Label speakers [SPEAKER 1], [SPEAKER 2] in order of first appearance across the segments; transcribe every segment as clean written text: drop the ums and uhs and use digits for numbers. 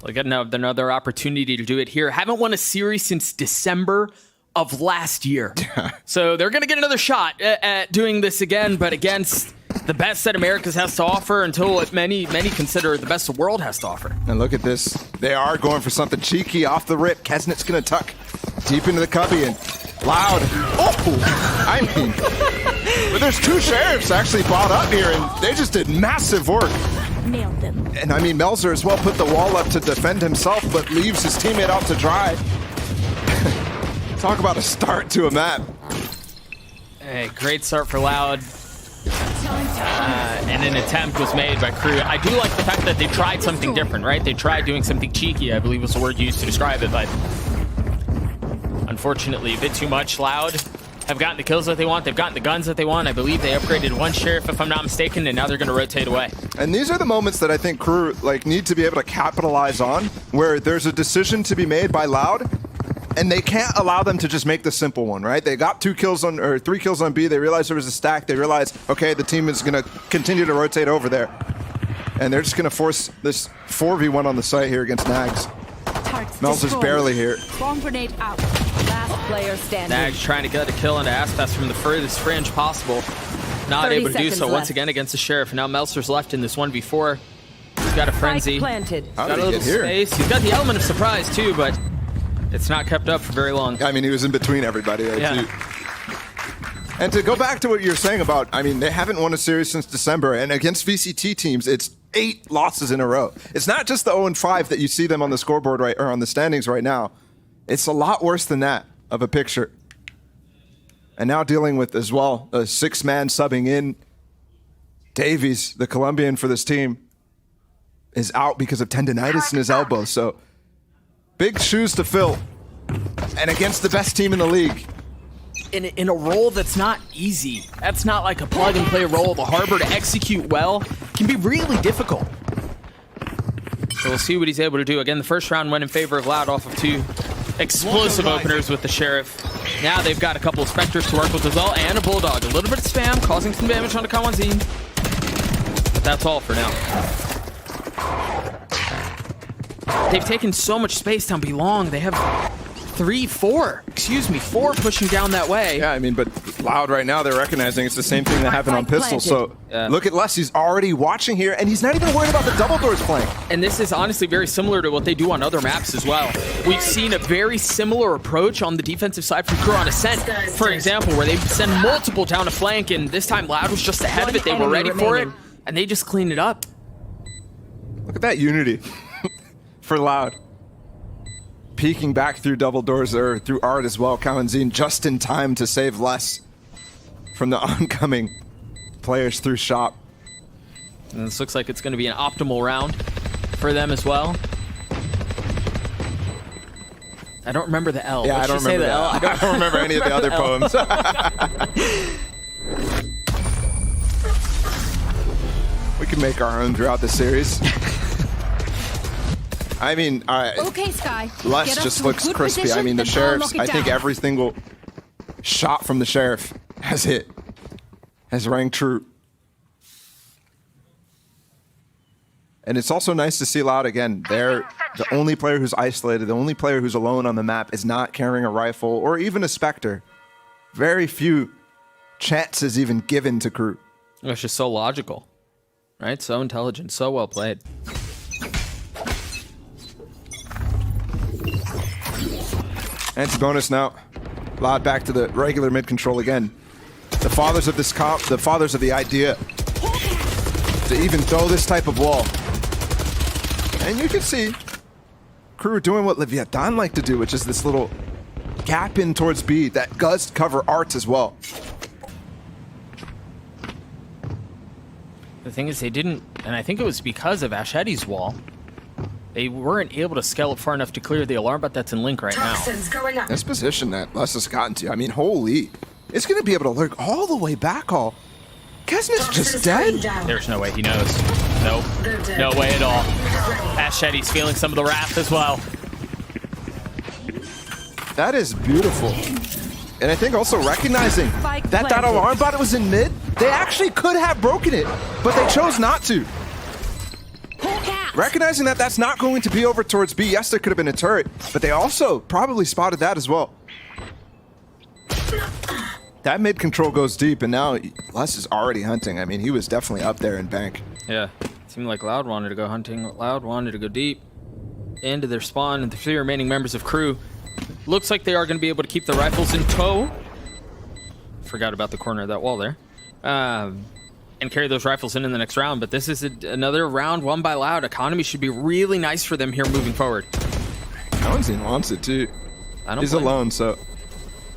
[SPEAKER 1] They got another opportunity to do it here. Haven't won a series since December of last year. So they're going to get another shot at doing this again, but against the best that Americas has to offer until what many consider the best the world has to offer.
[SPEAKER 2] And look at this. They are going for something cheeky off the rip. Kesnet's going to tuck deep into the cubby and Loud. Oh, I mean, but there's two sheriffs actually bought up here, and they just did massive work.
[SPEAKER 3] Nailed them.
[SPEAKER 2] And I mean, Melzer as well put the wall up to defend himself, but leaves his teammate out to dry. Talk about a start to a map.
[SPEAKER 1] Hey, great start for Loud. And an attempt was made by KRU. I do like the fact that they tried something different, right? They tried doing something cheeky, I believe was the word used to describe it, but unfortunately a bit too much. Loud have gotten the kills that they want. They've gotten the guns that they want. I believe they upgraded one sheriff, if I'm not mistaken, and now they're going to rotate away.
[SPEAKER 2] And these are the moments that I think KRU need to be able to capitalize on, where there's a decision to be made by Loud, and they can't allow them to just make the simple one, right? They got 3 kills on B. They realized there was a stack. They realized, okay, the team is going to continue to rotate over there. And they're just going to force this 4v1 on the site here against Nags. Melzer's barely here.
[SPEAKER 3] Bomb grenade out. Last player standing.
[SPEAKER 1] Nags trying to get a kill into Aspas from the furthest fringe possible. Not able to do so once again against the Sheriff. And now Melzer's left in this 1v4. He's got a frenzy.
[SPEAKER 3] Planted.
[SPEAKER 2] How
[SPEAKER 1] Got
[SPEAKER 2] did
[SPEAKER 1] a
[SPEAKER 2] he
[SPEAKER 1] little
[SPEAKER 2] get here?
[SPEAKER 1] space. He's got the element of surprise too, but it's not kept up for very long.
[SPEAKER 2] I mean, he was in between everybody there,
[SPEAKER 1] Yeah.
[SPEAKER 2] too. And to go back to what you're saying about, I mean, they haven't won a series since December, and against VCT teams, it's 8 losses in a row. It's not just the 0-5 that you see them on the scoreboard or on the standings right now. It's a lot worse than that of a picture. And now dealing with, as well, a 6-man subbing in. Davies, the Colombian for this team, is out because of tendonitis in his elbow, so big shoes to fill. And against the best team in the league.
[SPEAKER 1] In a role that's not easy. That's not like a plug-and-play role. The Harbor to execute well can be really difficult. So we'll see what he's able to do. Again, the first round went in favor of Loud off of 2 explosive openers with the Sheriff. Now they've got a couple of Spectres to work with as well, and a Bulldog. A little bit of spam, causing some damage on the Kawanzin. But that's all for now. They've taken so much space down B long. They have 4 pushing down that way.
[SPEAKER 2] Yeah, I mean, but Loud right now, they're recognizing it's the same thing that happened on Pistol. So look at Les, he's already watching here, and he's not even worried about the double doors playing.
[SPEAKER 1] And this is honestly very similar to what they do on other maps as well. We've seen a very similar approach on the defensive side from KRU on Ascent, for example, where they send multiple down a flank, and this time Loud was just ahead of it. They were ready for it, and they just cleaned it up.
[SPEAKER 2] Look at that unity for Loud. Peeking back through double doors, or through Art as well. Kawanzin just in time to save Les from the oncoming players through shop.
[SPEAKER 1] And this looks like it's going to be an optimal round for them as well. I don't remember the L.
[SPEAKER 2] Yeah, I don't remember the L. I don't remember any of the other poems. We can make our own throughout the series. I mean,
[SPEAKER 3] Okay, Sky.
[SPEAKER 2] Les just looks crispy. I mean, the Sheriffs, I think every single shot from the Sheriff has hit, has rang true. And it's also nice to see Loud again. They're the only player who's isolated, the only player who's alone on the map is not carrying a rifle or even a Spectre. Very few chances even given to KRU.
[SPEAKER 1] It's just so logical, right? So intelligent, so well played.
[SPEAKER 2] Anti-bonus now. Loud back to the regular mid-control again. The fathers of this comp, the fathers of the idea to even throw this type of wall. And you can see KRU doing what Leviathan like to do, which is this little gap in towards B that does cover Art as well.
[SPEAKER 1] The thing is, they didn't, and I think it was because of Asheti's wall, they weren't able to scale up far enough to clear the alarm, but that's in Link right now.
[SPEAKER 2] This position that Les has gotten to, I mean, holy. It's going to be able to lurk all the way back all. Kesnet's just dead.
[SPEAKER 1] There's no way he knows. Nope. No way at all. Asheti's feeling some of the wrath as well.
[SPEAKER 2] That is beautiful. And I think also recognizing that alarm bot was in mid, they actually could have broken it, but they chose not to.
[SPEAKER 3] Hawk out.
[SPEAKER 2] recognizing that that's not going to be over towards B. Yes, there could have been a turret, but they also probably spotted that as well. That mid control goes deep, and now Les is already hunting. I mean, he was definitely up there in bank.
[SPEAKER 1] Yeah, seemed like Loud wanted to go hunting. Loud wanted to go deep into their spawn, and the 3 remaining members of crew. Looks like they are going to be able to keep the rifles in tow. Forgot about the corner of that wall there. And carry those rifles in the next round, but this is another round won by Loud. Economy should be really nice for them here moving forward.
[SPEAKER 2] Townsend wants it too. He's alone, so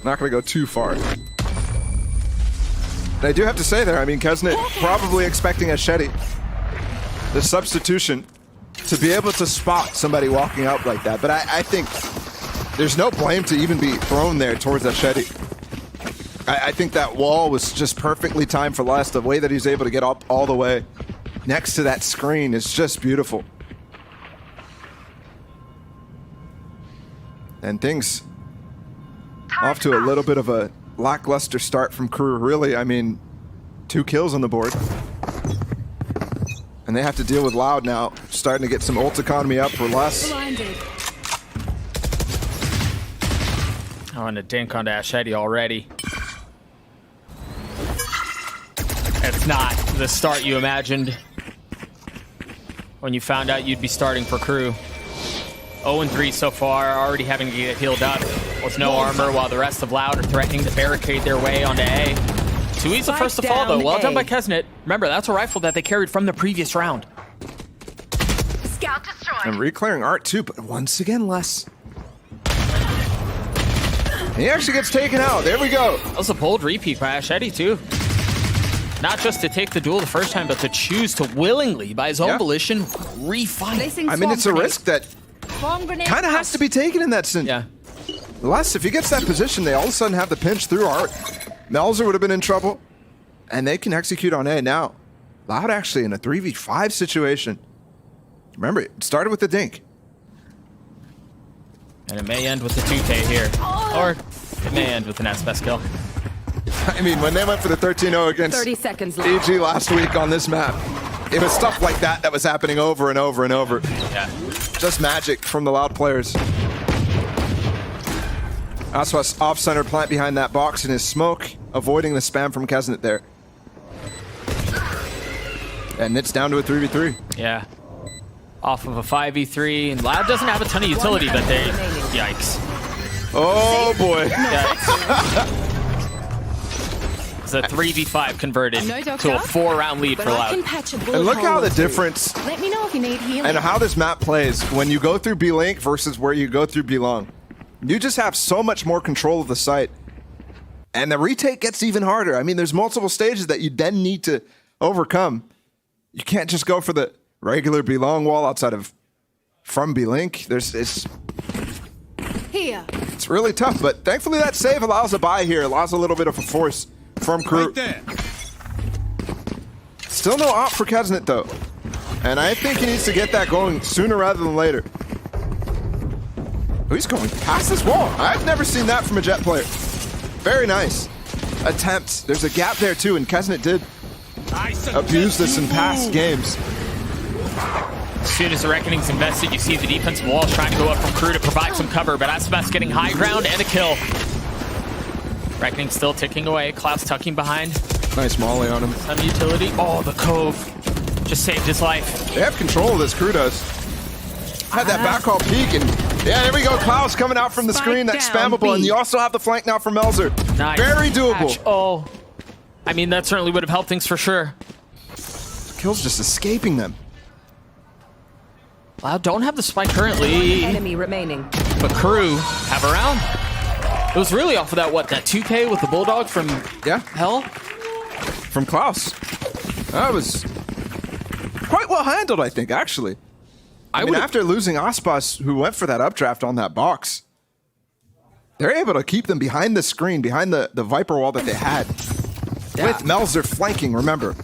[SPEAKER 2] not going to go too far. I do have to say there, I mean, Kesnet probably expecting a Shetty, the substitution, to be able to spot somebody walking up like that. But I think there's no blame to even be thrown there towards that Shetty. I think that wall was just perfectly timed for Les. The way that he's able to get up all the way next to that screen is just beautiful. And things off to a little bit of a lackluster start from crew. Really, I mean, 2 kills on the board. And they have to deal with Loud now, starting to get some ult economy up for Les.
[SPEAKER 3] Blinded.
[SPEAKER 1] Oh, and a dink onto Ashedi already. It's not the start you imagined when you found out you'd be starting for crew. 0-3 so far, already having to get healed up with no armor, while the rest of Loud are threatening to barricade their way onto A. Tui's the first to fall, though. Well done by Kesnet. Remember, that's a rifle that they carried from the previous round.
[SPEAKER 3] Scout destroyed.
[SPEAKER 2] And reclearing Art too, but once again, Les. He actually gets taken out. There we go.
[SPEAKER 1] That was a bold repeat by Ashedi, too. Not just to take the duel the first time, but to choose to willingly, by his own volition, refight.
[SPEAKER 2] I mean, it's a risk that kind of has to be taken in that sense.
[SPEAKER 1] Yeah.
[SPEAKER 2] Les, if he gets that position, they all of a sudden have the pinch through Art. Melzer would have been in trouble, and they can execute on A now. Loud actually in a 3v5 situation. Remember, it started with the dink.
[SPEAKER 1] And it may end with the 2K here. Or it may end with an S-Best kill.
[SPEAKER 2] I mean, when they went for the 13-0 against
[SPEAKER 3] 30 seconds left.
[SPEAKER 2] EG last week on this map, it was stuff like that that was happening over and over and over.
[SPEAKER 1] Yeah.
[SPEAKER 2] Just magic from the Loud players. Aswas off-center plant behind that box in his smoke, avoiding the spam from Kesnet there. And it's down to a 3v3.
[SPEAKER 1] Yeah. Off of a 5v3, and Loud doesn't have a ton of utility, but they... Yikes.
[SPEAKER 2] Oh, boy.
[SPEAKER 1] Yikes. It's a 3v5 converted to a 4-round lead for Loud.
[SPEAKER 2] And look how the difference
[SPEAKER 3] Let me know if you need healing.
[SPEAKER 2] and how this map plays when you go through B-Link versus where you go through B-Long. You just have so much more control of the site. And the retake gets even harder. I mean, there's multiple stages that you then need to overcome. You can't just go for the regular B-Long wall outside of from B-Link. It's really tough, but thankfully that save allows a buy here. Allows a little bit of a force from crew.
[SPEAKER 4] Right there.
[SPEAKER 2] Still no op for Kesnet though. And I think he needs to get that going sooner rather than later. Oh, he's going past this wall. I've never seen that from a Jet player. Very nice attempt. There's a gap there too, and Kesnet did abuse this in past games.
[SPEAKER 1] As soon as the Reckoning's invested, you see the defensive walls trying to go up from crew to provide some cover, but Aspas getting high ground and a kill. Reckoning still ticking away. Cloud's tucking behind.
[SPEAKER 2] Nice molly on him.
[SPEAKER 1] Some utility. Oh, the Cove just saved his life.
[SPEAKER 2] They have control of this, crew does. Had that backhaul peek, and yeah, there we go. Klaus coming out from the screen. That's spammable, and you also have the flank now from Melzer.
[SPEAKER 1] Nice.
[SPEAKER 2] Very doable.
[SPEAKER 1] Catch. Oh, I mean, that certainly would have helped things for sure.
[SPEAKER 2] Kills just escaping them.
[SPEAKER 1] Loud don't have the spike currently,
[SPEAKER 3] Enemy remaining.
[SPEAKER 1] but crew have a round. It was really off of that, what, that 2K with the Bulldog from Hell?
[SPEAKER 2] From Klaus. That was quite well handled, I think, actually. I mean, after losing Aspas, who went for that updraft on that box, they're able to keep them behind the screen, behind the Viper wall that they had. With Melzer flanking, remember.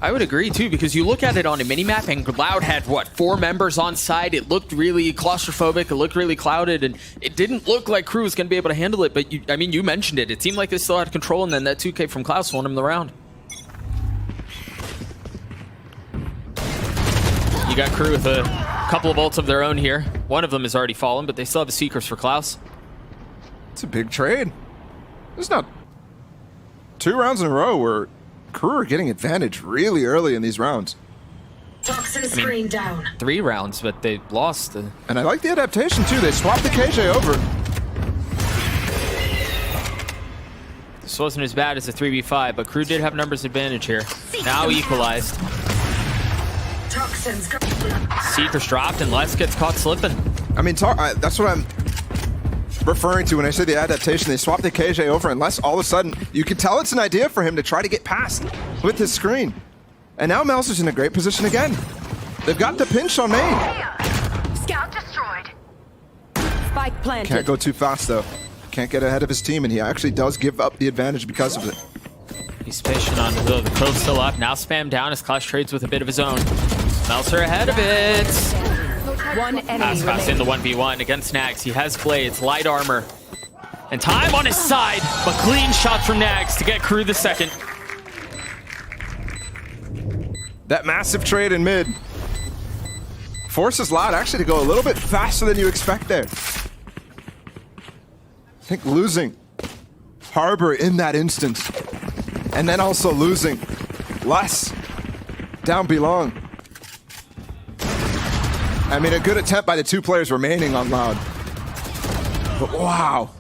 [SPEAKER 1] I would agree, too, because you look at it on a minimap, and Loud had, what, 4 members on side. It looked really claustrophobic. It looked really clouded, and it didn't look like crew was going to be able to handle it. But, I mean, you mentioned it. It seemed like they still had control, and then that 2K from Klaus won him the round. You got KRU with a couple of ults of their own here. One of them is already fallen, but they still have the Seekers for Klaus.
[SPEAKER 2] It's a big trade. There's not 2 rounds in a row where KRU are getting advantage really early in these rounds.
[SPEAKER 3] Toxin screen down.
[SPEAKER 1] 3 rounds, but they lost.
[SPEAKER 2] And I like the adaptation too. They swapped the KJ over.
[SPEAKER 1] This wasn't as bad as a 3v5, but KRU did have numbers advantage here. Now equalized.
[SPEAKER 3] Toxins.
[SPEAKER 1] Seekers dropped and Les gets caught slipping.
[SPEAKER 2] I mean, that's what I'm referring to when I say the adaptation. They swapped the KJ over, and Les, all of a sudden, you can tell it's an idea for him to try to get past with his screen. And now Melzer's in a great position again. They've got the pinch on main.
[SPEAKER 3] Scout destroyed. Spike planted.
[SPEAKER 2] Can't go too fast, though. Can't get ahead of his team, and he actually does give up the advantage because of it.
[SPEAKER 1] He's patient on the Cove's still up. Now spam down as Clash trades with a bit of his own. Melzer ahead of it.
[SPEAKER 3] One enemy
[SPEAKER 1] Aspas in the 1v1 against Nags. He has blades, light armor, and time on his side, but clean shot from Nags to get KRU the second.
[SPEAKER 2] That massive trade in mid forces Loud actually to go a little bit faster than you expect there. I think losing Harbor in that instance, and then also losing Les down belong. I mean, a good attempt by the 2 players remaining on Loud. But wow.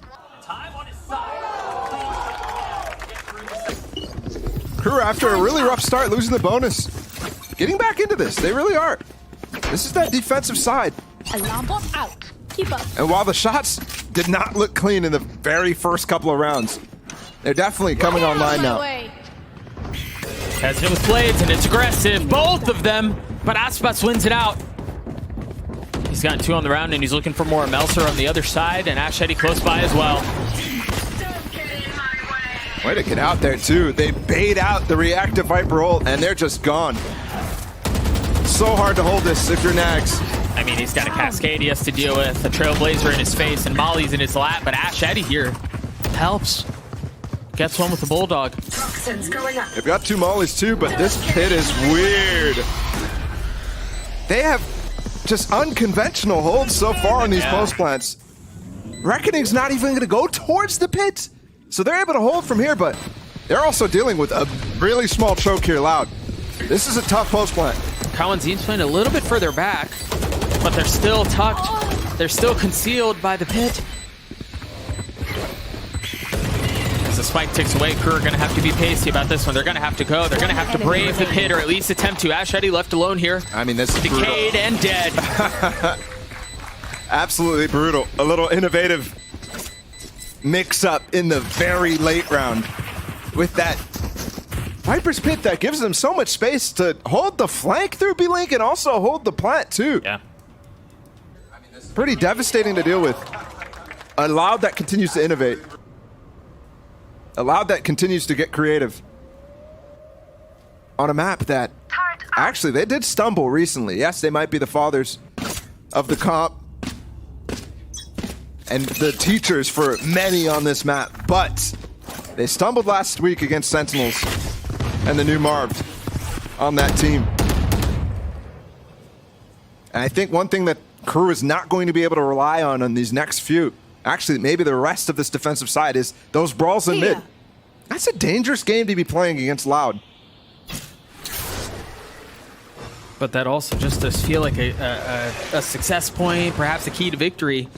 [SPEAKER 2] KRU, after a really rough start, losing the bonus, getting back into this. They really are. This is that defensive side.
[SPEAKER 3] Alarm bot out. Keep up.
[SPEAKER 2] And while the shots did not look clean in the very first couple of rounds, they're definitely coming online now.
[SPEAKER 1] Has it with blades, and it's aggressive. Both of them, but Aspas wins it out. He's gotten 2 on the round, and he's looking for more. Melzer on the other side, and Ashedi close by as well.
[SPEAKER 2] Way to get out there, too. They bait out the reactive Viper ult, and they're just gone. So hard to hold this if you're Nags.
[SPEAKER 1] I mean, he's got a Cascade he has to deal with, a Trailblazer in his face, and Molly's in his lap, but Ashedi here helps. Gets one with the Bulldog.
[SPEAKER 3] Toxins going up.
[SPEAKER 2] They've got 2 mollies, too, but this pit is weird. They have just unconventional holds so far on these post plants. Reckoning's not even going to go towards the pit. So they're able to hold from here, but they're also dealing with a really small choke here, Loud. This is a tough post plant.
[SPEAKER 1] Kawanzin's playing a little bit further back, but they're still tucked. They're still concealed by the pit. As the spike ticks away, KRU are going to have to be pacey about this one. They're going to have to go. They're going to have to brave the pit, or at least attempt to. Ashedi left alone here.
[SPEAKER 2] I mean, this is
[SPEAKER 1] decayed and dead.
[SPEAKER 2] Absolutely brutal. A little innovative mix-up in the very late round with that Viper's Pit that gives them so much space to hold the flank through B-Link and also hold the plant, too.
[SPEAKER 1] Yeah.
[SPEAKER 2] Pretty devastating to deal with. A Loud that continues to innovate. A Loud that continues to get creative. On a map that, actually, they did stumble recently. Yes, they might be the fathers of the comp and the teachers for many on this map, but they stumbled last week against Sentinels and the new Marv on that team. And I think one thing that KRU is not going to be able to rely on these next few, actually maybe the rest of this defensive side, is those brawls in mid. That's a dangerous game to be playing against Loud.
[SPEAKER 1] But that also just does feel like a success point, perhaps a key to victory.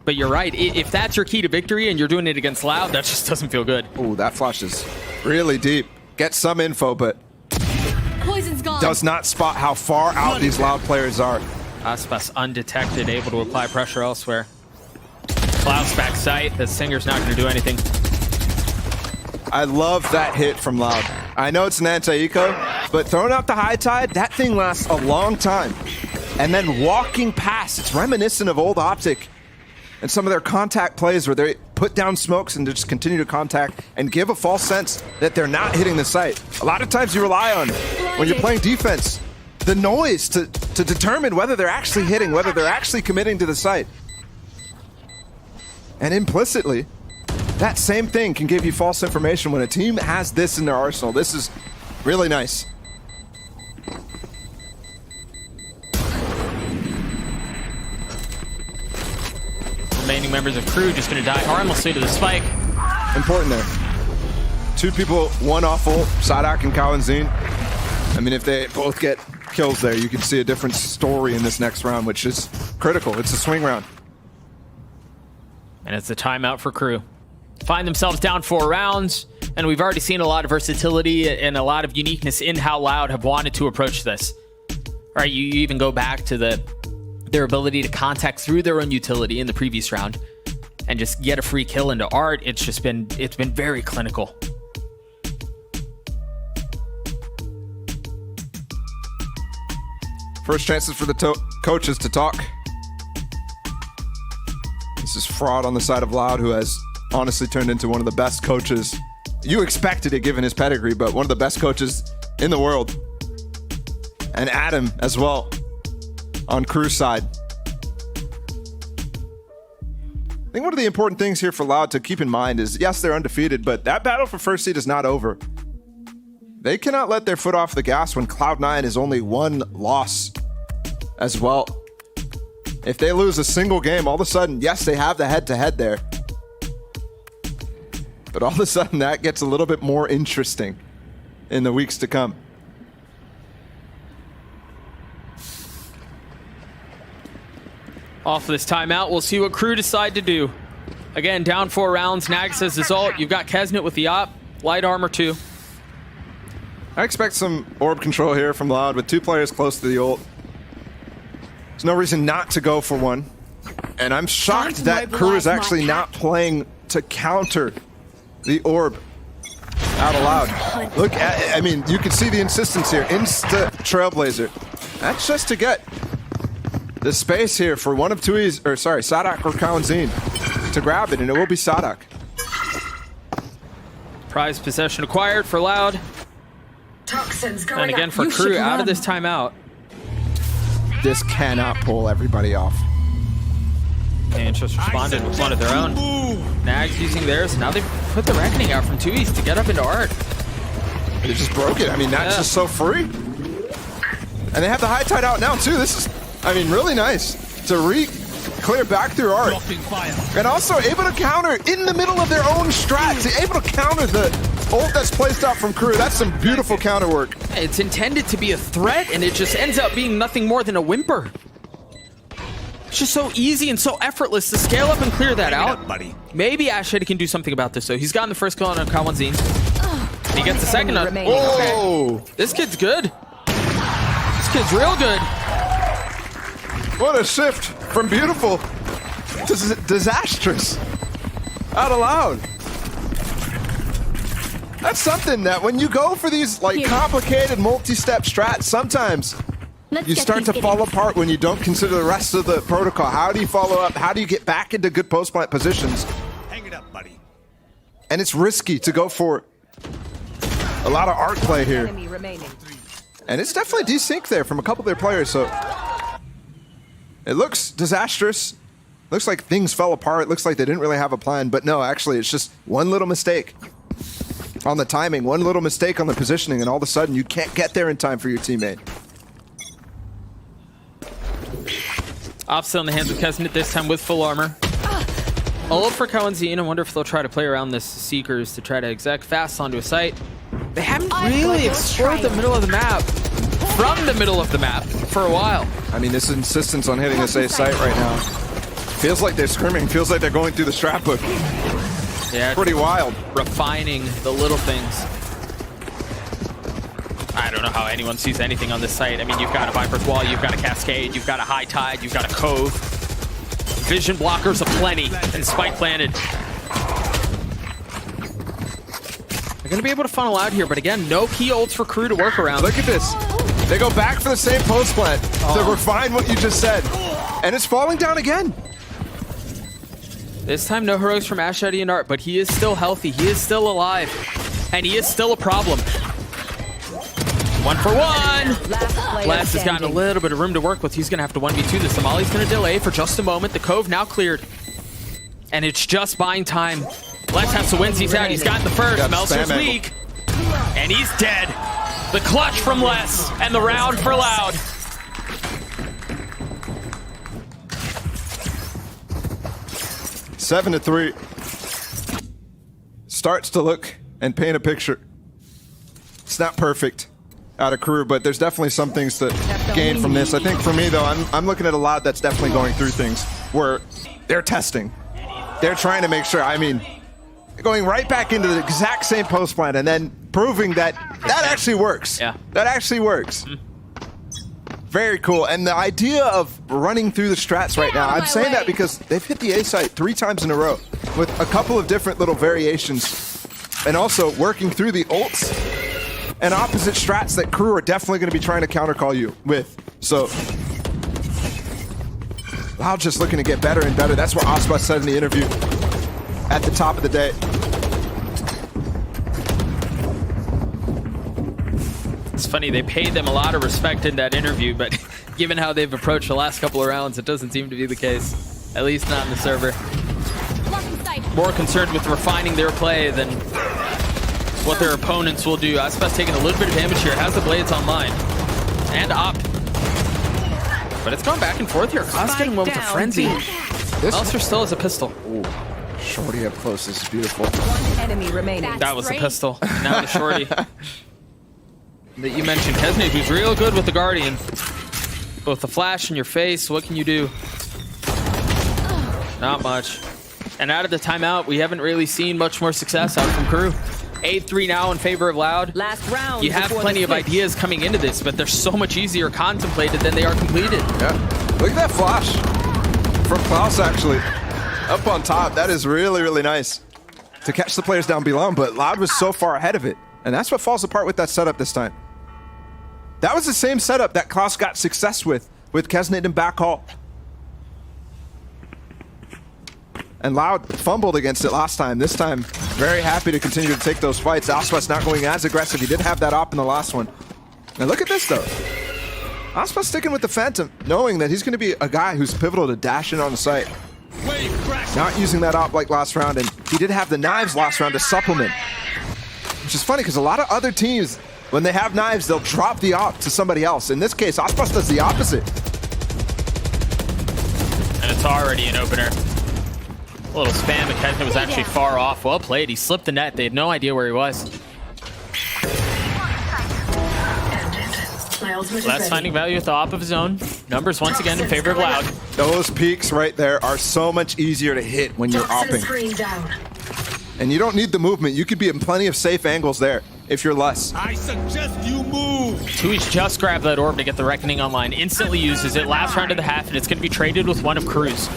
[SPEAKER 1] But you're right, if that's your key to victory and you're doing it against Loud, that just doesn't feel good.
[SPEAKER 2] Ooh, that flash is really deep. Get some info, but
[SPEAKER 3] Poison's gone.
[SPEAKER 2] Does not spot how far out these Loud players are.
[SPEAKER 1] Aspas undetected, able to apply pressure elsewhere. Klaus back sight, the Singer's not going to do anything.
[SPEAKER 2] I love that hit from Loud. I know it's an anti-eco, but throwing out the high tide, that thing lasts a long time. And then walking past, it's reminiscent of old Optic and some of their contact plays where they put down smokes and just continue to contact and give a false sense that they're not hitting the site. A lot of times you rely on, when you're playing defense, the noise to determine whether they're actually hitting, whether they're actually committing to the site. And implicitly, that same thing can give you false information when a team has this in their arsenal. This is really nice.
[SPEAKER 1] remaining members of KRU just going to die harmlessly to the spike.
[SPEAKER 2] Important there. 2 people, 1 off ult, Sadak and Kawanzin. I mean, if they both get kills there, you can see a different story in this next round, which is critical. It's a swing round.
[SPEAKER 1] And it's a timeout for KRU. Find themselves down 4 rounds, and we've already seen a lot of versatility and a lot of uniqueness in how Loud have wanted to approach this. All right, you even go back to their ability to contact through their own utility in the previous round and just get a free kill into Art. It's been very clinical.
[SPEAKER 2] First chances for the coaches to talk. This is Fraud on the side of Loud, who has honestly turned into one of the best coaches. You expected it given his pedigree, but one of the best coaches in the world. And Adam as well on KRU's side. I think one of the important things here for Loud to keep in mind is, yes, they're undefeated, but that battle for first seed is not over. They cannot let their foot off the gas when Cloud9 is only 1 loss as well. If they lose a single game, all of a sudden, yes, they have the head-to-head there. But all of a sudden, that gets a little bit more interesting in the weeks to come.
[SPEAKER 1] Off this timeout, we'll see what KRU decide to do. Again, down 4 rounds. Nag says his ult. You've got Kesnet with the op. Light armor 2.
[SPEAKER 2] I expect some orb control here from Loud with 2 players close to the ult. There's no reason not to go for one. And I'm shocked that KRU is actually not playing to counter the orb out of Loud. Look at, I mean, you can see the insistence here. Insta Trailblazer. That's just to get the space here for one of Tui's, or sorry, Sadak or Kawanzin to grab it, and it will be Sadak.
[SPEAKER 1] Prize possession acquired for Loud.
[SPEAKER 3] Toxins going
[SPEAKER 1] And again
[SPEAKER 3] up.
[SPEAKER 1] for
[SPEAKER 3] You should
[SPEAKER 1] KRU out
[SPEAKER 3] run.
[SPEAKER 1] of this timeout.
[SPEAKER 2] This cannot pull everybody off.
[SPEAKER 1] And just responded with one of their own. Nags using theirs. Now they've put the Reckoning out from Tui's to get up into Art.
[SPEAKER 2] They just broke it. I mean, that's just so free. And they have the high tide out now, too. This is, I mean, really nice to clear back through Art. And also able to counter in the middle of their own strats. Able to counter the ult that's placed out from KRU. That's some beautiful counter work.
[SPEAKER 1] It's intended to be a threat, and it just ends up being nothing more than a whimper. It's just so easy and so effortless to scale up and clear that out. Maybe Ashhead can do something about this, though. He's gotten the first kill on Kawanzin. He gets the second on.
[SPEAKER 2] Oh!
[SPEAKER 1] This kid's good. This kid's real good.
[SPEAKER 2] What a shift from beautiful to disastrous. Out of Loud. That's something that when you go for these like complicated multi-step strats, sometimes you start to fall apart when you don't consider the rest of the protocol. How do you follow up? How do you get back into good post-plant positions?
[SPEAKER 4] Hang it up, buddy.
[SPEAKER 2] And it's risky to go for a lot of art play here. And it's definitely desync there from a couple of their players, so it looks disastrous. Looks like things fell apart. Looks like they didn't really have a plan, but no, actually, it's just one little mistake on the timing, one little mistake on the positioning, and all of a sudden you can't get there in time for your teammate.
[SPEAKER 1] Op still in the hands of Kesnet, this time with full armor. Ult for Kawanzin. I wonder if they'll try to play around this Seekers to try to exec fast onto a site. They haven't really explored the middle of the map from the middle of the map for a while.
[SPEAKER 2] I mean, this insistence on hitting this A site right now. Feels like they're screaming, feels like they're going through the strap book.
[SPEAKER 1] Yeah,
[SPEAKER 2] pretty wild.
[SPEAKER 1] Refining the little things. I don't know how anyone sees anything on this site. I mean, you've got a Viper's Wall, you've got a Cascade, you've got a High Tide, you've got a Cove. Vision blockers aplenty, and Spike planted. They're going to be able to funnel out here, but again, no key ults for KRU to work around.
[SPEAKER 2] Look at this. They go back for the same post plant to refine what you just said. And it's falling down again.
[SPEAKER 1] This time, no heroics from Ash, Eddie, and Art, but he is still healthy. He is still alive. And he is still a problem. 1 for 1. Blast has gotten a little bit of room to work with. He's going to have to 1v2 this. Somali's going to delay for just a moment. The Cove now cleared. And it's just buying time. Blast has to win. He's out. He's gotten the first. Meltzer's weak. And he's dead. The clutch from Les. And the round for Loud.
[SPEAKER 2] 7-3. Starts to look and paint a picture. It's not perfect out of KRU, but there's definitely some things to gain from this. I think for me, though, I'm looking at a LOUD that's definitely going through things where they're testing. They're trying to make sure, I mean, going right back into the exact same post plan and then proving that that actually works.
[SPEAKER 1] Yeah.
[SPEAKER 2] That actually works. Very cool. And the idea of running through the strats right now, I'm saying that because they've hit the A site 3 times in a row with a couple of different little variations and also working through the ults and opposite strats that KRU are definitely going to be trying to countercall you with. So LOUD just looking to get better and better. That's what Ospa said in the interview at the top of the day.
[SPEAKER 1] It's funny, they paid them a lot of respect in that interview, but given how they've approached the last couple of rounds, it doesn't seem to be the case. At least not in the server. More concerned with refining their play than what their opponents will do. Aspa's taking a little bit of damage here, has the blades online. And up. But it's going back and forth here. Klaus getting one with a frenzy. Elster still has a pistol.
[SPEAKER 2] Ooh. Shorty up close, this is beautiful.
[SPEAKER 4] One enemy remaining.
[SPEAKER 1] That was the pistol. Now the shorty. That you mentioned, Kesney, who's real good with the Guardian. Both the flash in your face, what can you do? Not much. And out of the timeout, we haven't really seen much more success out from KRU. 8-3 now in favor of LOUD.
[SPEAKER 4] Last round.
[SPEAKER 1] You have plenty of ideas coming into this, but they're so much easier contemplated than they are completed.
[SPEAKER 2] Yeah, look at that flash from Klaus actually. Up on top, that is really, really nice to catch the players down below, but LOUD was so far ahead of it. And that's what falls apart with that setup this time. That was the same setup that Klaus got success with Kesnit and Backhall. And LOUD fumbled against it last time. This time, very happy to continue to take those fights. Aspa's not going as aggressive. He did have that op in the last one. And look at this, though. Aspa's sticking with the Phantom, knowing that he's going to be a guy who's pivotal to dash in on the site. Not using that op like last round, and he did have the knives last round to supplement. Which is funny, because a lot of other teams, when they have knives, they'll drop the op to somebody else. In this case, Aspas does the opposite.
[SPEAKER 1] And it's already an opener. A little spam, and Kesnit was actually far off. Well played. He slipped the net. They had no idea where he was. Last finding value at the op of his own. Numbers once again in favor of LOUD.
[SPEAKER 2] Those peaks right there are so much easier to hit when you're opping. And you don't need the movement. You could be in plenty of safe angles there if you're less.
[SPEAKER 5] I suggest you move.
[SPEAKER 1] Tui's just grabbed that orb to get the Reckoning online. Instantly uses it. Last round of the half, and it's going to be traded with one of KRU's.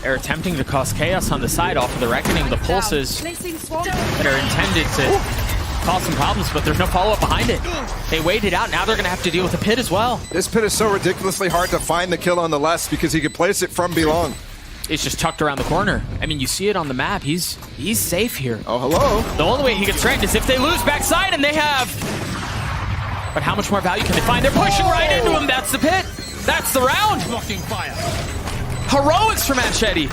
[SPEAKER 1] They're attempting to cause chaos on the side off of the Reckoning. The pulses that are intended to cause some problems, but there's no follow-up behind it. They waited out. Now they're going to have to deal with the pit as well.
[SPEAKER 2] This pit is so ridiculously hard to find the kill on the less because he could place it from belong.
[SPEAKER 1] It's just tucked around the corner. I mean, you see it on the map. He's safe here.
[SPEAKER 2] Oh, hello.
[SPEAKER 1] The only way he gets threatened is if they lose backside, and they have. But how much more value can they find? They're pushing right into him. That's the pit. That's the round.
[SPEAKER 5] Blocking fire.
[SPEAKER 1] Heroics from Machete.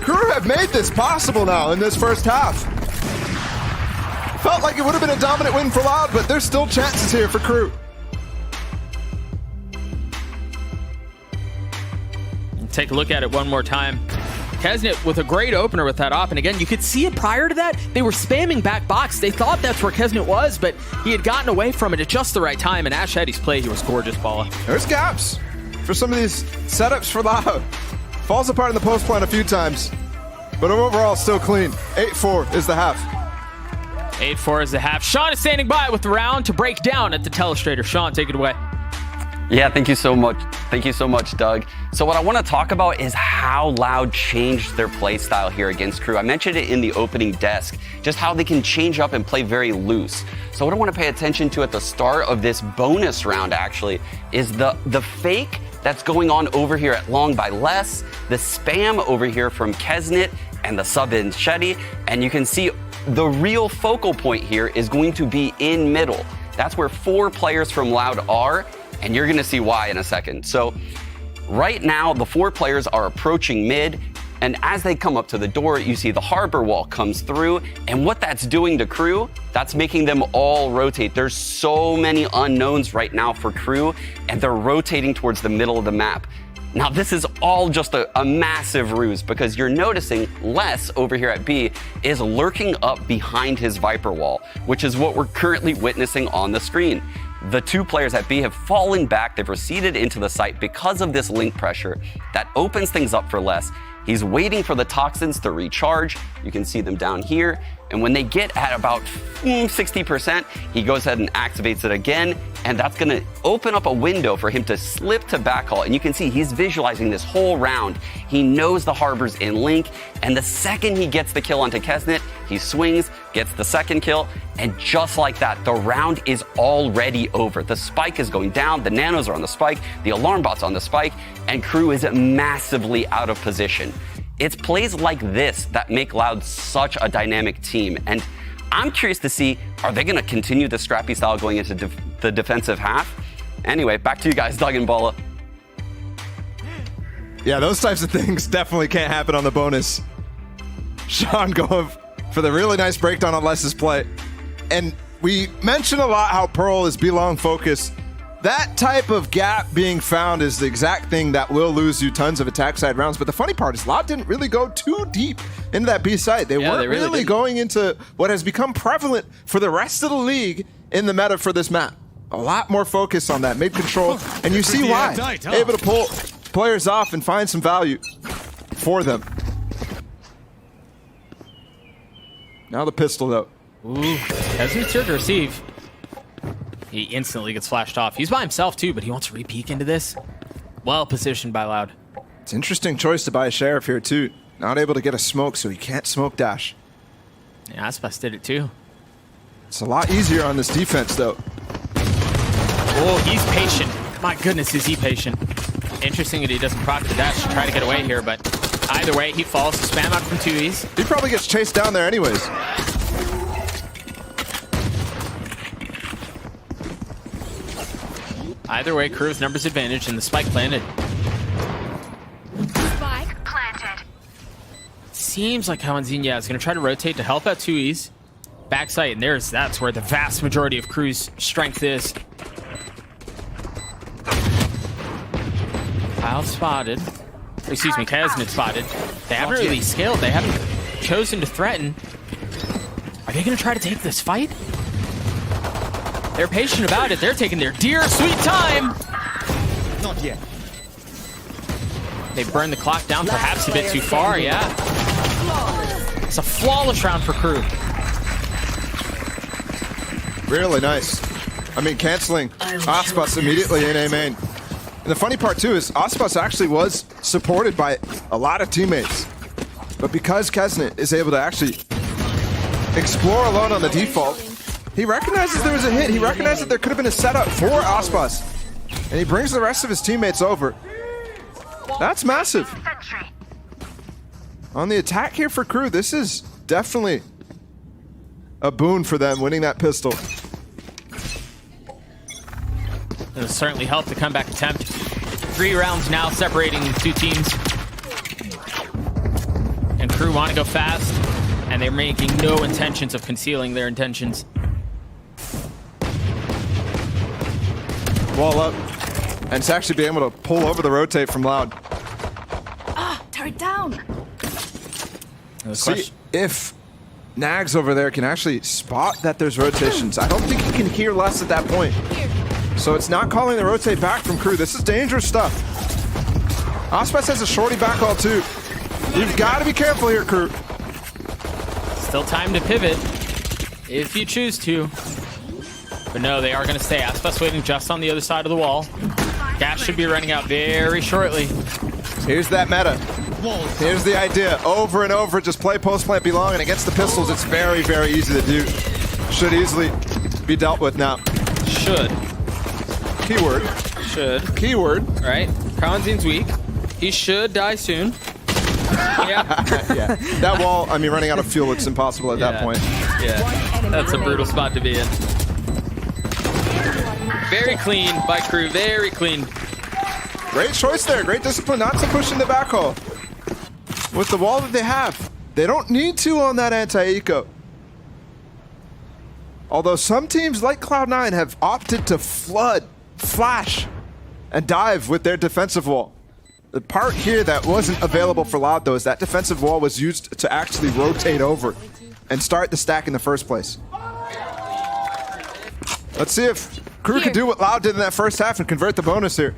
[SPEAKER 2] KRU have made this possible now in this first half. Felt like it would have been a dominant win for LOUD, but there's still chances here for KRU.
[SPEAKER 1] Take a look at it one more time. Kesnit with a great opener with that op, and again, you could see it prior to that. They were spamming back box. They thought that's where Kesnit was, but he had gotten away from it at just the right time, and Ash Eddie's play here was gorgeous, Paula.
[SPEAKER 2] There's gaps for some of these setups for LOUD. Falls apart in the post plan a few times, but overall still clean. 8-4 is the half.
[SPEAKER 1] 8-4 is the half. Sean is standing by with the round to break down at the telestrator. Sean, take it away.
[SPEAKER 6] Yeah, thank you so much. Thank you so much, Doug. So what I want to talk about is how LOUD changed their play style here against KRU. I mentioned it in the opening desk, just how they can change up and play very loose. So what I want to pay attention to at the start of this bonus round actually is the fake that's going on over here at long by Les, the spam over here from Kesnit, and the sub in Shetty. And you can see the real focal point here is going to be in middle. That's where 4 players from LOUD are, and you're gonna see why in a second. So right now, the 4 players are approaching mid. And as they come up to the door, you see the harbor wall comes through. And what that's doing to KRU, that's making them all rotate. There's so many unknowns right now for KRU, and they're rotating towards the middle of the map. Now, this is all just a massive ruse because you're noticing Les over here at B is lurking up behind his Viper wall, which is what we're currently witnessing on the screen. The two players at B have fallen back. They've receded into the site because of this link pressure that opens things up for Les. He's waiting for the toxins to recharge. You can see them down here. And when they get at about 60%, he goes ahead and activates it again. And that's gonna open up a window for him to slip to backhaul. And you can see he's visualizing this whole round. He knows the harbor's in link. And the second he gets the kill onto Kesnet, he swings, gets the second kill. And just like that, the round is already over. The spike is going down, the nanos are on the spike, the alarm bot's on the spike, and KRU is massively out of position. It's plays like this that make Loud such a dynamic team. And I'm curious to see, are they gonna continue the scrappy style going into the defensive half? Anyway, back to you guys, Doug and Bala.
[SPEAKER 2] Yeah, those types of things definitely can't happen on the bonus. Sean going for the really nice breakdown on Les's play. And we mention a lot how Pearl is B-long focused. That type of gap being found is the exact thing that will lose you tons of attack side rounds. But the funny part is Loud didn't really go too deep into that B side. They weren't really going into what has become prevalent for the rest of the league in the meta for this map. A lot more focus on that mid-control. And you see why. Able to pull players off and find some value for them. Now the pistol, though.
[SPEAKER 1] Ooh, Kesnet's here to receive. He instantly gets flashed off. He's by himself too, but he wants to re-peek into this. Well positioned by Loud.
[SPEAKER 2] It's an interesting choice to buy a Sheriff here too. Not able to get a smoke, so he can't smoke dash.
[SPEAKER 1] Yeah, Aspas did it too.
[SPEAKER 2] It's a lot easier on this defense though.
[SPEAKER 1] Oh, he's patient. My goodness, is he patient. Interesting that he doesn't proc the dash to try to get away here, but either way, he falls. Spam out from 2Es.
[SPEAKER 2] He probably gets chased down there anyways.
[SPEAKER 1] Either way, KRU's numbers advantage and the spike planted.
[SPEAKER 3] Spike planted.
[SPEAKER 1] Seems like Kawanzinya is going to try to rotate to help out 2Es. Backside, and that's where the vast majority of KRU's strength is. Kyle spotted. Or excuse me, Kesnet spotted. They haven't really scaled. They haven't chosen to threaten. Are they going to try to take this fight? They're patient about it. They're taking their dear sweet time.
[SPEAKER 5] Not yet.
[SPEAKER 1] They burned the clock down perhaps a bit too far, yeah. It's a flawless round for KRU.
[SPEAKER 2] Really nice. I mean, canceling Aspas immediately in A main. And the funny part too is Aspas actually was supported by a lot of teammates. But because Kesnet is able to actually explore alone on the default, he recognizes there was a hit. He recognized that there could have been a setup for Aspas. And he brings the rest of his teammates over. That's massive. On the attack here for KRU, this is definitely a boon for them, winning that pistol.
[SPEAKER 1] It'll certainly help the comeback attempt. 3 rounds now separating the two teams. And KRU want to go fast, and they're making no intentions of concealing their intentions.
[SPEAKER 2] Wall up. And to actually be able to pull over the rotate from Loud.
[SPEAKER 3] Turret down.
[SPEAKER 2] See if Nags over there can actually spot that there's rotations. I don't think he can hear less at that point. So it's not calling the rotate back from KRU. This is dangerous stuff. Aspas has a shorty backhaul too. You've got to be careful here, KRU.
[SPEAKER 1] Still time to pivot, if you choose to. But no, they are going to stay. Aspas waiting just on the other side of the wall. Gas should be running out very shortly.
[SPEAKER 2] Here's that meta. Here's the idea. Over and over, just play post-plant belong, and against the pistols, it's very, very easy to do. Should easily be dealt with now.
[SPEAKER 1] Should.
[SPEAKER 2] Keyword.
[SPEAKER 1] Should.
[SPEAKER 2] Keyword.
[SPEAKER 1] All right. Kawanzin's weak. He should die soon. Yeah.
[SPEAKER 2] Yeah. That wall, I mean, running out of fuel, it's impossible at that point.
[SPEAKER 1] Yeah. That's a brutal spot to be in. Very clean by KRU. Very clean.
[SPEAKER 2] Great choice there. Great discipline not to push in the backhaul. with the wall that they have. They don't need to on that anti-eco. Although some teams like Cloud9 have opted to flood, flash, and dive with their defensive wall. The part here that wasn't available for Loud, though, is that defensive wall was used to actually rotate over and start the stack in the first place. Let's see if KRU can do what Loud did in that first half and convert the bonus here.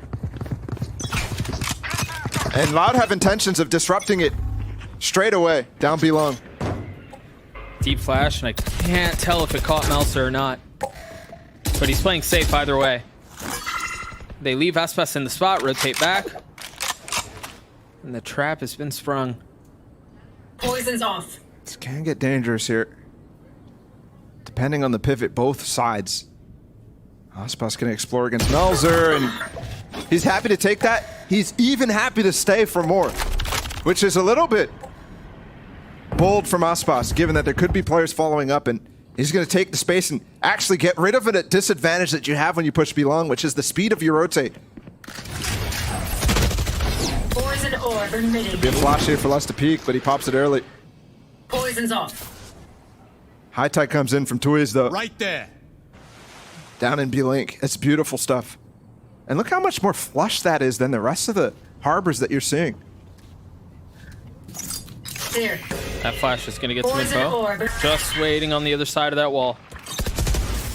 [SPEAKER 2] And Loud have intentions of disrupting it straight away, down B long.
[SPEAKER 1] Deep flash, and I can't tell if it caught Melser or not. But he's playing safe either way. They leave Aspas in the spot, rotate back. And the trap has been sprung.
[SPEAKER 3] Poison's off.
[SPEAKER 2] This can get dangerous here. Depending on the pivot, both sides. Aspas can explore against Melzer, and he's happy to take that. He's even happy to stay for more, which is a little bit bold from Aspas, given that there could be players following up, and he's going to take the space and actually get rid of a disadvantage that you have when you push B long, which is the speed of your rotate.
[SPEAKER 3] Poison orb emitting.
[SPEAKER 2] Be a flash here for Less to peek, but he pops it early.
[SPEAKER 3] Poison's off.
[SPEAKER 2] High tide comes in from Tuiz, though.
[SPEAKER 5] Right there.
[SPEAKER 2] Down in B-Link. It's beautiful stuff. And look how much more flush that is than the rest of the harbors that you're seeing.
[SPEAKER 3] There.
[SPEAKER 1] That flash is going to get some
[SPEAKER 3] Poison
[SPEAKER 1] info.
[SPEAKER 3] orb.
[SPEAKER 1] Just waiting on the other side of that wall.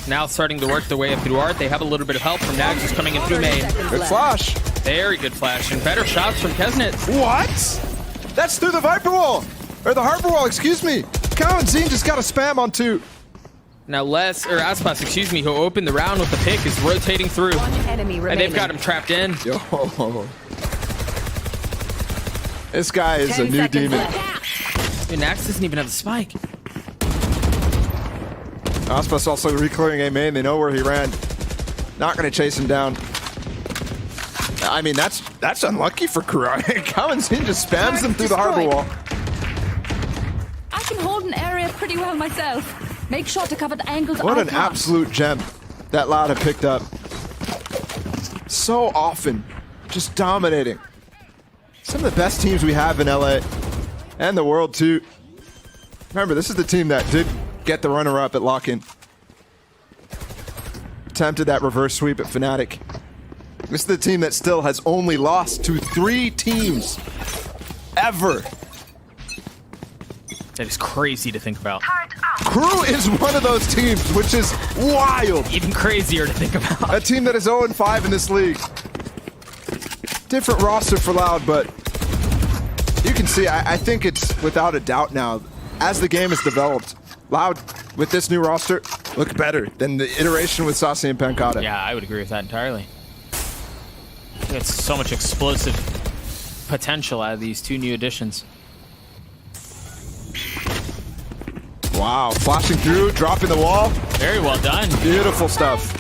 [SPEAKER 1] Now starting to work their way up through Art. They have a little bit of help from Nags, who's coming in through main.
[SPEAKER 2] Good flash.
[SPEAKER 1] Very good flash, and better shots from Kesnet.
[SPEAKER 2] What? That's through the Viper wall. Or the Harbor wall, excuse me. Kao and Zine just got a spam on 2.
[SPEAKER 1] Now Aspas, excuse me, who opened the round with the pick, is rotating through.
[SPEAKER 4] One enemy remaining.
[SPEAKER 1] And they've got him trapped in.
[SPEAKER 2] Yo. This guy is a
[SPEAKER 4] 10
[SPEAKER 2] new
[SPEAKER 4] seconds
[SPEAKER 2] demon.
[SPEAKER 4] left.
[SPEAKER 1] And Nax doesn't even have the spike.
[SPEAKER 2] Aspas also reclearing A main. They know where he ran. Not going to chase him down. I mean, that's unlucky for KRU. Kao and Zine just spams them through the Harbor wall.
[SPEAKER 4] I can hold an area pretty well myself. Make sure to cover the angles.
[SPEAKER 2] What
[SPEAKER 4] I
[SPEAKER 2] an
[SPEAKER 4] can't.
[SPEAKER 2] absolute gem that Loud have picked up. So often, just dominating. Some of the best teams we have in LA and the world too. Remember, this is the team that did get the runner-up at lock-in. Attempted that reverse sweep at Fnatic. This is the team that still has only lost to 3 teams ever.
[SPEAKER 1] That is crazy to think about.
[SPEAKER 2] KRU is one of those teams, which is wild.
[SPEAKER 1] Even crazier to think about.
[SPEAKER 2] A team that is 0-5 in this league. Different roster for Loud, but you can see, I think it's without a doubt now, as the game has developed, Loud, with this new roster, look better than the iteration with Sasi and Pancata.
[SPEAKER 1] Yeah, I would agree with that entirely. It's so much explosive potential out of these 2 new additions.
[SPEAKER 2] Wow, flashing through, dropping the wall.
[SPEAKER 1] Very well done.
[SPEAKER 2] Beautiful stuff.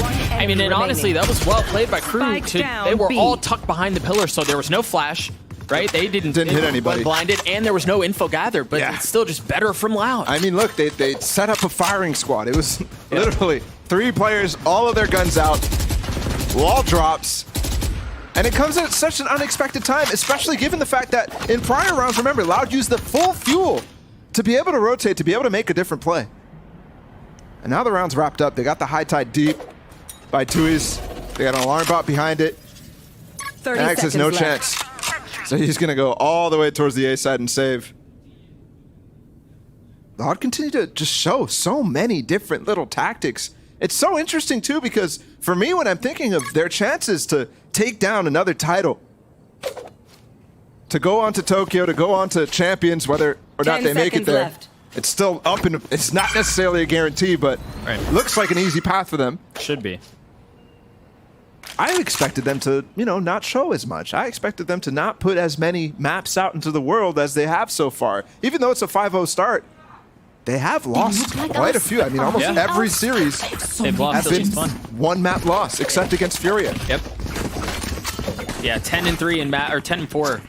[SPEAKER 4] One
[SPEAKER 1] I mean,
[SPEAKER 4] enemy
[SPEAKER 1] and honestly,
[SPEAKER 4] remaining.
[SPEAKER 1] that was well played by KRU.
[SPEAKER 4] Spike down
[SPEAKER 1] They were
[SPEAKER 4] B.
[SPEAKER 1] all tucked behind the pillar, so there was no flash, right? They didn't
[SPEAKER 2] hit anybody.
[SPEAKER 1] went blinded, and there was no info gathered, but
[SPEAKER 2] Yeah.
[SPEAKER 1] it's still just better from Loud.
[SPEAKER 2] I mean, look, they set up a firing squad. It was literally 3 players, all of their guns out, wall drops, and it comes at such an unexpected time, especially given the fact that in prior rounds, remember, Loud used the full fuel to be able to rotate, to be able to make a different play. And now the round's wrapped up. They got the high tide deep by Tuiz. They got an alarm bot behind it.
[SPEAKER 4] 30
[SPEAKER 2] Nax has
[SPEAKER 4] seconds
[SPEAKER 2] no
[SPEAKER 4] left.
[SPEAKER 2] chance. So he's going to go all the way towards the A side and save. Loud continue to just show so many different little tactics. It's so interesting, too, because for me, when I'm thinking of their chances to take down another title, to go on to Tokyo, to go on to Champions, whether or not
[SPEAKER 4] 10
[SPEAKER 2] they make it
[SPEAKER 4] seconds
[SPEAKER 2] there,
[SPEAKER 4] left.
[SPEAKER 2] it's still up, and it's not necessarily a guarantee, but
[SPEAKER 1] Right.
[SPEAKER 2] looks like an easy path for them.
[SPEAKER 1] Should be.
[SPEAKER 2] I expected them to, not show as much. I expected them to not put as many maps out into the world as they have so far. Even though it's a 5-0 start, they have lost
[SPEAKER 4] like
[SPEAKER 2] quite a
[SPEAKER 4] us.
[SPEAKER 2] few. I mean, almost
[SPEAKER 1] Yeah.
[SPEAKER 2] every series
[SPEAKER 1] They've lost
[SPEAKER 2] has
[SPEAKER 1] at
[SPEAKER 2] been
[SPEAKER 1] least one.
[SPEAKER 2] one map loss, except against Furia.
[SPEAKER 1] Yep. Yeah, 10-3 in or 10-4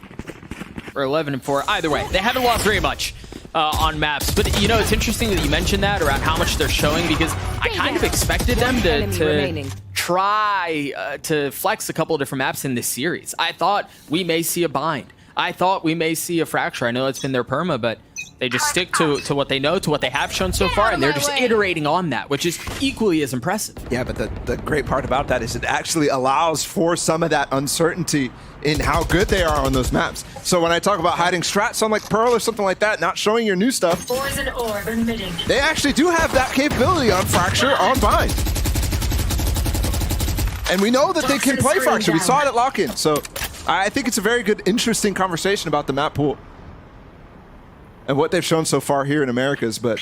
[SPEAKER 1] or 11-4. Either way, they haven't lost very much on maps. But it's interesting that you mentioned that around how much they're showing, because I kind of expected them
[SPEAKER 4] enemy
[SPEAKER 1] to
[SPEAKER 4] remaining.
[SPEAKER 1] try to flex a couple of different maps in this series. I thought we may see a bind. I thought we may see a fracture. I know it's been their perma, but they just stick to what they know, to what they have shown so far, and they're just iterating on that, which is equally as impressive.
[SPEAKER 2] Yeah, but the great part about that is it actually allows for some of that uncertainty in how good they are on those maps. So when I talk about hiding strats on like Pearl or something like that, not showing your new stuff,
[SPEAKER 3] Poison orb emitting.
[SPEAKER 2] they actually do have that capability on Fracture, on Bind. And we know that they can play Fracture. We saw it at lock-in. So I think it's a very good, interesting conversation about the map pool and what they've shown so far here in Americas, but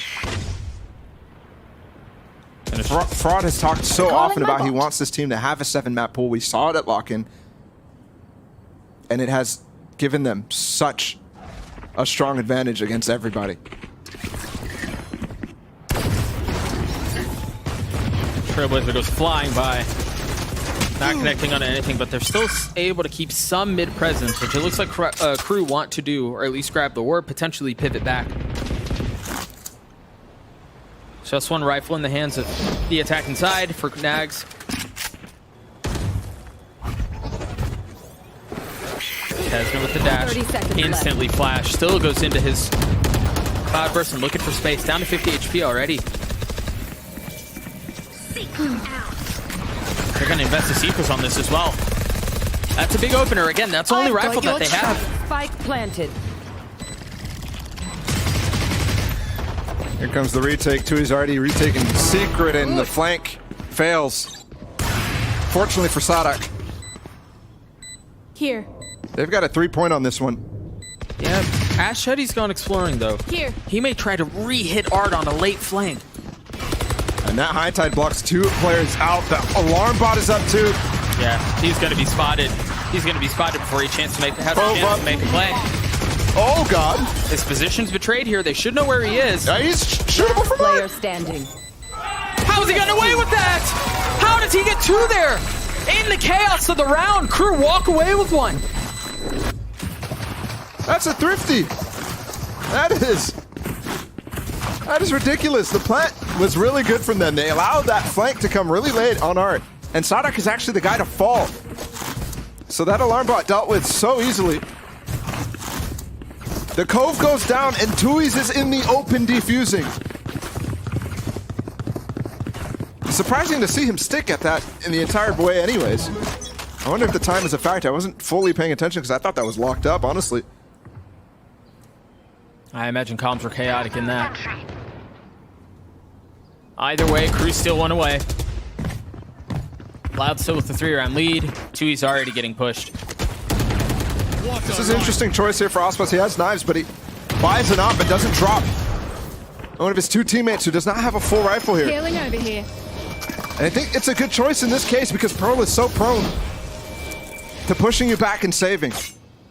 [SPEAKER 2] Fraud has talked so often about he wants this team to have a 7-map pool. We saw it at lock-in, and it has given them such a strong advantage against everybody.
[SPEAKER 1] Trailblazer goes flying by, not connecting on anything, but they're still able to keep some mid presence, which it looks like Crew want to do, or at least grab the orb, potentially pivot back. Just one rifle in the hands of the attacking side for Nags. Kesner with the dash, instantly flash, still goes into his Cloudburst and looking for space, down to 50 HP already. They're going to invest the Seekers on this as well. That's a big opener. Again, that's the only rifle that they have.
[SPEAKER 7] Spike planted.
[SPEAKER 2] Here comes the retake. Tui's already retaken Secret, and the flank fails. Fortunately for Sadak.
[SPEAKER 4] Here.
[SPEAKER 2] They've got a 3-point on this one.
[SPEAKER 1] Yeah, Ash said he's gone exploring though.
[SPEAKER 4] Here.
[SPEAKER 1] He may try to re-hit Art on a late flank.
[SPEAKER 2] And that high tide blocks 2 players out. The alarm bot is up too.
[SPEAKER 1] Yeah, he's going to be spotted. He's going to be spotted before he has a chance to make a play.
[SPEAKER 2] Oh god.
[SPEAKER 1] His position's betrayed here. They should know where he is.
[SPEAKER 2] He's shootable from
[SPEAKER 7] Player
[SPEAKER 2] there.
[SPEAKER 7] standing.
[SPEAKER 1] How has he gotten away with that? How does he get 2 there? In the chaos of the round, Crew walk away with 1.
[SPEAKER 2] That's a thrifty. That is ridiculous. The plant was really good from them. They allowed that flank to come really late on Art. And Sadak is actually the guy to fall. So that alarm bot dealt with so easily. The Cove goes down and Tui's is in the open defusing. Surprising to see him stick at that in the entire way anyways. I wonder if the time is a factor. I wasn't fully paying attention because I thought that was locked up, honestly.
[SPEAKER 1] I imagine comms were chaotic in that. Either way, Crew still 1 away. Loud still with the 3-round lead. Tui's already getting pushed.
[SPEAKER 2] This is an interesting choice here for Ospas. He has knives, but he buys it up and doesn't drop. One of his 2 teammates who does not have a full rifle here.
[SPEAKER 4] Healing over here.
[SPEAKER 2] And I think it's a good choice in this case because Pearl is so prone to pushing you back and saving.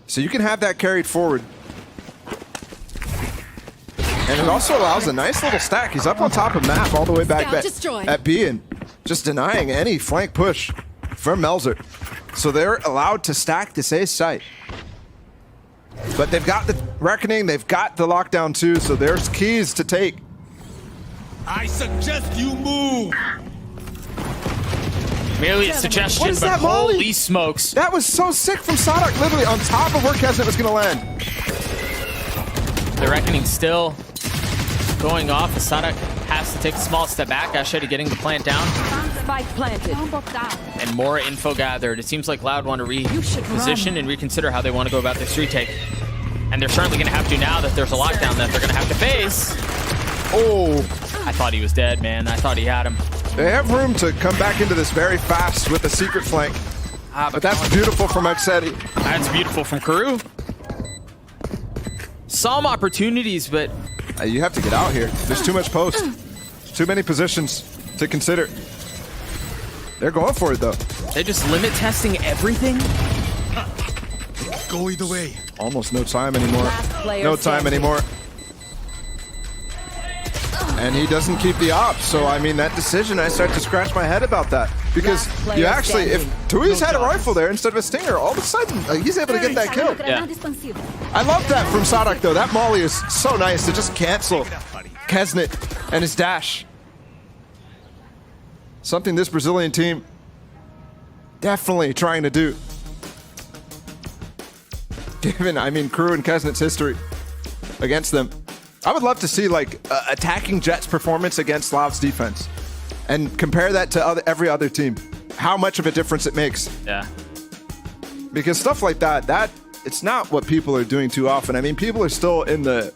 [SPEAKER 2] So you can have that carried forward. And it also allows a nice little stack. He's up on top of map all the way back at B and just denying any flank push from Melzer. So they're allowed to stack this ace site. But they've got the Reckoning, they've got the lockdown too, so there's keys to take.
[SPEAKER 5] I suggest you move.
[SPEAKER 1] Merely a suggestion,
[SPEAKER 2] What is
[SPEAKER 1] but
[SPEAKER 2] that, Molly?
[SPEAKER 1] holy smokes.
[SPEAKER 2] That was so sick from Sadak, literally on top of where Kesnet was gonna land.
[SPEAKER 1] The Reckoning still going off. Sadak has to take a small step back. Ashedi getting the plant down.
[SPEAKER 7] Spike planted.
[SPEAKER 1] And more info gathered. It seems like Loud want to reposition and reconsider how they want to go about this retake. And they're certainly going to have to now that there's a lockdown that they're going to have to face.
[SPEAKER 2] Oh,
[SPEAKER 1] I thought he was dead, man. I thought he had him.
[SPEAKER 2] they have room to come back into this very fast with a secret flank. But that's beautiful from Exedi.
[SPEAKER 1] That's beautiful from KRU. Some opportunities, but
[SPEAKER 2] You have to get out here. There's too much post. Too many positions to consider. They're going for it, though.
[SPEAKER 1] they just limit testing everything.
[SPEAKER 5] Go either way.
[SPEAKER 2] Almost no time anymore.
[SPEAKER 7] Last player
[SPEAKER 2] No time
[SPEAKER 7] standing.
[SPEAKER 2] anymore. And he doesn't keep the op. So, I mean, that decision, I start to scratch my head about that. Because
[SPEAKER 7] Last player
[SPEAKER 2] you actually, if
[SPEAKER 7] standing.
[SPEAKER 2] Tui's had a rifle there instead of a stinger, all of a sudden, he's able to get that kill.
[SPEAKER 1] Yeah.
[SPEAKER 2] I love that from Sadak, though. That molly is so nice to just cancel Kesnet and his dash. Something this Brazilian team definitely trying to do. given, I mean, KRU and Kesnet's history against them. I would love to see like attacking Jets performance against Loud's defense and compare that to every other team. How much of a difference it makes.
[SPEAKER 1] Yeah.
[SPEAKER 2] Because stuff like that, it's not what people are doing too often. I mean, people are still in the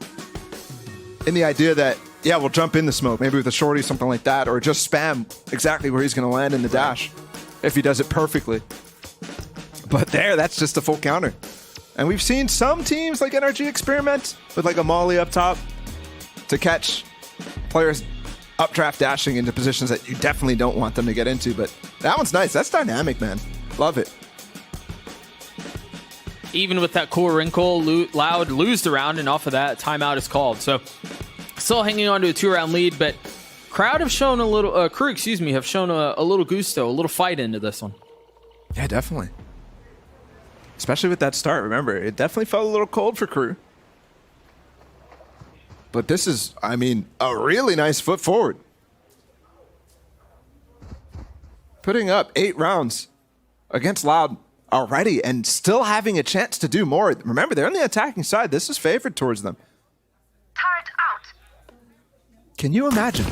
[SPEAKER 2] idea that, yeah, we'll jump in the smoke, maybe with a shorty, something like that, or just spam exactly where he's going to land in the dash if he does it perfectly. But that's just a full counter. And we've seen some teams like NRG experiment with like a molly up top to catch players updraft dashing into positions that you definitely don't want them to get into. But that one's nice. That's dynamic, man. Love it.
[SPEAKER 1] Even with that cool wrinkle, Loud lose the round, and off of that, timeout is called. So still hanging on to a 2-round lead, but Crowd have shown a little, KRU, excuse me, have shown a little gusto, a little fight into this one.
[SPEAKER 2] Yeah, definitely. Especially with that start. Remember, it definitely felt a little cold for KRU. But this is, I mean, a really nice foot forward. Putting up 8 rounds against Loud already and still having a chance to do more. Remember, they're on the attacking side. This is favored towards them.
[SPEAKER 3] Turret out.
[SPEAKER 2] Can you imagine?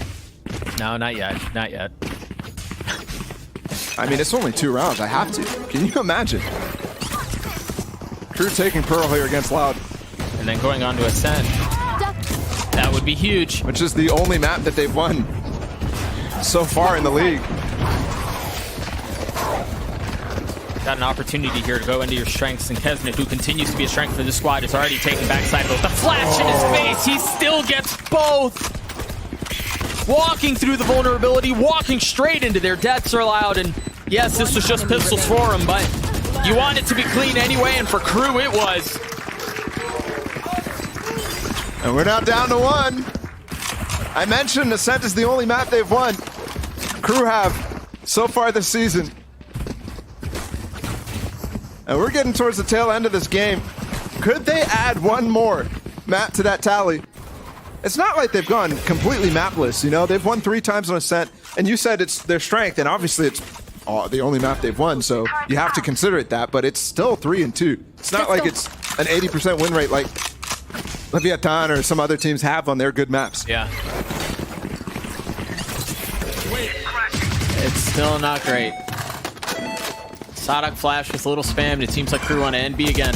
[SPEAKER 1] No, not yet. Not yet.
[SPEAKER 2] I mean, it's only 2 rounds. I have to. Can you imagine? KRU taking Pearl here against Loud.
[SPEAKER 1] And then going on to Ascend. That would be huge.
[SPEAKER 2] Which is the only map that they've won so far in the league.
[SPEAKER 1] Got an opportunity here to go into your strengths, and Kesnet, who continues to be a strength for the squad, is already taking backside with the flash in his face. He still gets both. Walking through the vulnerability, walking straight into their deaths are Loud. And yes, this was just pistols for him, but you want it to be clean anyway, and for KRU it was.
[SPEAKER 2] And we're now down to 1. I mentioned Ascent is the only map they've won. KRU have so far this season. And we're getting towards the tail end of this game. Could they add one more map to that tally? It's not like they've gone completely mapless, you know? They've won 3 times on Ascent, and you said it's their strength, and obviously it's the only map they've won, so you have to consider it that, but it's still 3-2. It's not like it's an 80% win rate like Leviathan or some other teams have on their good maps.
[SPEAKER 1] Yeah. It's still not great. Sadak flash with a little spam, and it seems like KRU on NB again.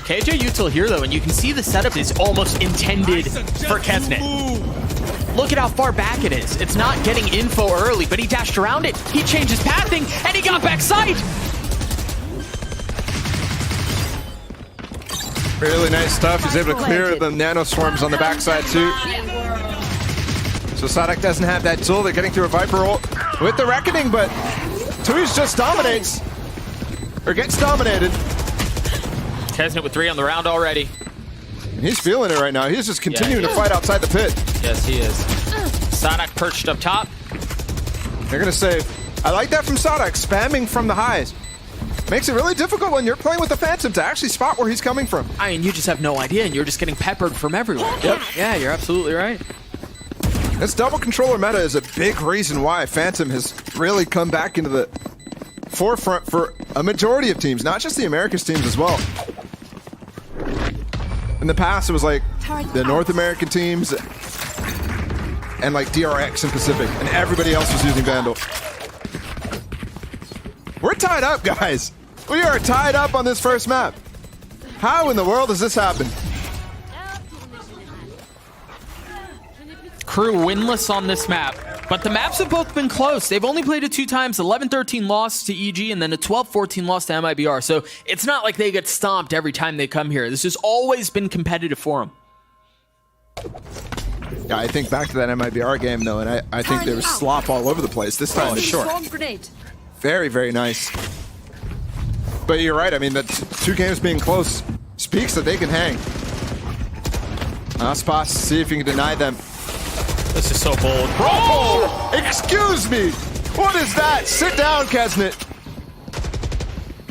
[SPEAKER 1] KJ Util here though, and you can see the setup is almost intended for Kesnet. Look at how far back it is. It's not getting info early, but he dashed around it. He changed his pathing, and he got backside.
[SPEAKER 2] Really nice stuff. He's able to clear the nano swarms on the backside too. So Sadak doesn't have that tool. They're getting through a Viper ult with the Reckoning, but Tui's just dominates. Or gets dominated.
[SPEAKER 1] Kesnet with 3 on the round already.
[SPEAKER 2] And he's feeling it right now. He's just continuing to fight outside the pit.
[SPEAKER 1] Yes, he is. Sadak perched up top.
[SPEAKER 2] They're going to save. I like that from Sadak, spamming from the highs. Makes it really difficult when you're playing with the Phantom to actually spot where he's coming from.
[SPEAKER 1] I mean, you just have no idea, and you're just getting peppered from everywhere. Yep. Yeah, you're absolutely right.
[SPEAKER 2] This double controller meta is a big reason why Phantom has really come back into the forefront for a majority of teams, not just the Americas teams as well. In the past, it was like the North American teams and like DRX and Pacific, and everybody else was using Vandal. We're tied up, guys. We are tied up on this first map. How in the world does this happen?
[SPEAKER 1] KRU winless on this map, but the maps have both been close. They've only played it 2 times, 11-13 loss to EG and then a 12-14 loss to MIBR. So it's not like they get stomped every time they come here. This has always been competitive for them.
[SPEAKER 2] Yeah, I think back to that MIBR game though, and I think there was slop all over the place. This time it's short. Very, very nice. But you're right, I mean, the 2 games being close speaks that they can hang. Aspas, see if you can deny them.
[SPEAKER 1] This is so bold.
[SPEAKER 2] Oh! Excuse me! What is that? Sit down, Kesnet.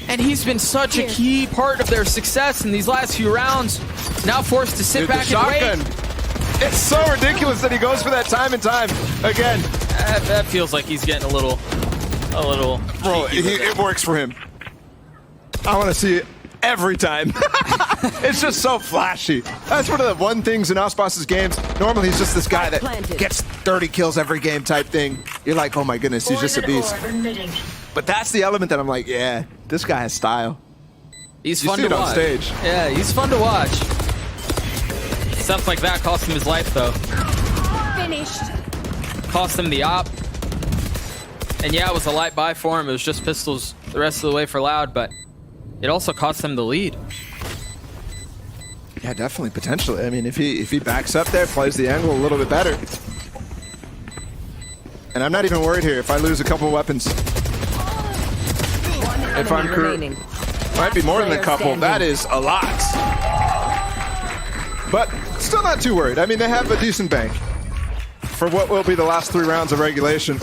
[SPEAKER 1] And he's been such a key part of their success in these last few rounds. Now forced to sit back and wait.
[SPEAKER 2] It's so ridiculous that he goes for that time and time again.
[SPEAKER 1] That feels like he's getting a little.
[SPEAKER 2] Bro, it works for him. I want to see every time. It's just so flashy. That's one of the one things in Osbos's games. Normally he's just this guy that gets 30 kills every game type thing. You're like, oh my goodness, he's just a beast. But that's the element that I'm like, yeah, this guy has style.
[SPEAKER 1] He's
[SPEAKER 2] You
[SPEAKER 1] fun
[SPEAKER 2] see
[SPEAKER 1] to
[SPEAKER 2] it on
[SPEAKER 1] watch.
[SPEAKER 2] stage.
[SPEAKER 1] Yeah, he's fun to watch. Stuff like that cost him his life, though.
[SPEAKER 4] Finished.
[SPEAKER 1] Cost him the op. And yeah, it was a light buy for him. It was just pistols the rest of the way for Loud, but it also cost him the lead.
[SPEAKER 2] Yeah, definitely, potentially. I mean, if he backs up there, plays the angle a little bit better. And I'm not even worried here if I lose a couple weapons. If I'm crew,
[SPEAKER 7] remaining.
[SPEAKER 2] might be more than a
[SPEAKER 7] Player
[SPEAKER 2] couple.
[SPEAKER 7] standing.
[SPEAKER 2] That is a lot. But still not too worried. I mean, they have a decent bank for what will be the last 3 rounds of regulation.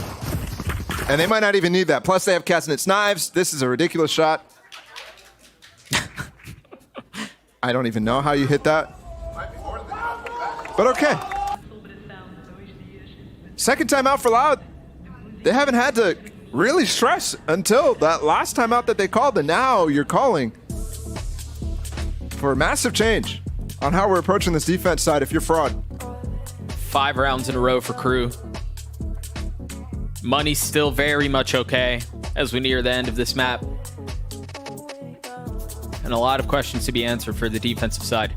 [SPEAKER 2] And they might not even need that. Plus, they have Kaznet's knives. This is a ridiculous shot. I don't even know how you hit that. But okay. Second time out for Loud. They haven't had to really stress until that last time out that they called, and now you're calling for a massive change on how we're approaching this defense side if you're Fraud.
[SPEAKER 1] 5 rounds in a row for Crew. Money's still very much okay as we near the end of this map. And a lot of questions to be answered for the defensive side.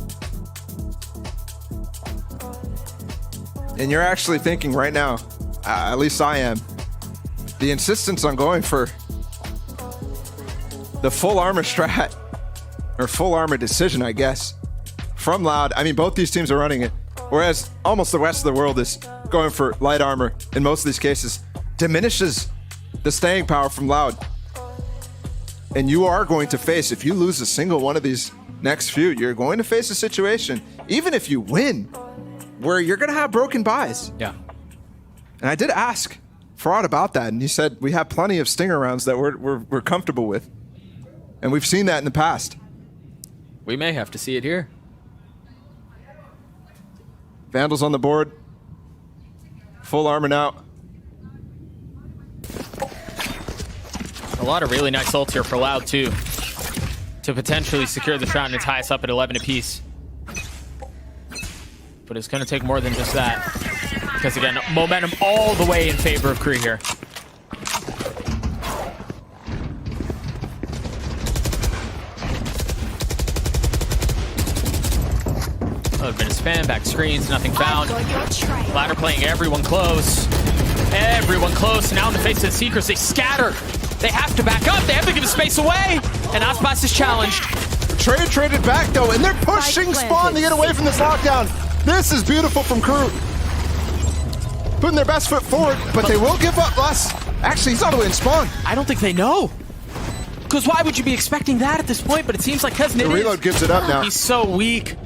[SPEAKER 2] And you're actually thinking right now, at least I am, the insistence on going for the full armor strat, or full armor decision, I guess, from Loud. I mean, both these teams are running it, whereas almost the rest of the world is going for light armor in most of these cases, diminishes the staying power from Loud. And you are going to face, if you lose a single one of these next few, you're going to face a situation, even if you win, where you're going to have broken buys.
[SPEAKER 1] Yeah.
[SPEAKER 2] And I did ask Fraud about that, and he said we have plenty of stinger rounds that we're comfortable with. And we've seen that in the past.
[SPEAKER 1] We may have to see it here.
[SPEAKER 2] Vandals on the board. Full armor now.
[SPEAKER 1] A lot of really nice ults here for Loud, too, to potentially secure this round and tie us up at 11 apiece. But it's going to take more than just that. Because, again, momentum all the way in favor of Kree here. A little bit of spam, back screens, nothing found. Ladder playing everyone close. Everyone close. Now in the face of the Seekers, they scatter. They have to back up. They have to give space away. And Osbos is challenged.
[SPEAKER 2] Traded back, though, and they're pushing Spawn to get away from this lockdown. This is beautiful from Crew. Putting their best foot forward, but they will give up less. Actually, he's all the way in Spawn.
[SPEAKER 1] I don't think they know. Because why would you be expecting that at this point? But it seems like Kaznet
[SPEAKER 2] The reload gives it up now.
[SPEAKER 1] He's so weak.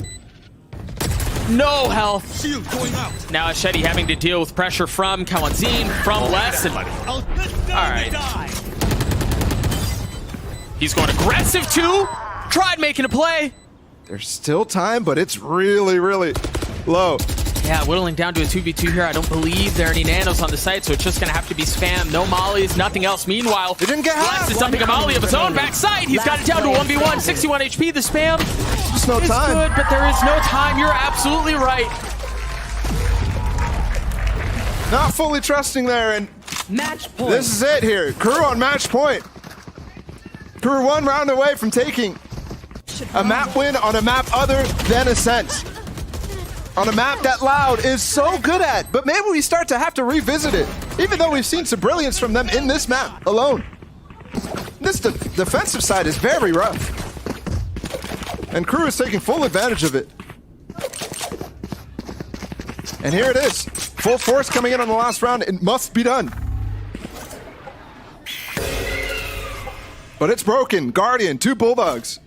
[SPEAKER 1] No health.
[SPEAKER 5] Shield going out.
[SPEAKER 1] Now Ashedi having to deal with pressure from Kawanzin, from Les. And, all right. He's going aggressive too. Tried making a play.
[SPEAKER 2] There's still time, but it's really, really low.
[SPEAKER 1] Yeah, whittling down to a 2v2 here. I don't believe there are any nanos on the site, so it's just going to have to be spam. No mollies, nothing else. Meanwhile,
[SPEAKER 2] They didn't get half.
[SPEAKER 1] Les is dumping a molly of his own backside. He's got it down to 1v1, 61 HP. The spam
[SPEAKER 2] Just no
[SPEAKER 1] is
[SPEAKER 2] time.
[SPEAKER 1] good, but there is no time. You're absolutely right.
[SPEAKER 2] Not fully trusting there, and
[SPEAKER 7] Match point.
[SPEAKER 2] this is it here. Crew on match point. Crew 1 round away from taking a map win on a map other than Ascent. On a map that Loud is so good at, but maybe we start to have to revisit it, even though we've seen some brilliance from them in this map alone. This defensive side is very rough. And Crew is taking full advantage of it. And here it is. Full force coming in on the last round. It must be done. But it's broken. Guardian, 2 Bulldogs.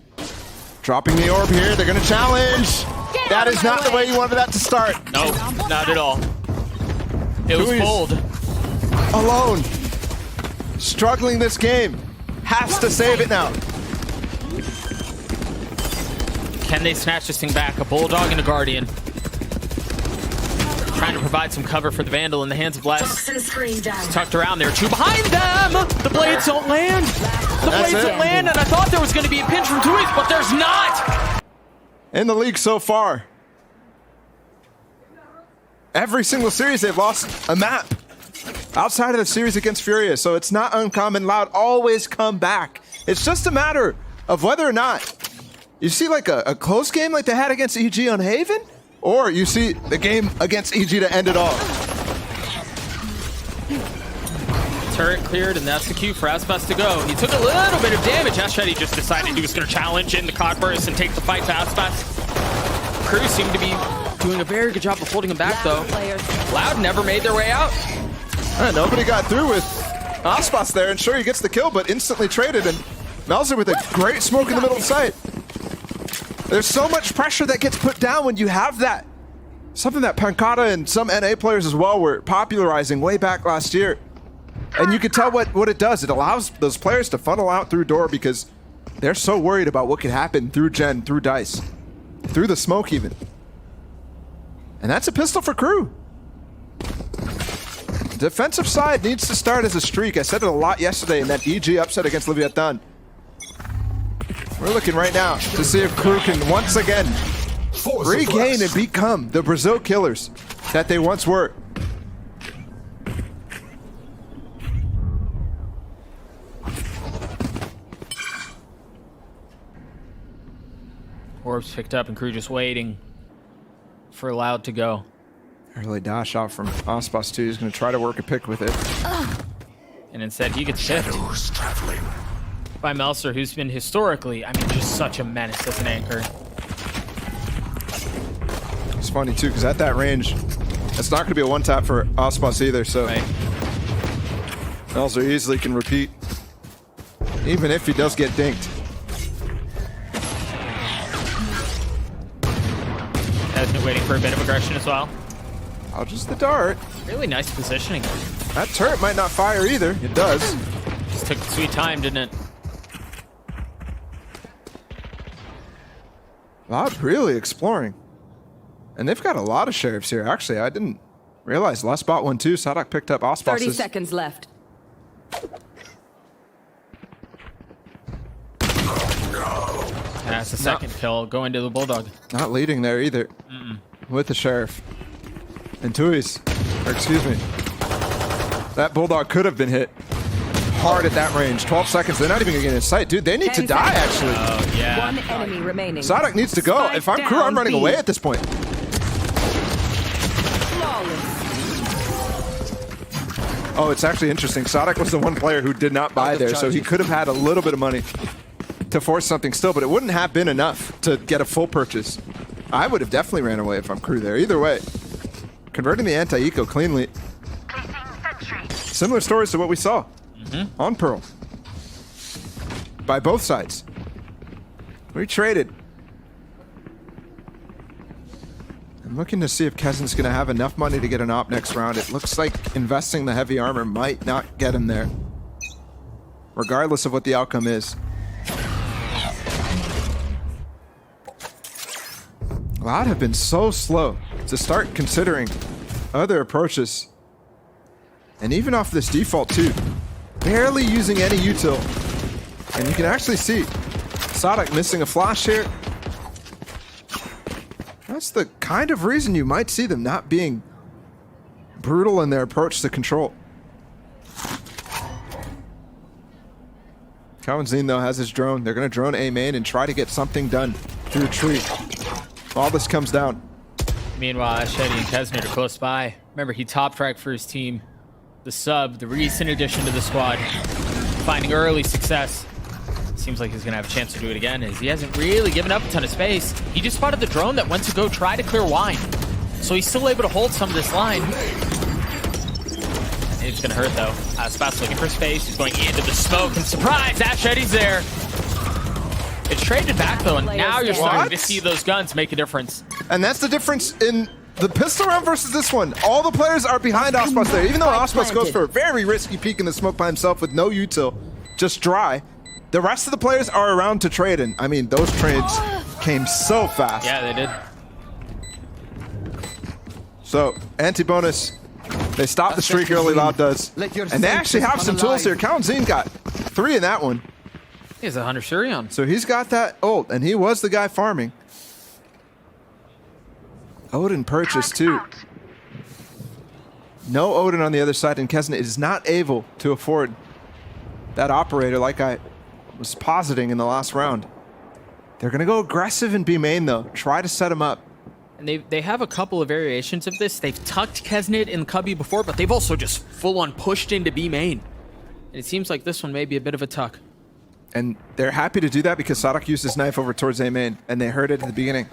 [SPEAKER 2] Dropping the orb here. They're going to challenge. That is not the way you wanted that to start.
[SPEAKER 1] No, not at all. It was
[SPEAKER 2] Who is-
[SPEAKER 1] bold.
[SPEAKER 2] Alone. Struggling this game. Has to save it now.
[SPEAKER 1] Can they snatch this thing back? A Bulldog and a Guardian. trying to provide some cover for the Vandal in the hands of Les.
[SPEAKER 3] Toxin screen down.
[SPEAKER 1] Tucked around there, 2 behind them! The blades don't land! The blades don't land, and I thought there was going to be a pinch from Tuis, but there's not!
[SPEAKER 2] In the league so far, every single series they've lost a map outside of the series against Furia, so it's not uncommon. Loud always come back. It's just a matter of whether or not you see like a close game like they had against EG on Haven, or you see the game against EG to end it all.
[SPEAKER 1] Turret cleared, and that's the cue for Aspas to go. He took a little bit of damage. Ashadi just decided he was going to challenge in the Cloudburst and take the fight to Aspas. KRU seemed to be doing a very good job of holding him back, though. Loud never made their way out.
[SPEAKER 2] Nobody got through with Aspas there, and sure, he gets the kill, but instantly traded, and Melzer with a great smoke in the middle of sight. There's so much pressure that gets put down when you have that. Something that Pancata and some NA players as well were popularizing way back last year. And you can tell what it does. It allows those players to funnel out through door because they're so worried about what could happen through Gen, through Dice, through the smoke even. And that's a pistol for KRU. Defensive side needs to start as a streak. I said it a lot yesterday in that EG upset against Leviathan. We're looking right now to see if KRU can once again regain and become the Brazil killers that they once were.
[SPEAKER 1] Orbs picked up, and KRU just waiting for Loud to go.
[SPEAKER 2] Early dash out from Aspas too. He's going to try to work a pick with it.
[SPEAKER 1] And instead, he gets picked by Melzer, who's been historically, I mean, just such a menace as an anchor.
[SPEAKER 2] It's funny too, because at that range, it's not going to be a one-tap for Aspas either, so
[SPEAKER 1] Right.
[SPEAKER 2] Melzer easily can repeat, even if he does get dinked.
[SPEAKER 1] Hasn't waiting for a bit of aggression as well.
[SPEAKER 2] Oh, just the dart.
[SPEAKER 1] Really nice positioning.
[SPEAKER 2] That turret might not fire either. It does.
[SPEAKER 1] Just took sweet time, didn't it?
[SPEAKER 2] Loud really exploring. And they've got a lot of sheriffs here. Actually, I didn't realize. Last bot 1-2. Sadak picked up
[SPEAKER 7] 30
[SPEAKER 2] Aspas's.
[SPEAKER 7] seconds left.
[SPEAKER 1] That's the second kill. Go into the Bulldog.
[SPEAKER 2] Not leading there either. With the sheriff. And Tuis. Or excuse me. That Bulldog could have been hit hard at that range. 12 seconds. They're not even going to get in sight. Dude, they need to
[SPEAKER 7] 10
[SPEAKER 2] die,
[SPEAKER 7] seconds.
[SPEAKER 2] actually.
[SPEAKER 1] Oh, yeah.
[SPEAKER 7] One enemy remaining.
[SPEAKER 2] Sadak needs to go.
[SPEAKER 7] Spike
[SPEAKER 2] If I'm KRU, I'm
[SPEAKER 7] down,
[SPEAKER 2] running
[SPEAKER 7] B.
[SPEAKER 2] away at this point.
[SPEAKER 7] Flawless.
[SPEAKER 2] Oh, it's actually interesting. Sadak was the one player who did not buy there, so he could have had a little bit of money to force something still, but it wouldn't have been enough to get a full purchase. I would have definitely ran away if I'm KRU there. Either way, converting the anti-eco cleanly.
[SPEAKER 3] Placing sentry.
[SPEAKER 2] Similar stories to what we saw on Pearl. By both sides. We traded. I'm looking to see if Kezin's going to have enough money to get an op next round. It looks like investing the heavy armor might not get him there, regardless of what the outcome is. Loud have been so slow to start considering other approaches. And even off this default too, barely using any util. And you can actually see Sadak missing a flash here. That's the kind of reason you might see them not being brutal in their approach to control. Kawanzine though has his drone. They're going to drone A main and try to get something done through a tree. All this comes down.
[SPEAKER 1] Meanwhile, Ashedi and Kesner are close by. Remember, he top fragged for his team. The sub, the recent addition to the squad, finding early success. Seems like he's going to have a chance to do it again, as he hasn't really given up a ton of space. He just spotted the drone that went to go try to clear wine. So he's still able to hold some of this line. It's going to hurt, though. Spat's looking for space. He's going into the smoke, and surprise, Ashedi's there. It's traded back, though, and now you're starting to see those guns make a difference.
[SPEAKER 2] And that's the difference in the pistol round versus this one. All the players are behind Aspas there. Even though Aspas goes for a very risky peek in the smoke by himself with no util, just dry, the rest of the players are around to trade. And I mean, those trades came so fast.
[SPEAKER 1] Yeah, they did.
[SPEAKER 2] So, anti-bonus. They stop the streak early, Loud does. And they actually have some tools here. Kalanzin got 3 in that one.
[SPEAKER 1] He has a Hunter Shuri on.
[SPEAKER 2] So he's got that ult, and he was the guy farming. Odin purchased too. No Odin on the other side, and Kesnet is not able to afford that operator like I was positing in the last round. They're going to go aggressive in B main, though. Try to set him up.
[SPEAKER 1] And they have a couple of variations of this. They've tucked Kesnet in Cubby before, but they've also just full-on pushed into B main. And it seems like this one may be a bit of a tuck.
[SPEAKER 2] And they're happy to do that because Sadak used his knife over towards A main, and they heard it at the beginning.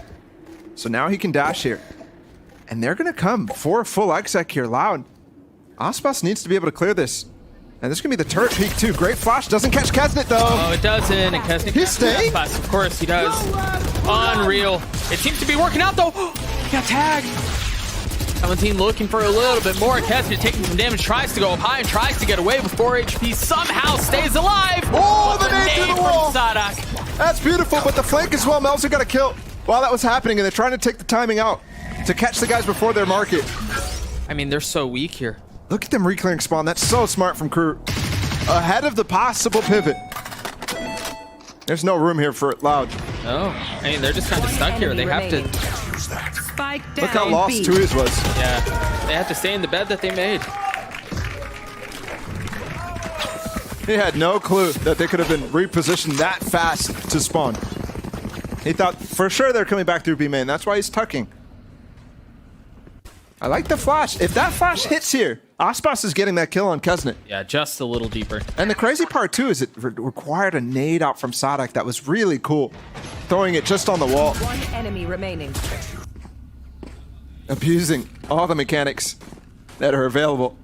[SPEAKER 2] So now he can dash here. And they're going to come for a full exec here, Loud. Aspas needs to be able to clear this. And this is going to be the turret peek, too. Great flash. Doesn't catch Kesnet, though.
[SPEAKER 1] Oh, it doesn't. And Kesnet
[SPEAKER 2] He stayed?
[SPEAKER 1] Of course he does. Unreal. It seems to be working out, though. He got tagged. Valentine looking for a little bit more. Kesnet taking some damage. Tries to go up high and tries to get away with 4 HP. Somehow stays alive.
[SPEAKER 2] Oh, the nade through the
[SPEAKER 1] from
[SPEAKER 2] wall.
[SPEAKER 1] Sadak.
[SPEAKER 2] That's beautiful, but the flank as well. Melzer got a kill while that was happening, and they're trying to take the timing out to catch the guys before their market.
[SPEAKER 1] I mean, they're so weak here.
[SPEAKER 2] Look at them reclearing spawn. That's so smart from KRU. Ahead of the possible pivot. There's no room here for Loud.
[SPEAKER 1] Oh, I mean, they're just kind of stuck here. They have to...
[SPEAKER 7] Spike down.
[SPEAKER 2] Look how lost
[SPEAKER 7] B.
[SPEAKER 2] Tui's was.
[SPEAKER 1] Yeah, they have to stay in the bed that they made.
[SPEAKER 2] He had no clue that they could have been repositioned that fast to spawn. He thought for sure they're coming back through B main. That's why he's tucking. I like the flash. If that flash hits here, Aspas is getting that kill on Kesnet.
[SPEAKER 1] Yeah, just a little deeper.
[SPEAKER 2] And the crazy part too is it required a nade out from Sadak that was really cool. Throwing it just on the wall.
[SPEAKER 7] One enemy remaining.
[SPEAKER 2] Abusing all the mechanics that are available.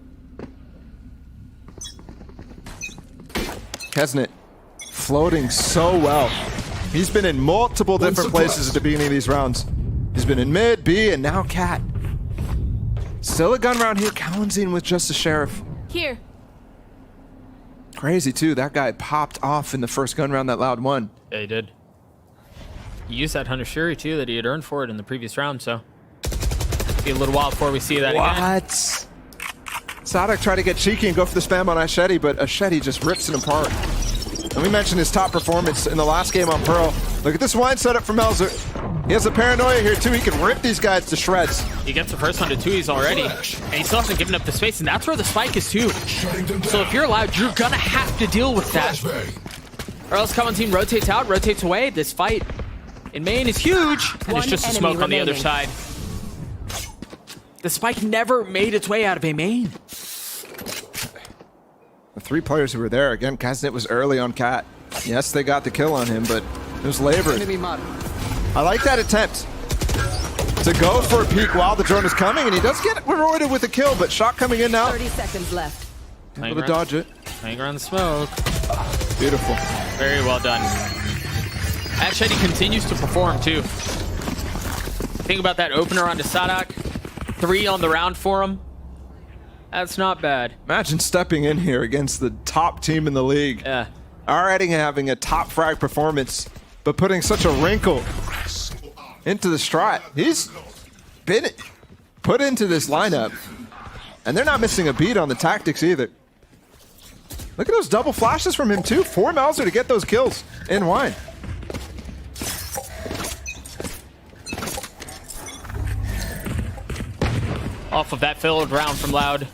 [SPEAKER 2] Kesnet floating so well. He's been in multiple different places at the beginning of these rounds. He's been in mid, B, and now Cat. Still a gun round here. Kalanzin with just the sheriff.
[SPEAKER 4] Here.
[SPEAKER 2] Crazy too. That guy popped off in the first gun round that Loud won.
[SPEAKER 1] Yeah, he did. He used that Hunter Shuri too that he had earned for it in the previous round, so be a little while before we see that again.
[SPEAKER 2] What? Sadak tried to get cheeky and go for the spam on Asheti, but Asheti just rips it apart. And we mentioned his top performance in the last game on Pearl. Look at this wine setup from Melzer. He has the paranoia here too. He can rip these guys to shreds.
[SPEAKER 1] He gets the first 102s already, and he still hasn't given up the space, and that's where the spike is too. So if you're Loud, you're gonna have to deal with that. Or else Kalanzin rotates out, rotates away. This fight in main is huge, and it's just a smoke on the other side. The spike never made its way out of a main.
[SPEAKER 2] The 3 players who were there, again, Kesnet was early on Cat. Yes, they got the kill on him, but it was labored. I like that attempt to go for a peek while the drone is coming, and he does get rewarded with a kill, but shot coming in now.
[SPEAKER 7] 30 seconds left.
[SPEAKER 2] Able to dodge it.
[SPEAKER 1] Playing around the smoke.
[SPEAKER 2] Beautiful.
[SPEAKER 1] Very well done. Asheti continues to perform too. Think about that opener onto Sadak. 3 on the round for him. That's not bad.
[SPEAKER 2] Imagine stepping in here against the top team in the league.
[SPEAKER 1] Yeah.
[SPEAKER 2] Already having a top frag performance, but putting such a wrinkle into the strat. He's been put into this lineup, and they're not missing a beat on the tactics either. Look at those double flashes from him too. 4 Melzer to get those kills in wine.
[SPEAKER 1] Off of that filled round from Loud.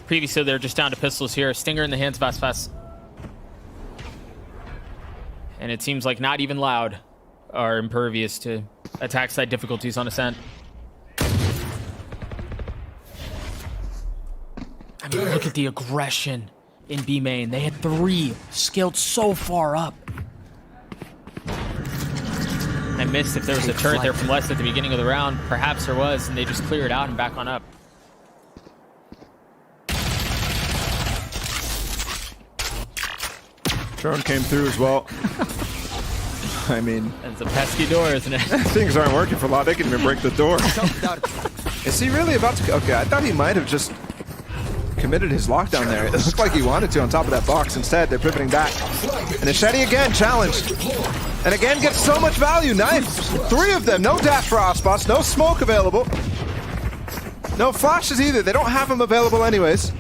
[SPEAKER 1] Previously, they're just down to pistols here. Stinger in the hands of Aspas. And it seems like not even Loud are impervious to attack side difficulties on Ascent. I mean, look at the aggression in B main. They had 3 scaled so far up. I missed if there was a turret there from West at the beginning of the round. Perhaps there was, and they just clear it out and back on up.
[SPEAKER 2] Drone came through as well. I mean,
[SPEAKER 1] It's a pesky door, isn't it?
[SPEAKER 2] things aren't working for Loud. They can even break the door. Is he really about to? Okay, I thought he might have just committed his lockdown there. It looked like he wanted to on top of that box. Instead, they're pivoting back. And Asheti again challenged. And again gets so much value. Knife. 3 of them. No dash for Aspas. No smoke available. No flashes either. They don't have them available anyways.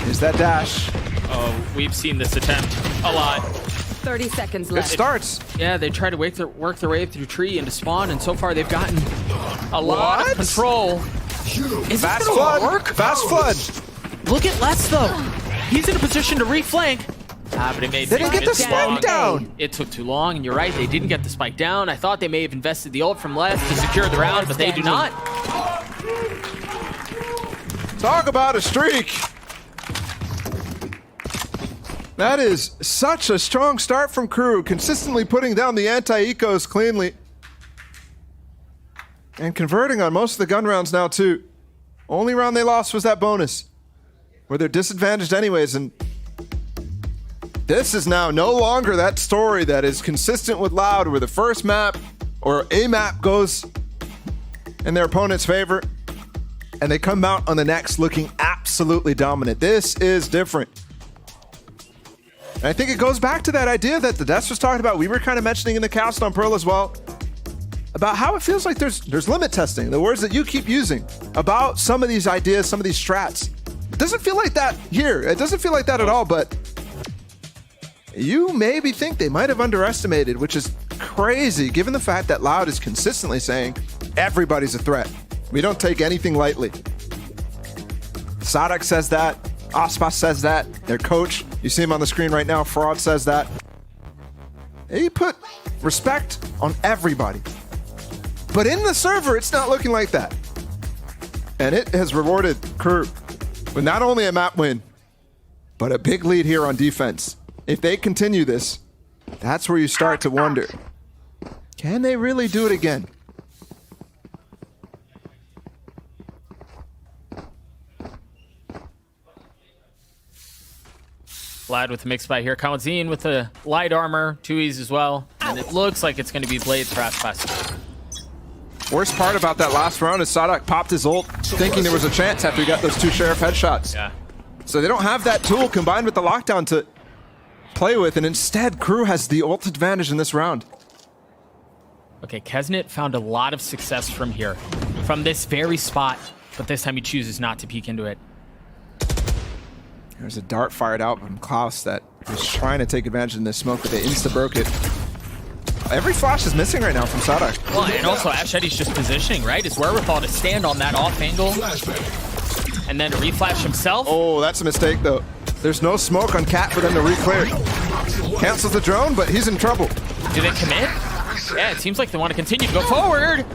[SPEAKER 2] Here's that dash.
[SPEAKER 1] Oh, we've seen this attempt a lot.
[SPEAKER 7] 30 seconds
[SPEAKER 2] It
[SPEAKER 7] left.
[SPEAKER 2] starts.
[SPEAKER 1] Yeah, they try to work their way through tree into spawn, and so far they've gotten a lot
[SPEAKER 2] What?
[SPEAKER 1] of control. Is
[SPEAKER 2] Fast
[SPEAKER 1] this gonna
[SPEAKER 2] flood.
[SPEAKER 1] work?
[SPEAKER 2] Fast flood.
[SPEAKER 1] Look at Les though. He's in a position to reflank. But it made
[SPEAKER 2] They didn't get the
[SPEAKER 1] too
[SPEAKER 2] spike
[SPEAKER 1] long.
[SPEAKER 2] down.
[SPEAKER 1] It took too long, and you're right. They didn't get the spike down. I thought they may have invested the ult from Les to secure the round, but they do not.
[SPEAKER 2] Talk about a streak. That is such a strong start from KRU, consistently putting down the anti-ecos cleanly. And converting on most of the gun rounds now too. Only round they lost was that bonus, where they're disadvantaged anyways, and this is now no longer that story that is consistent with LOUD, where the first map or a map goes in their opponent's favor, and they come out on the next looking absolutely dominant. This is different. And I think it goes back to that idea that the Des was talking about. We were kind of mentioning in the cast on Pearl as well, about how it feels like there's limit testing, the words that you keep using about some of these ideas, some of these strats. It doesn't feel like that here. It doesn't feel like that at all, but you maybe think they might have underestimated, which is crazy given the fact that LOUD is consistently saying everybody's a threat. We don't take anything lightly. Sadak says that. Aspas says that. Their coach, you see him on the screen right now, Fraud says that. They put respect on everybody. But in the server, it's not looking like that. And it has rewarded KRU with not only a map win, but a big lead here on defense. If they continue this, that's where you start to wonder, can they really do it again?
[SPEAKER 1] Vlad with the mix by here. Kawazine with the light armor, 2Es as well. And it looks like it's going to be Blades for Aspas.
[SPEAKER 2] Worst part about that last round is Sadak popped his ult thinking there was a chance after he got those 2 Sheriff headshots.
[SPEAKER 1] Yeah.
[SPEAKER 2] So they don't have that tool combined with the lockdown to play with, and instead KRU has the ult advantage in this round.
[SPEAKER 1] Okay, Kesnet found a lot of success from here, from this very spot, but this time he chooses not to peek into it.
[SPEAKER 2] There's a dart fired out from Klaus that was trying to take advantage in this smoke, but they insta-broke it. Every flash is missing right now from Sadak.
[SPEAKER 1] Well, and also Asheti's just positioning, right? His wherewithal to stand on that off angle and then reflash himself.
[SPEAKER 2] Oh, that's a mistake though. There's no smoke on Cat for them to re-clear. Cancels the drone, but he's in trouble.
[SPEAKER 1] Do they commit? Yeah, it seems like they want to continue to go forward.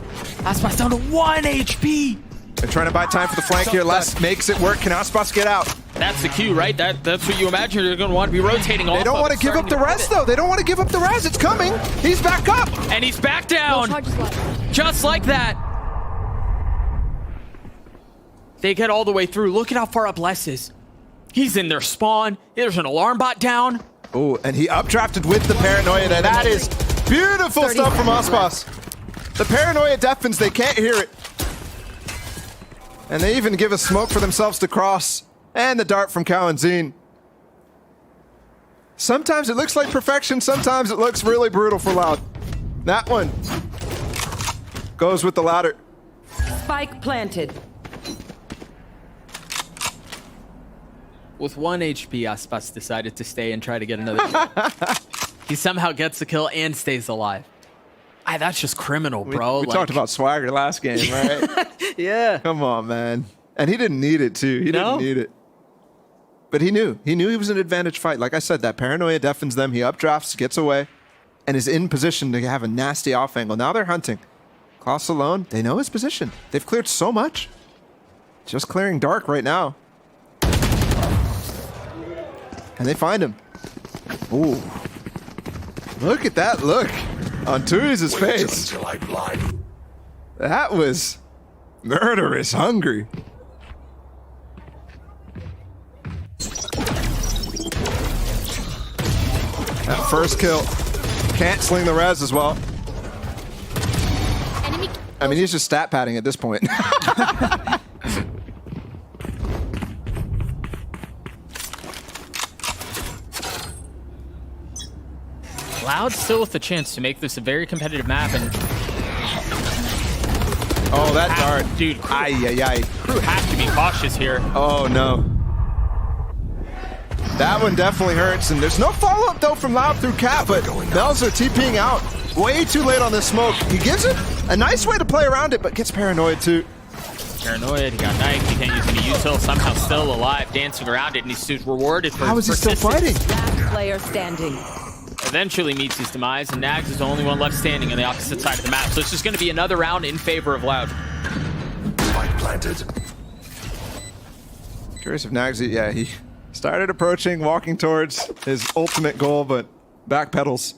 [SPEAKER 1] Aspas down to 1 HP.
[SPEAKER 2] They're trying to buy time for the flank here. Les makes it work. Can Aspas get out?
[SPEAKER 1] That's the cue, right? That's what you imagine you're going to want to be rotating off.
[SPEAKER 2] They don't want to give up the res though. They don't want to give up the res. It's coming. He's back up.
[SPEAKER 1] And he's back down. Just like that. They get all the way through. Look at how far up Les is. He's in their spawn. There's an alarm bot down.
[SPEAKER 2] Oh, and he updrafted with the paranoia. Now that is beautiful stuff from Aspas. The paranoia deafens. They can't hear it. And they even give a smoke for themselves to cross. And the dart from Kawazine. Sometimes it looks like perfection. Sometimes it looks really brutal for LOUD. That one goes with the ladder.
[SPEAKER 7] Spike planted.
[SPEAKER 1] With 1 HP, Aspas decided to stay and try to get another kill. He somehow gets the kill and stays alive. That's just criminal, bro.
[SPEAKER 2] We talked about swagger last game, right?
[SPEAKER 1] Yeah.
[SPEAKER 2] Come on, man. And he didn't need it, too. He didn't need it. But he knew. He knew he was in an advantage fight. Like I said, that paranoia deafens them. He updrafts, gets away, and is in position to have a nasty off angle. Now they're hunting. Klaus alone, they know his position. They've cleared so much. Just clearing dark right now. And they find him. Ooh. Look at that look on Tui's face. That was murderous hungry. That first kill. Can't sling the res as well. I mean, he's just stat padding at this point. LOUD still with the chance to make this a very competitive map. And Oh, that dart.
[SPEAKER 1] Dude,
[SPEAKER 2] Ay, ay, ay.
[SPEAKER 1] Crew has to be cautious here.
[SPEAKER 2] Oh, no. That one definitely hurts, and there's no follow-up, though, from Loud through Cat, but Melzer TPing out way too late on this smoke. He gives it a nice way to play around it, but gets paranoid, too.
[SPEAKER 1] Paranoid, he got knifed, he can't use any util, somehow still alive, dancing around it, and he's rewarded for
[SPEAKER 2] How is he still fighting?
[SPEAKER 7] Last player standing.
[SPEAKER 1] Eventually meets his demise, and Nags is the only one left standing on the opposite side of the map. So it's just going to be another round in favor of Loud.
[SPEAKER 5] Spike planted.
[SPEAKER 2] Curious if Nags, yeah, he started approaching, walking towards his ultimate goal, but backpedals.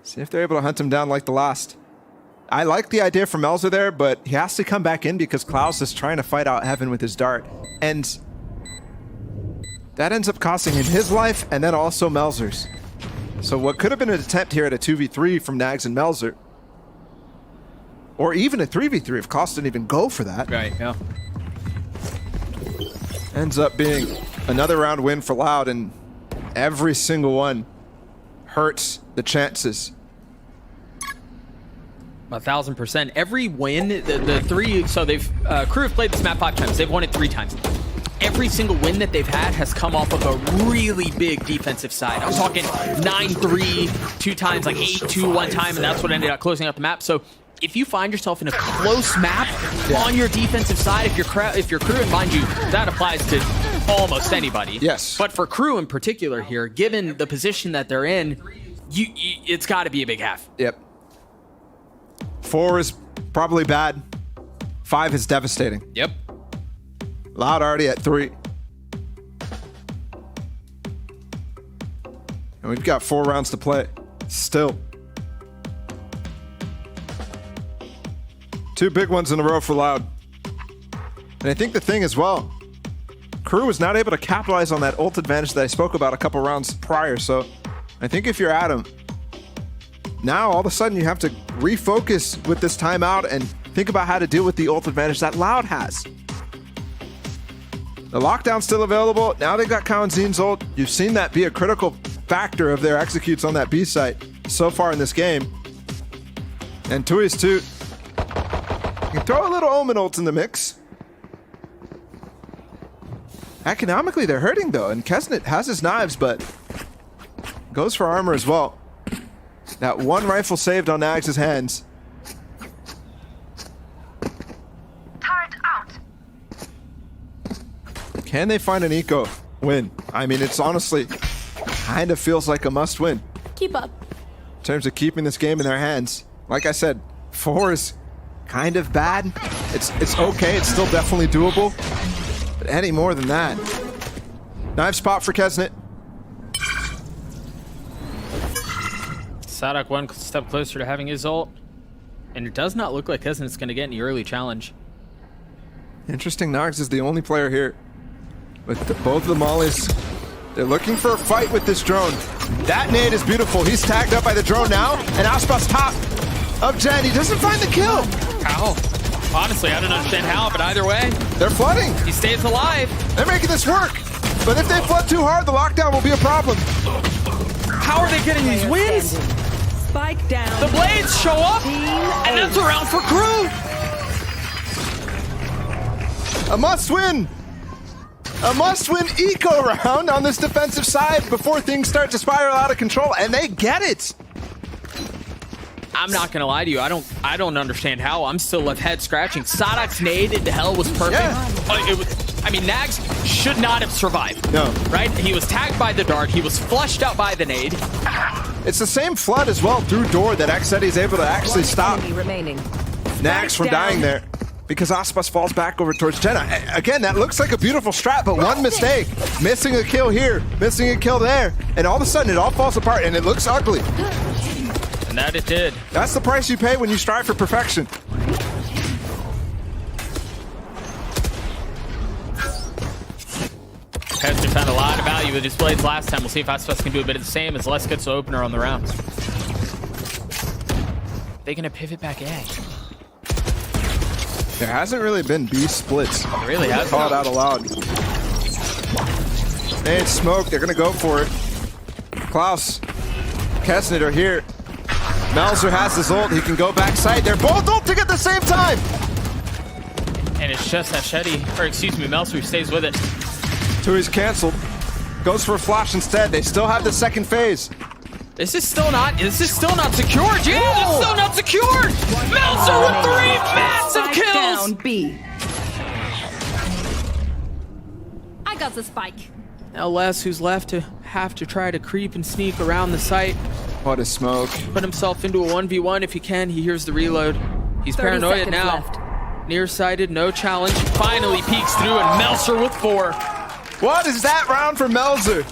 [SPEAKER 2] See if they're able to hunt him down like the last. I like the idea for Melzer there, but he has to come back in because Klaus is trying to fight out Heaven with his dart. And that ends up costing him his life and then also Melzer's. So what could have been an attempt here at a 2v3 from Nags and Melzer, or even a 3v3 if Klaus didn't even go for that,
[SPEAKER 1] Right, yeah.
[SPEAKER 2] ends up being another round win for Loud, and every single one hurts the chances.
[SPEAKER 1] 1,000%. Every win, the three, so they've, Crew have played this map 5 times. They've won it 3 times. Every single win that they've had has come off of a really big defensive side. I'm talking 9-3, 2 times, like 8-2 one time, and that's what ended up closing out the map. So if you find yourself in a close map on your defensive side, if you're Crew, and mind you, that applies to almost anybody.
[SPEAKER 2] Yes.
[SPEAKER 1] But for Crew in particular here, given the position that they're in, it's got to be a big half.
[SPEAKER 2] Yep. 4 is probably bad. 5 is devastating.
[SPEAKER 1] Yep.
[SPEAKER 2] Loud already at 3. And we've got 4 rounds to play. Still. 2 big ones in a row for Loud. And I think the thing as well, Crew was not able to capitalize on that ult advantage that I spoke about a couple rounds prior. So I think if you're Adam, now all of a sudden you have to refocus with this timeout and think about how to deal with the ult advantage that Loud has. The lockdown's still available. Now they've got Kawanzin's ult. You've seen that be a critical factor of their executes on that B site so far in this game. And Tui's too. You can throw a little Omen ult in the mix. Economically, they're hurting though, and Kesnet has his knives, but goes for armor as well. That one rifle saved on Nags' hands.
[SPEAKER 3] Turret out.
[SPEAKER 2] Can they find an eco win? I mean, it's honestly kind of feels like a must win
[SPEAKER 4] Keep up.
[SPEAKER 2] in terms of keeping this game in their hands. Like I said, 4 is kind of bad. It's okay. It's still definitely doable. But any more than that. Knife spot for Kesnet.
[SPEAKER 1] Sadak one step closer to having his ult. And it does not look like Kesnet's going to get any early challenge.
[SPEAKER 2] Interesting, Nox is the only player here. With both of the mollies, they're looking for a fight with this drone. That nade is beautiful. He's tagged up by the drone now, and Aspas top of Jen. He doesn't find the kill.
[SPEAKER 1] How? Honestly, I don't understand how, but either way,
[SPEAKER 2] They're flooding.
[SPEAKER 1] he stays alive.
[SPEAKER 2] They're making this work. But if they flood too hard, the lockdown will be a problem.
[SPEAKER 1] How are they getting these wins?
[SPEAKER 7] Spike down.
[SPEAKER 1] The Blades show up, and that's a round for Crew.
[SPEAKER 2] A must-win. A must-win eco round on this defensive side before things start to spiral out of control, and they get it.
[SPEAKER 1] I'm not gonna lie to you. I don't understand how. I'm still left head scratching. Sadak's nade into hell was perfect.
[SPEAKER 2] Yeah.
[SPEAKER 1] I mean, Nags should not have survived.
[SPEAKER 2] No.
[SPEAKER 1] Right? He was tagged by the dart. He was flushed out by the nade.
[SPEAKER 2] It's the same flood as well through door that Xetti is able to actually stop
[SPEAKER 7] Enemy remaining.
[SPEAKER 2] Nags from
[SPEAKER 7] down.
[SPEAKER 2] dying there because Aspas falls back over towards Jenna. Again, that looks like a beautiful strat, but one mistake. Missing a kill here, missing a kill there, and all of a sudden it all falls apart and it looks ugly.
[SPEAKER 1] And that it did.
[SPEAKER 2] That's the price you pay when you strive for perfection.
[SPEAKER 1] Hester found a lot of value with his blades last time. We'll see if Aspas can do a bit of the same as Les gets the opener on the round. They're gonna pivot back A.
[SPEAKER 2] There hasn't really been B splits.
[SPEAKER 1] It really has.
[SPEAKER 2] Call it out aloud. And smoke, they're gonna go for it. Klaus, Kesnet are here. Melzer has his ult. He can go backside. They're both ulting at the same time.
[SPEAKER 1] And it's just Hachette, or excuse me, Melzer who stays with it.
[SPEAKER 2] Tui's canceled. Goes for a flash instead. They still have the second phase.
[SPEAKER 1] This is still not secured. Yeah, this is still not secured. Melzer with 3 massive
[SPEAKER 7] Spike
[SPEAKER 1] kills.
[SPEAKER 7] down B.
[SPEAKER 4] I got the spike.
[SPEAKER 1] Now Les, who's left to have to try to creep and sneak around the site,
[SPEAKER 2] What a smoke.
[SPEAKER 1] put himself into a 1v1 if he can. He hears the reload. He's
[SPEAKER 7] 30
[SPEAKER 1] paranoid
[SPEAKER 7] seconds
[SPEAKER 1] now.
[SPEAKER 7] left.
[SPEAKER 1] Nearsighted, no challenge. Finally peeks through, and Melzer with 4.
[SPEAKER 2] What is that round for Melzer?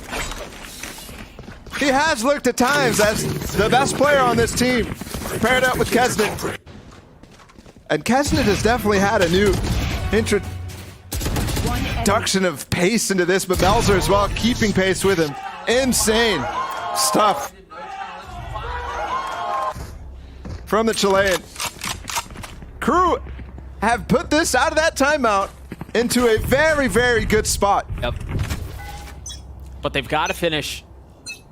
[SPEAKER 2] He has looked at times as the best player on this team, paired up with Kesnet. And Kesnet has definitely had a new introduction of pace into this, but Melzer as well, keeping pace with him. Insane stuff from the Chilean. KRU have put this out of that timeout into a very, very good spot.
[SPEAKER 1] Yep. But they've got to finish.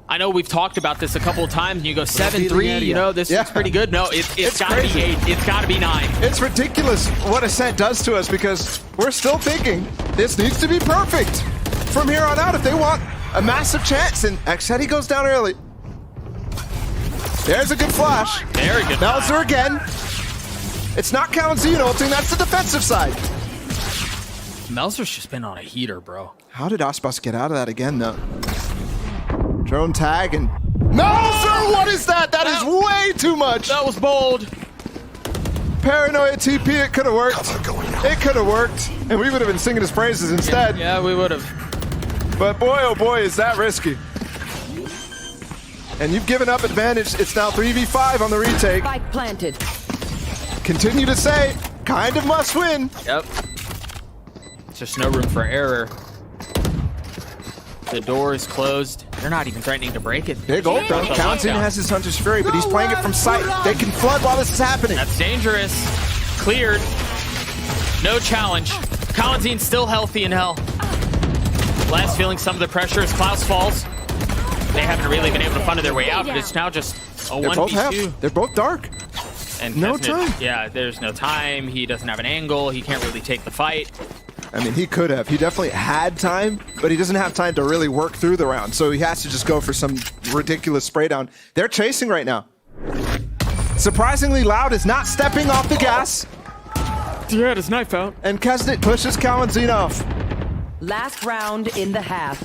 [SPEAKER 1] I know we've talked about this a couple of times, and you go 7-3, you know, this is pretty good. No, it's got to be 8. It's got to be 9.
[SPEAKER 2] It's ridiculous what Ascent does to us because we're still thinking this needs to be perfect from here on out if they want a massive chance. And Hachette goes down early. There's a good flash.
[SPEAKER 1] Very good.
[SPEAKER 2] Melzer again. It's not Kalanzine ulting, that's the defensive side.
[SPEAKER 1] Melzer's just been on a heater, bro.
[SPEAKER 2] How did Aspas get out of that again, though? Drone tag and Melzer, what is that? That is way too much.
[SPEAKER 1] That was bold.
[SPEAKER 2] Paranoia TP, it could have worked.
[SPEAKER 5] Cover going out.
[SPEAKER 2] It could have worked, and we would have been singing his praises instead.
[SPEAKER 1] Yeah, we would have.
[SPEAKER 2] But boy, oh boy, is that risky. And you've given up advantage. It's now 3v5 on the retake.
[SPEAKER 7] Spike planted.
[SPEAKER 2] Continue to say, kind of must win.
[SPEAKER 1] Yep. It's just no room for error. The door is closed. They're not even threatening to break it.
[SPEAKER 2] Big ult though. Kalanzine has his Hunter's Fury, but he's playing it from sight. They can flood while this is happening.
[SPEAKER 1] That's dangerous. Cleared. No challenge. Kalanzine's still healthy in hell. Last feeling some of the pressure as Klaus falls. They haven't really been able to funnel their way out, but it's now just a
[SPEAKER 2] They're both
[SPEAKER 1] 1v2.
[SPEAKER 2] They're both dark.
[SPEAKER 1] And
[SPEAKER 2] No
[SPEAKER 1] Kesnet,
[SPEAKER 2] time.
[SPEAKER 1] Yeah, there's no time. He doesn't have an angle. He can't really take the fight.
[SPEAKER 2] I mean, he could have. He definitely had time, but he doesn't have time to really work through the round. So he has to just go for some ridiculous spray down. They're chasing right now. Surprisingly, Loud is not stepping off the gas.
[SPEAKER 1] He had his knife out.
[SPEAKER 2] And Kesnet pushes Kalanzine off.
[SPEAKER 7] Last round in the half.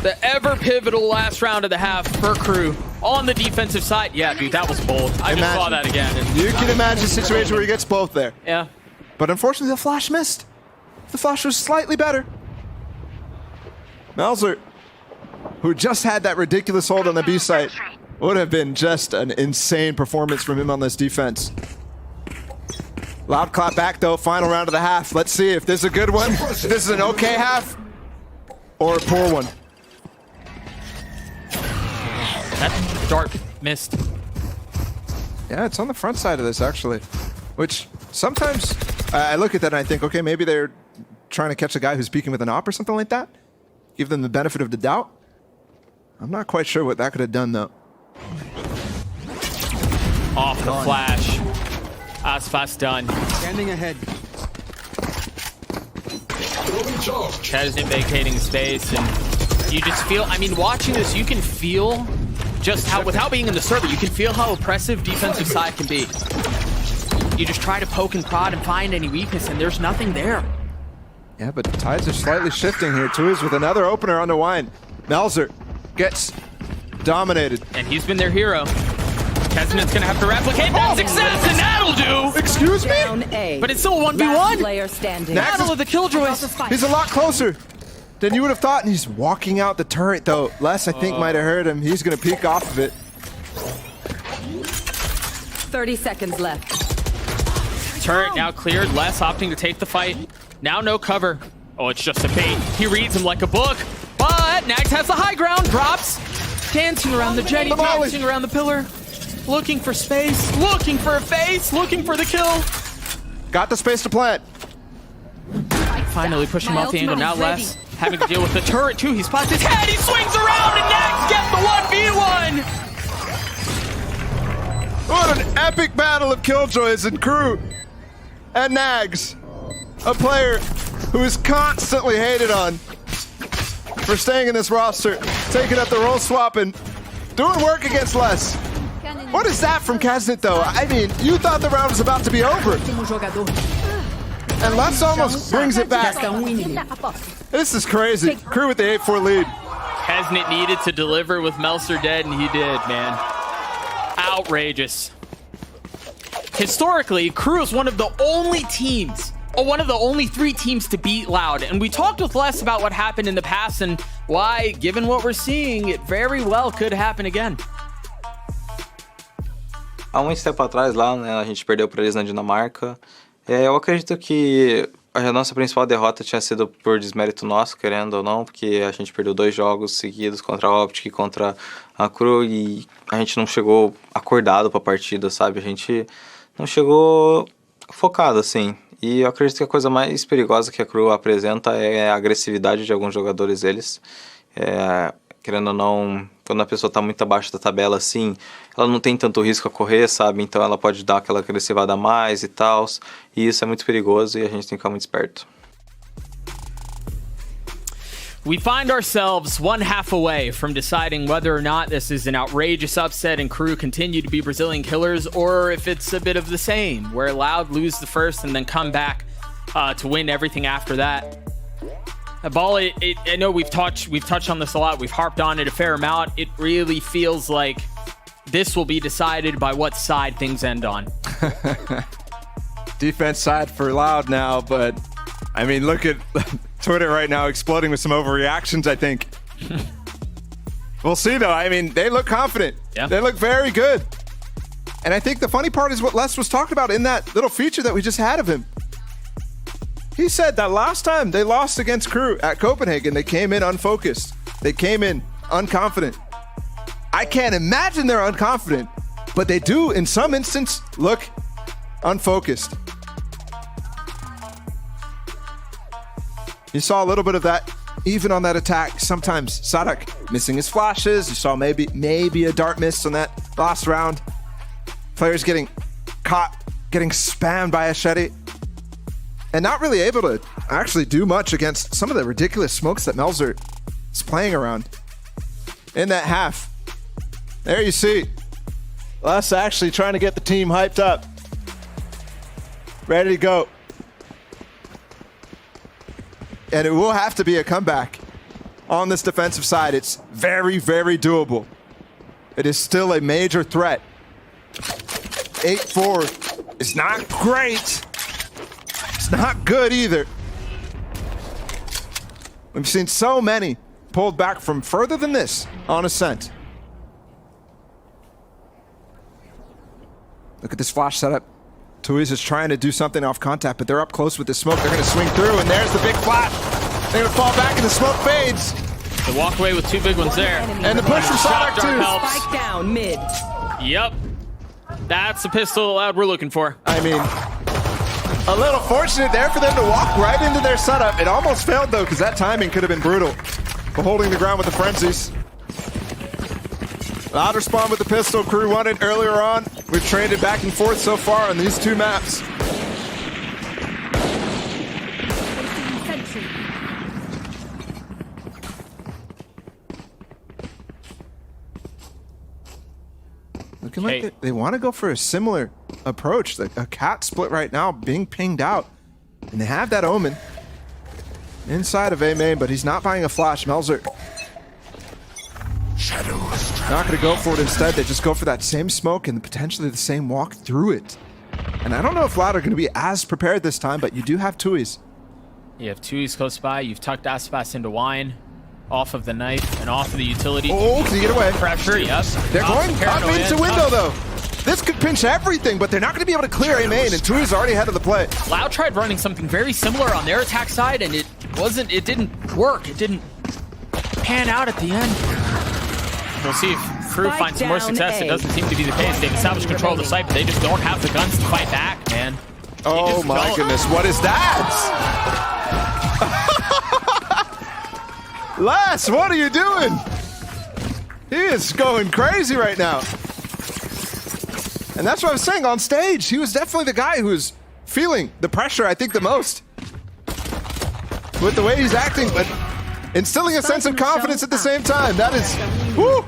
[SPEAKER 1] The ever pivotal last round of the half for KRU. On the defensive side. Yeah, dude, that was bold. I just saw that again.
[SPEAKER 2] You can imagine a situation where he gets both there.
[SPEAKER 1] Yeah.
[SPEAKER 2] But unfortunately, the flash missed. The flash was slightly better. Melzer, who just had that ridiculous hold on the B site, would have been just an insane performance from him on this defense. Loud clap back though, final round of the half. Let's see if this is a good one, if this is an okay half, or a poor one.
[SPEAKER 1] That dart missed.
[SPEAKER 2] Yeah, it's on the front side of this actually, which sometimes I look at that and I think, okay, maybe they're trying to catch a guy who's peeking with an op or something like that. Give them the benefit of the doubt. I'm not quite sure what that could have done though.
[SPEAKER 1] Off the flash. Aspas done.
[SPEAKER 8] Standing ahead.
[SPEAKER 1] Kesnet vacating space, and you just feel, I mean, watching this, you can feel just how, without being in the server, you can feel how oppressive defensive side can be. You just try to poke and prod and find any weakness, and there's nothing there.
[SPEAKER 2] Yeah, but tides are slightly shifting here. Tui's with another opener on the wine. Melzer gets dominated.
[SPEAKER 1] And he's been their hero. Kesnet's gonna have to replicate that success, and that'll do!
[SPEAKER 2] Excuse me?
[SPEAKER 7] Down A.
[SPEAKER 1] But it's still a
[SPEAKER 7] Last
[SPEAKER 1] 1v1!
[SPEAKER 7] player standing.
[SPEAKER 1] Battle of the Killjoys!
[SPEAKER 2] He's a lot closer than you would have thought, and he's walking out the turret though. Les, I think, might have heard him. He's gonna peek off of it.
[SPEAKER 7] 30 seconds left.
[SPEAKER 1] Turret now cleared, Les opting to take the fight. Now no cover. Oh, it's just a bait. He reads him like a book, but Nags has the high ground, drops. Dancing around the jetty, dancing around the pillar. Looking for space, looking for a face, looking for the kill.
[SPEAKER 2] Got the space to plant.
[SPEAKER 1] Finally pushing him off the angle, now Les having to deal with the turret too. He spots his head, he swings around, and Nags gets the 1v1!
[SPEAKER 2] epic battle of killjoys and KRU and Nags, a player who is constantly hated on for staying in this roster, taking up the role swapping, doing work against Les. What is that from Kaznit though? I mean, you thought the round was about to be over. And Les almost brings it back. This is crazy. KRU with the 8-4 lead.
[SPEAKER 1] Kaznit needed to deliver with Melser dead, and he did, man. Outrageous. Historically, KRU is one of the only teams, or one of the only 3 teams to beat Loud. And we talked with Les about what happened in the past and why, given what we're seeing, it very well could happen again.
[SPEAKER 8] Há muito tempo atrás lá, né, a gente perdeu para eles na Dinamarca. Eu acredito que a nossa principal derrota tinha sido por desmérito nosso, querendo ou não, porque a gente perdeu 2 jogos seguidos contra a Optic e contra a KRU e a gente não chegou acordado para a partida, sabe? A gente não chegou focado, assim. E eu acredito que a coisa mais perigosa que a KRU apresenta é a agressividade de alguns jogadores deles. Querendo ou não, quando a pessoa está muito abaixo da tabela, assim, ela não tem tanto risco a correr, sabe? Então ela pode dar aquela agressivada a mais e tal. E isso é muito perigoso e a gente tem que ficar muito esperto.
[SPEAKER 1] We find ourselves 1/2 away from deciding whether or not this is an outrageous upset and KRU continue to be Brazilian killers, or if it's a bit of the same, where Loud lose the first and then come back to win everything after that. Ball, I know we've touched on this a lot. We've harped on it a fair amount. It really feels like this will be decided by what side things end on.
[SPEAKER 2] Defense side for Loud now, but I mean, look at Twitter right now exploding with some overreactions, I think. We'll see though. I mean, they look confident.
[SPEAKER 1] Yeah.
[SPEAKER 2] They look very good. And I think the funny part is what Les was talking about in that little feature that we just had of him. He said that last time they lost against KRU at Copenhagen, they came in unfocused. They came in unconfident. I can't imagine they're unconfident, but they do, in some instance, look unfocused. You saw a little bit of that even on that attack. Sometimes Sadak missing his flashes. You saw maybe a dart miss on that last round. Players getting caught, getting spammed by Asheti. And not really able to actually do much against some of the ridiculous smokes that Melser is playing around in that half. There you see Les actually trying to get the team hyped up. Ready to go. And it will have to be a comeback on this defensive side. It's very, very doable. It is still a major threat. 8-4 is not great. It's not good either. We've seen so many pulled back from further than this on Ascent. Look at this flash setup. Tuiz is trying to do something off contact, but they're up close with the smoke. They're going to swing through, and there's the big flash. They're going to fall back, and the smoke fades.
[SPEAKER 1] The walk away with 2 big ones there.
[SPEAKER 2] And the push from Sonic too.
[SPEAKER 7] Spike down mid.
[SPEAKER 1] Yep. That's the pistol Loud we're looking for.
[SPEAKER 2] I mean, a little fortunate there for them to walk right into their setup. It almost failed, though, because that timing could have been brutal. But holding the ground with the frenzies. Loud respond with the pistol. KRU won it earlier on. We've traded back and forth so far on these 2 maps. Looking like they want to go for a similar approach. Like a cat split right now being pinged out. And they have that Omen inside of A main, but he's not buying a flash. Melser not going to go for it. Instead, they just go for that same smoke and potentially the same walk through it. And I don't know if Loud are going to be as prepared this time, but you do have Tuiz.
[SPEAKER 1] You have Tuiz close by. You've tucked Aspas into wine. Off of the knife and off of the utility.
[SPEAKER 2] Oh, can he get away?
[SPEAKER 1] Pressure, yes.
[SPEAKER 2] They're going up into window, though. This could pinch everything, but they're not going to be able to clear A main, and Tuiz already ahead of the play.
[SPEAKER 1] Loud tried running something very similar on their attack side, and it didn't work. It didn't pan out at the end. We'll see if KRU finds some more success. It doesn't seem to be the case. They've established control of the site, but they just don't have the guns to fight back, man.
[SPEAKER 2] Oh my goodness, what is that? Les, what are you doing? He is going crazy right now. And that's what I was saying on stage. He was definitely the guy who's feeling the pressure, I think, the most. With the way he's acting, but instilling a sense of confidence at the same time. That is, woo,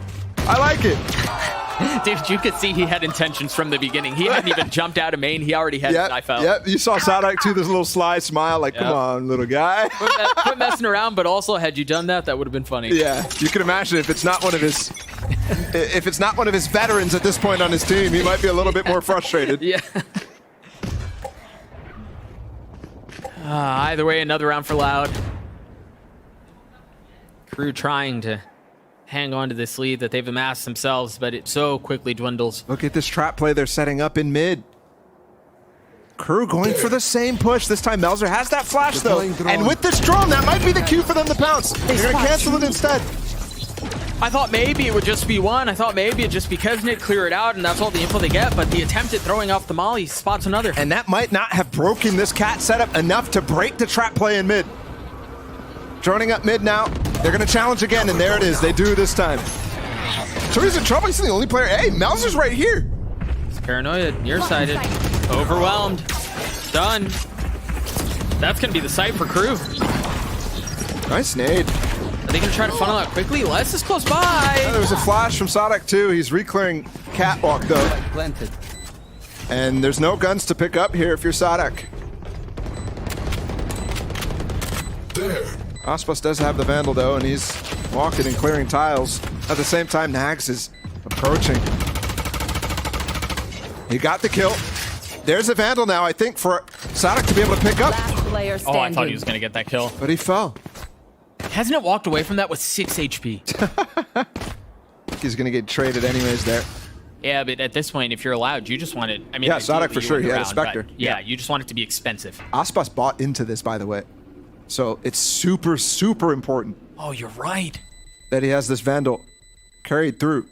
[SPEAKER 2] I like it.
[SPEAKER 1] Dude, you could see he had intentions from the beginning. He hadn't even jumped out of main. He already had his knife out.
[SPEAKER 2] Yep, you saw Sadak too, this little sly smile, like, come on, little guy.
[SPEAKER 1] Quit messing around, but also, had you done that, that would have been funny.
[SPEAKER 2] Yeah, you can imagine if it's not one of his veterans at this point on his team, he might be a little bit more frustrated.
[SPEAKER 1] Yeah. Either way, another round for Loud. KRU trying to hang on to this lead that they've amassed themselves, but it so quickly dwindles.
[SPEAKER 2] Look at this trap play they're setting up in mid. KRU going for the same push. This time Melzer has that flash though. And with this drone, that might be the cue for them to pounce. They're gonna cancel it instead.
[SPEAKER 1] I thought maybe it would just be one. I thought maybe it'd just be Kesnit, clear it out, and that's all the info they get, but the attempt at throwing off the molly spots another.
[SPEAKER 2] And that might not have broken this cat setup enough to break the trap play in mid. Droning up mid now. They're gonna challenge again, and there it is. They do this time. Churi's in trouble. He's the only player. Hey, Melzer's right here.
[SPEAKER 1] It's paranoia, nearsighted, overwhelmed, done. That's gonna be the sight for KRU.
[SPEAKER 2] Nice nade.
[SPEAKER 1] Are they gonna try to funnel out quickly? Les is close by.
[SPEAKER 2] There was a flash from Sadak too. He's reclearing catwalk though.
[SPEAKER 9] Planted.
[SPEAKER 2] And there's no guns to pick up here if you're Sadak.
[SPEAKER 5] There.
[SPEAKER 2] Aspas does have the Vandal though, and he's walking and clearing tiles. At the same time, Nags is approaching. He got the kill. There's a Vandal now, I think, for Sadak to be able to pick up.
[SPEAKER 7] Last player standing.
[SPEAKER 1] Oh, I thought he was gonna get that kill.
[SPEAKER 2] But he fell.
[SPEAKER 1] Hasn't it walked away from that with 6 HP?
[SPEAKER 2] He's gonna get traded anyways there.
[SPEAKER 1] Yeah, but at this point, if you're allowed, you just want it. I mean,
[SPEAKER 2] Yeah,
[SPEAKER 1] ideally
[SPEAKER 2] Sadak for
[SPEAKER 1] you
[SPEAKER 2] sure.
[SPEAKER 1] win
[SPEAKER 2] He
[SPEAKER 1] the
[SPEAKER 2] had a
[SPEAKER 1] round,
[SPEAKER 2] Spectre.
[SPEAKER 1] but yeah, you just want it to be expensive.
[SPEAKER 2] Aspas bought into this, by the way. So it's super, super important
[SPEAKER 1] Oh, you're right.
[SPEAKER 2] that he has this Vandal carried through.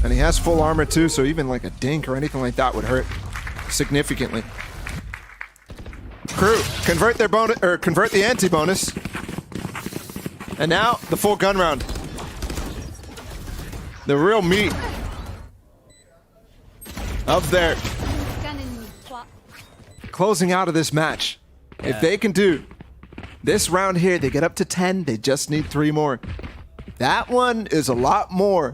[SPEAKER 2] And he has full armor too, so even like a dink or anything like that would hurt significantly. KRU convert their bonus, or convert the anti-bonus. And now the full gun round. The real meat of their closing out of this match. Yeah. If they can do this round here, they get up to 10. They just need 3 more. That one is a lot more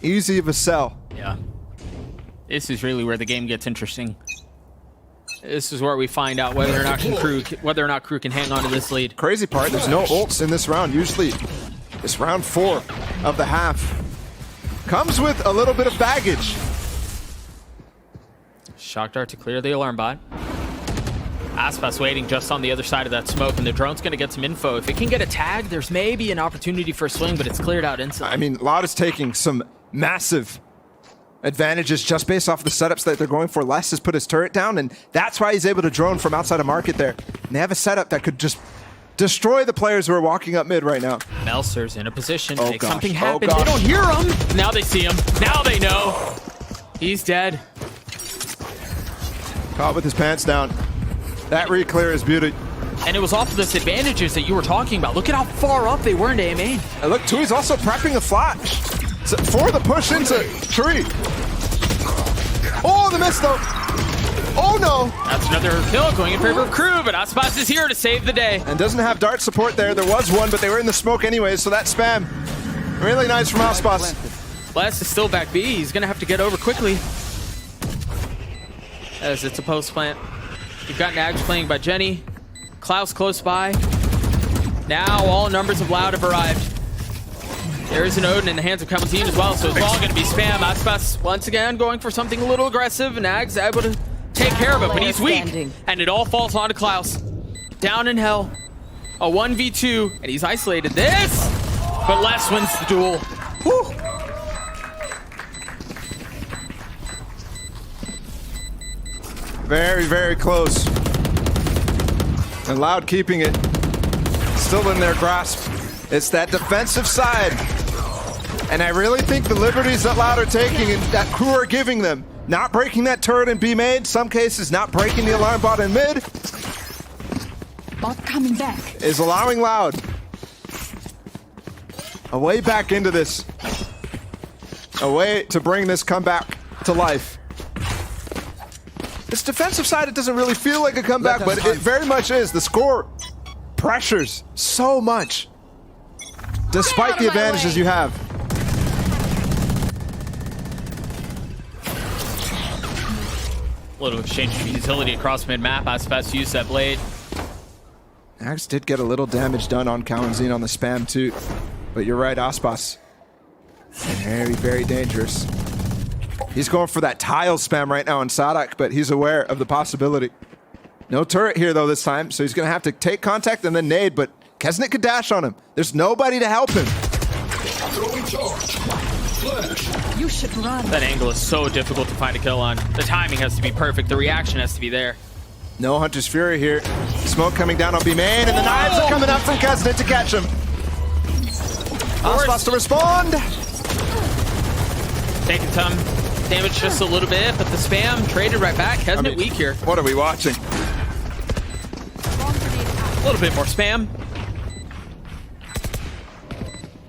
[SPEAKER 2] easy of a sell.
[SPEAKER 1] Yeah. This is really where the game gets interesting. This is where we find out whether or not KRU can hang on to this lead.
[SPEAKER 2] Crazy part, there's no ults in this round. Usually, this round 4 of the half comes with a little bit of baggage.
[SPEAKER 1] Shock dart to clear the alarm bot. Aspas waiting just on the other side of that smoke, and the drone's going to get some info. If it can get a tag, there's maybe an opportunity for a swing, but it's cleared out instantly.
[SPEAKER 2] I mean, Loud is taking some massive advantages just based off the setups that they're going for. Les has put his turret down, and that's why he's able to drone from outside of market there. And they have a setup that could just destroy the players who are walking up mid right now.
[SPEAKER 1] Melzer's in a position to make
[SPEAKER 2] gosh.
[SPEAKER 1] something
[SPEAKER 2] Oh,
[SPEAKER 1] happen.
[SPEAKER 2] gosh.
[SPEAKER 1] They don't hear him. Now they see him. Now they know. He's dead.
[SPEAKER 2] Caught with his pants down. That re-clear is beauty.
[SPEAKER 1] And it was off of those advantages that you were talking about. Look at how far up they were into A-main.
[SPEAKER 2] And look, Tui's also prepping a flash for the push into Tree. Oh, the miss though. Oh no.
[SPEAKER 1] That's another kill going in favor of KRU, but Aspas is here to save the day.
[SPEAKER 2] And doesn't have dart support there. There was one, but they were in the smoke anyways, so that spam. Really nice from Aspas.
[SPEAKER 1] Les is still back B. He's going to have to get over quickly, as it's a post plant. You've got Nags playing by Jenny. Klaus close by. Now all numbers of Loud have arrived. There is an Odin in the hands of Kamatine as well, so it's all going to be spam. Aspas once again going for something a little aggressive. Nags able to take care of it, but he's weak. And it all falls onto Klaus. Down in hell. A 1v2, and he's isolated this. But Les wins the duel. Whew.
[SPEAKER 2] Very, very close. And Loud keeping it still in their grasp. It's that defensive side. And I really think the liberties that Loud are taking and that KRU are giving them, not breaking that turret in B mid, some cases not breaking the alarm bot in mid,
[SPEAKER 4] Bot coming back.
[SPEAKER 2] is allowing Loud a way back into this. a way to bring this comeback to life. This defensive side, it doesn't really feel like a comeback, but it very much is. The score pressures so much, despite the advantages you have.
[SPEAKER 1] A little exchange of utility across mid-map. Aspas used that blade.
[SPEAKER 2] Axe did get a little damage done on Kalanzin on the spam too. But you're right, Aspas. Very, very dangerous. He's going for that tile spam right now on Sadak, but he's aware of the possibility. No turret here though this time, so he's gonna have to take contact and then nade, but Kesnet could dash on him. There's nobody to help him.
[SPEAKER 5] Throwing charge. Flash.
[SPEAKER 4] You should run.
[SPEAKER 1] That angle is so difficult to find a kill on. The timing has to be perfect. The reaction has to be there.
[SPEAKER 2] No Hunter's Fury here. Smoke coming down on B main, and the knives are coming up from Kesnet to catch him. Aspas to respond.
[SPEAKER 1] Taking some damage just a little bit, but the spam traded right back. Kesnet weak here.
[SPEAKER 2] What are we watching?
[SPEAKER 1] A little bit more spam.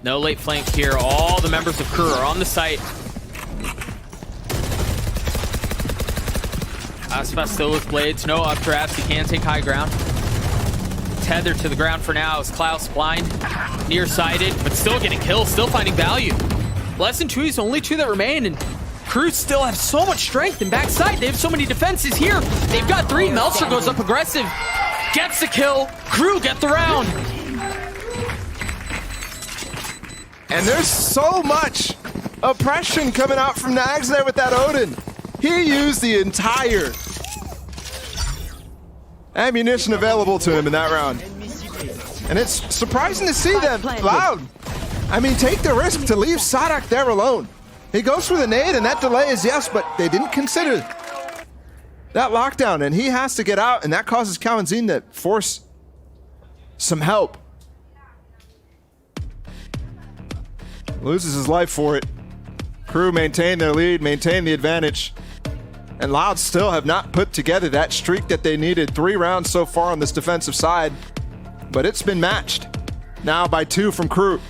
[SPEAKER 1] No late flank here. All the members of KRU are on the site. Aspas still with blades. No updrafts. He can take high ground. Tethered to the ground for now is Klaus blind. Nearsighted, but still getting kills. Still finding value. Less than 2 is the only 2 that remain, and KRU still have so much strength in backside. They have so many defenses here. They've got 3. Meltzer goes up aggressive. Gets the kill. KRU get the round.
[SPEAKER 2] And there's so much oppression coming out from Nags there with that Odin. He used the entire ammunition available to him in that round. And it's surprising to see them loud. I mean, take the risk to leave Sadak there alone. He goes for the nade, and that delay is yes, but they didn't consider that lockdown, and he has to get out, and that causes Kalanzin to force some help. Loses his life for it. KRU maintain their lead, maintain the advantage. And Loud still have not put together that streak that they needed. 3 rounds so far on this defensive side, but it's been matched now by 2 from KRU.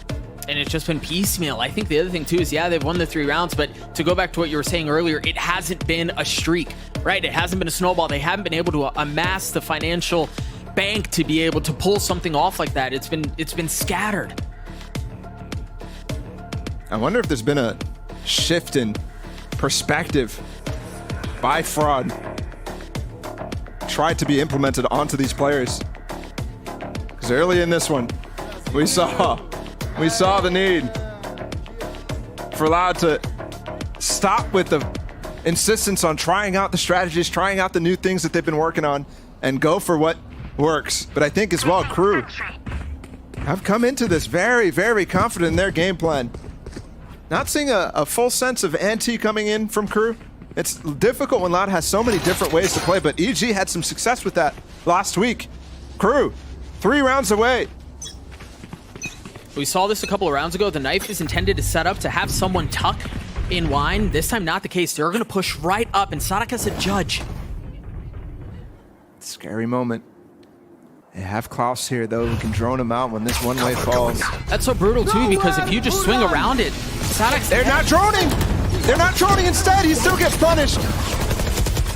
[SPEAKER 1] And it's just been piecemeal. I think the other thing too is, yeah, they've won the 3 rounds, but to go back to what you were saying earlier, it hasn't been a streak, right? It hasn't been a snowball. They haven't been able to amass the financial bank to be able to pull something off like that. It's been scattered.
[SPEAKER 2] I wonder if there's been a shift in perspective by Fraud tried to be implemented onto these players. Because early in this one, we saw the need for Loud to stop with the insistence on trying out the strategies, trying out the new things that they've been working on, and go for what works. But I think as well, KRU have come into this very, very confident in their game plan. Not seeing a full sense of anti coming in from KRU. It's difficult when Loud has so many different ways to play, but EG had some success with that last week. KRU, 3 rounds away.
[SPEAKER 1] We saw this a couple of rounds ago. The knife is intended to set up to have someone tuck in wine. This time, not the case. They're going to push right up, and Sadak has a judge.
[SPEAKER 2] Scary moment. They have Klaus here, though, who can drone him out when this one-way falls.
[SPEAKER 1] That's so brutal, too, because if you just swing around it, Sadak's...
[SPEAKER 2] They're not droning! They're not droning instead! He still gets punished!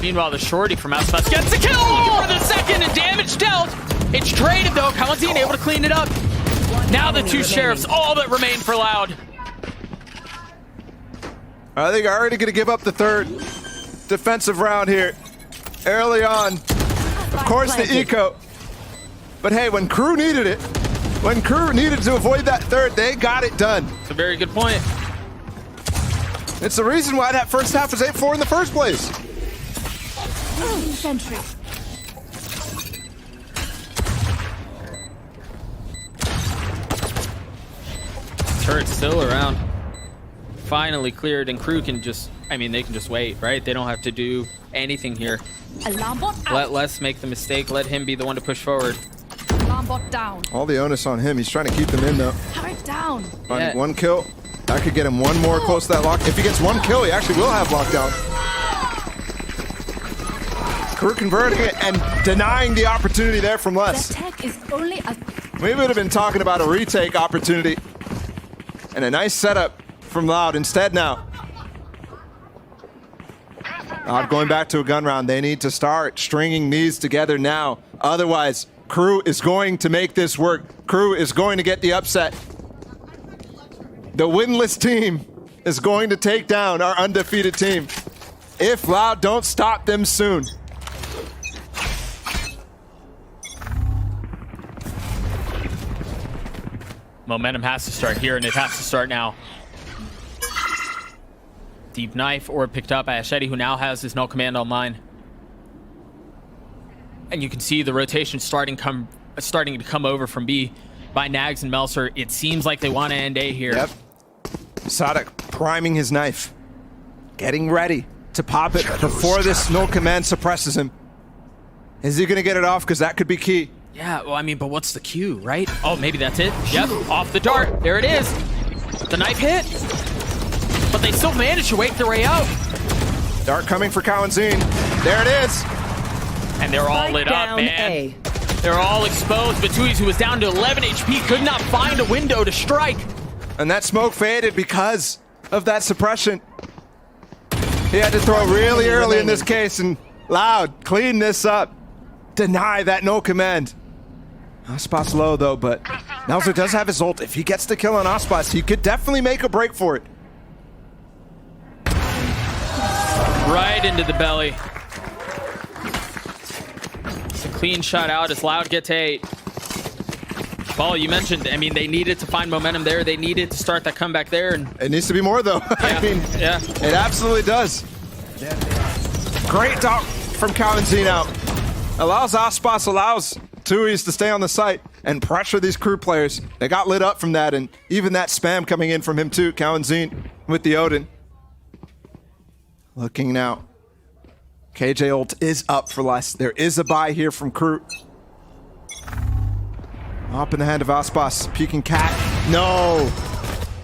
[SPEAKER 1] Meanwhile, the shorty from Aspas gets the kill! Looking for the second, and damage dealt! It's traded, though. Kalanzin able to clean it up. Now the 2 sheriffs, all that remain for Loud.
[SPEAKER 2] I think already going to give up the 3rd defensive round here. Early on. Of course, the eco. But hey, when KRU needed it, when KRU needed to avoid that 3rd, they got it done.
[SPEAKER 1] It's a very good point.
[SPEAKER 2] It's the reason why that first half was 8-4 in the first place.
[SPEAKER 4] Sentry.
[SPEAKER 1] Turret's still around. Finally cleared, and KRU can just, I mean, they can just wait, right? They don't have to do anything here.
[SPEAKER 4] Alarm bot out.
[SPEAKER 1] Let Les make the mistake. Let him be the one to push forward.
[SPEAKER 4] Alarm bot down.
[SPEAKER 2] All the onus on him. He's trying to keep them in, though.
[SPEAKER 4] Turret down.
[SPEAKER 2] Finding 1 kill. That could get him 1 more close to that lock. If he gets 1 kill, he actually will have lockdown. KRU converting it and denying the opportunity there from Les.
[SPEAKER 4] The tech is only a...
[SPEAKER 2] We would have been talking about a retake opportunity and a nice setup from Loud. Instead now, Not going back to a gun round. They need to start stringing these together now. Otherwise, KRU is going to make this work. KRU is going to get the upset. The winless team is going to take down our undefeated team if Loud don't stop them soon.
[SPEAKER 1] Momentum has to start here, and it has to start now. Deep knife or picked up by Ashedi, who now has his null command online. And you can see the rotation starting to come over from B by Nags and Melser. It seems like they want to end A here.
[SPEAKER 2] Yep. Sadak priming his knife, getting ready to pop it before this null command suppresses him. Is he going to get it off? Because that could be key.
[SPEAKER 1] Yeah, well, I mean, but what's the cue, right? Oh, maybe that's it. Yep, off the dart. There it is. The knife hit. But they still managed to wake their way out.
[SPEAKER 2] Dart coming for Kawanzin. There it is.
[SPEAKER 1] And they're all lit up, man.
[SPEAKER 7] A.
[SPEAKER 1] They're all exposed. But Tui's, who was down to 11 HP, could not find a window to strike.
[SPEAKER 2] And that smoke faded because of that suppression. He had to throw really early in this case, and Loud clean this up. Deny that no command. Aspas low though, but Melzer does have his ult. If he gets the kill on Aspas, he could definitely make a break for it.
[SPEAKER 1] Right into the belly. It's a clean shot out as Loud gets 8. Paul, you mentioned, I mean, they needed to find momentum there. They needed to start that comeback there. And
[SPEAKER 2] it needs to be more though.
[SPEAKER 1] Yeah,
[SPEAKER 2] I mean,
[SPEAKER 1] yeah.
[SPEAKER 2] It absolutely does. Great dot from Kawanzin out. Allows Aspas, allows Tui's to stay on the site and pressure these KRU players. They got lit up from that, and even that spam coming in from him too. Kawanzin with the Odin. Looking now. KJ ult is up for less. There is a buy here from KRU. Up in the hand of Aspas. Peeking cat. No.